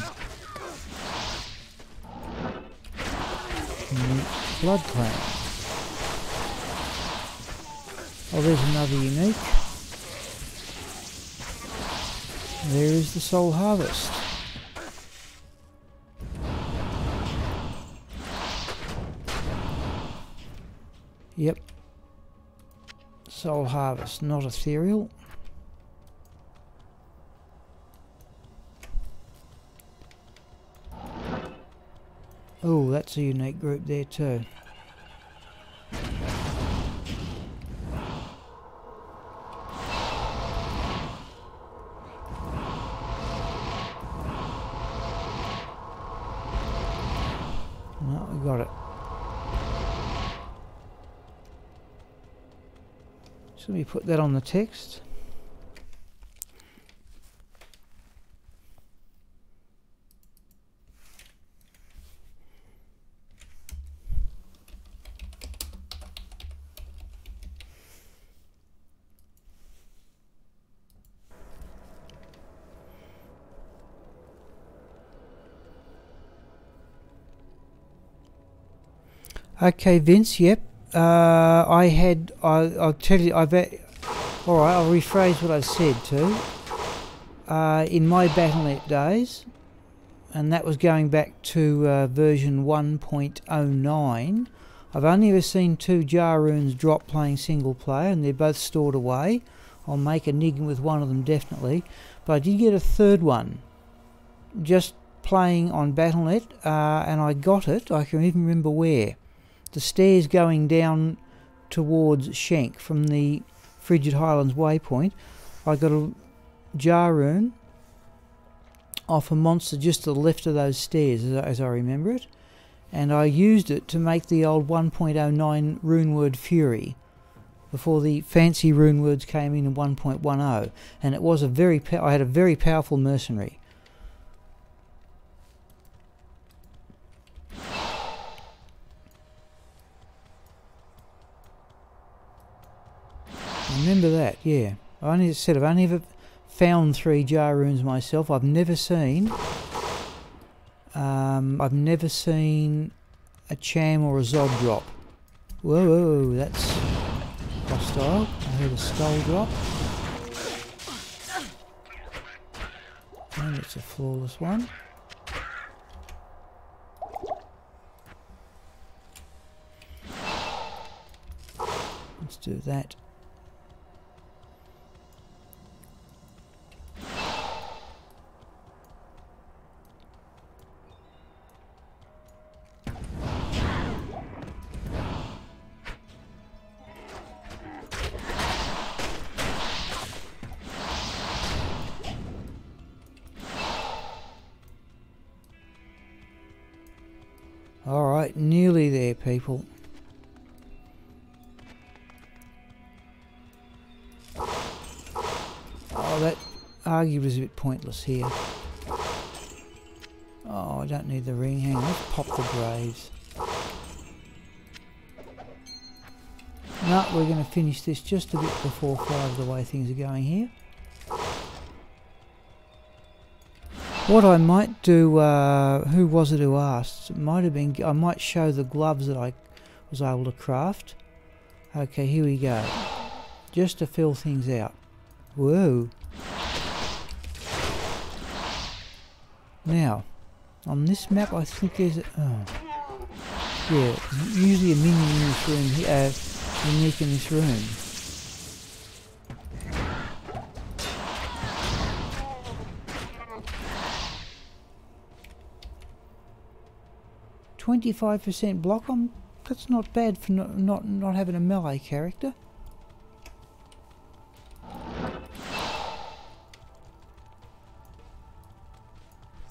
Unique Blood Clan. Oh, there's another unique. There is the Soul Harvest. Yep. Soul Harvest, not ethereal. Oh, that's a unique group there too. No, we got it. So let me put that on the text. Okay, Vince, yep. I'll tell you, alright, I'll rephrase what I said too. In my Battle.net days, and that was going back to version 1.09. I've only ever seen 2 jar runes drop playing single player, and they're both stored away. I'll make a nig with one of them definitely, but I did get a third one just playing on Battle.net, and I got it. I can even remember where. The stairs going down towards Shank from the Frigid Highlands waypoint. I got a jar rune off a monster just to the left of those stairs, as I remember it, and I used it to make the old 1.09 rune word Fury before the fancy rune words came in 1.10, and it was I had a very powerful mercenary. Remember that, yeah. I've only ever found 3 jar runes myself. I've never seen a Cham or a Zod drop. Whoa, that's hostile. I heard a skull drop. And it's a flawless one. Let's do that. Alright, nearly there, people. Oh, that arguably was a bit pointless here. Oh, I don't need the ring. Hang on, let's pop the graves. No, we're going to finish this just a bit before 5 the way things are going here. What I might do, who was it who asked? It might have been, I might show the gloves that I was able to craft. Okay, here we go. Just to fill things out. Whoa. Now, on this map I think there's a, yeah, usually a minion in this room, unique in this room. 25% block on. That's not bad for not having a melee character.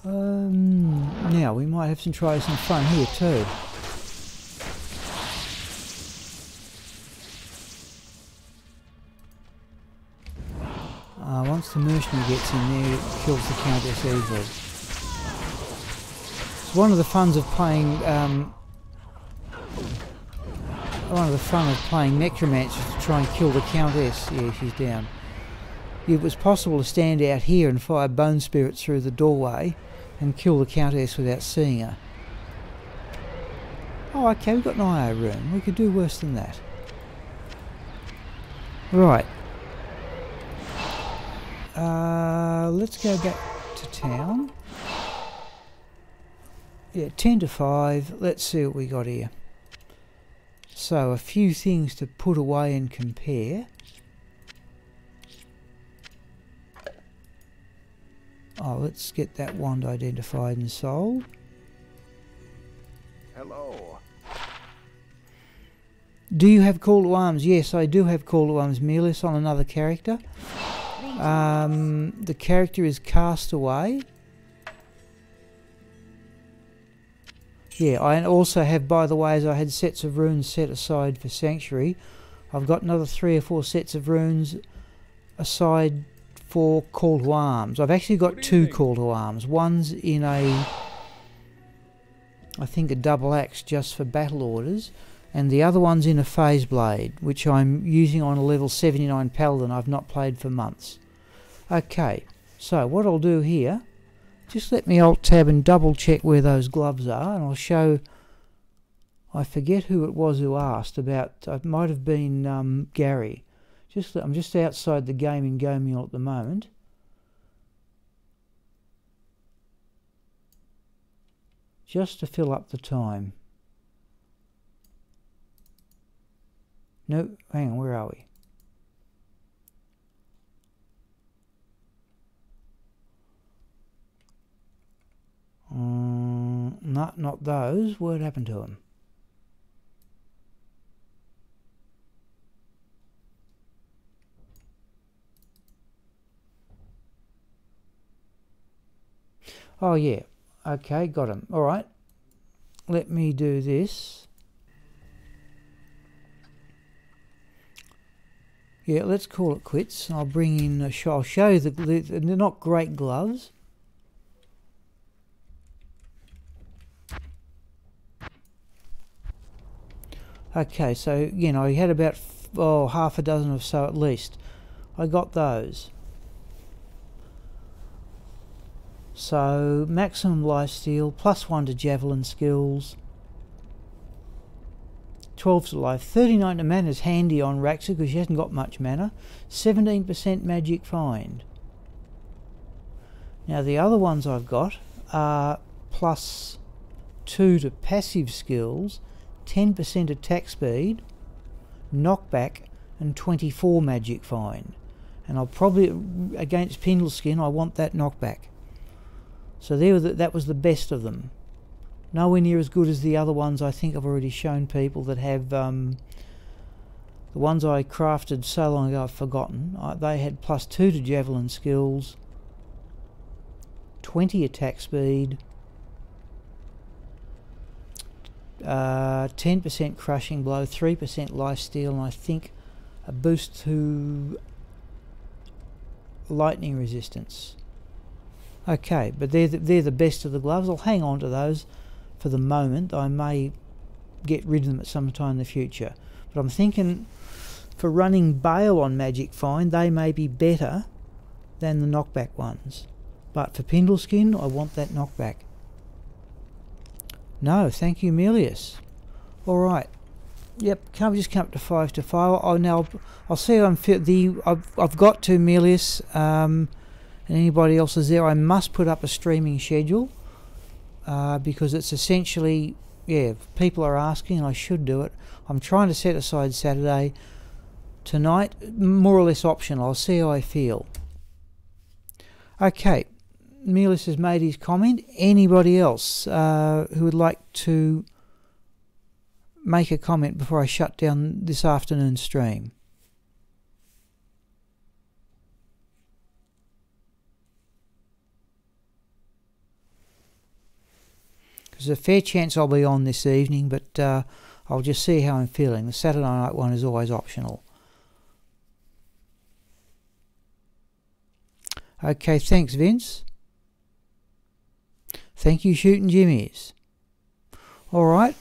Now we might have to try some fun here too. Once the mercenary gets in there, it kills the Countess easily. It's one of the funs of playing. One of the fun of playing Necromancer to try and kill the Countess. Yeah, she's down. It was possible to stand out here and fire bone spirits through the doorway and kill the Countess without seeing her. Oh, okay, we've got an IO room. We could do worse than that. Right. Let's go back to town. Yeah, 10 to 5. Let's see what we got here. So, a few things to put away and compare. Oh, let's get that wand identified and sold. Hello. Do you have call to arms? Yes, I do have call to arms, Melis, on another character. The character is Castaway. Yeah, I also have, by the way, as I had sets of runes set aside for Sanctuary, I've got another 3 or 4 sets of runes aside for call to arms. I've actually got 2 call to arms. One's in a, I think, a double axe just for battle orders, and the other one's in a phase blade, which I'm using on a level 79 paladin I've not played for months. Okay, so what I'll do here, just let me alt tab and double check where those gloves are, and I'll show. I forget who it was who asked about. It might have been Gary. I'm just outside the game in Gomiel at the moment. just to fill up the time. No, hang on, where are we? No, not those. What happened to them? Oh yeah, okay, got them. All right, let me do this. Yeah, let's call it quits. I'll bring in. I'll show you they're not great gloves. Okay, so you know, I had about half a dozen or so at least. I got those. So maximum lifesteal, +1 to javelin skills, 12 to life, 39 to mana is handy on Raxa because she hasn't got much mana, 17% magic find. Now the other ones I've got are +2 to passive skills, 10% attack speed, knockback, and 24 magic find. And I'll probably, against Pendle Skin, I want that knockback. So that was the best of them. Nowhere near as good as the other ones I think I've already shown people that have, the ones I crafted so long ago I've forgotten. They had +2 to javelin skills, 20 attack speed, 10% crushing blow, 3% lifesteal, and I think a boost to lightning resistance. Okay, but they're the best of the gloves. I'll hang on to those for the moment. I may get rid of them at some time in the future. But I'm thinking for running Bale on Magic Find, they may be better than the knockback ones. But for Pendle Skin, I want that knockback. No, thank you, Melius. Alright. Yep, can't we just come up to 5 to 5? Oh, now I'll see how I'm fit. I've got to, Melius. And anybody else is there, I must put up a streaming schedule because it's essentially, yeah, people are asking and I should do it. I'm trying to set aside Saturday. Tonight, more or less optional. I'll see how I feel. Okay, Melis has made his comment. Anybody else who would like to make a comment before I shut down this afternoon's stream? There's a fair chance I'll be on this evening, but I'll just see how I'm feeling. The Saturday night one is always optional. Okay, thanks, Vince. Thank you, Shooting Jimmies. Alright,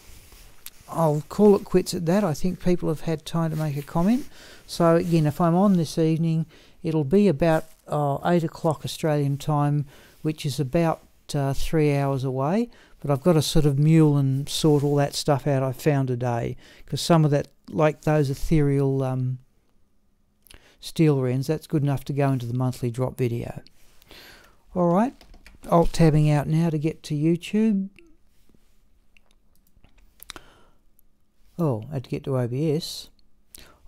I'll call it quits at that. I think people have had time to make a comment. So again, if I'm on this evening, it'll be about 8 o'clock Australian time, which is about 3 hours away. But I've got to sort of mule and sort all that stuff out I found today, because some of that, like those ethereal steel wrens, that's good enough to go into the monthly drop video. Alright, alt-tabbing out now to get to YouTube. Oh, I had to get to OBS.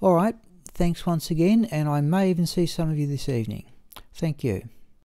Alright, thanks once again, and I may even see some of you this evening. Thank you.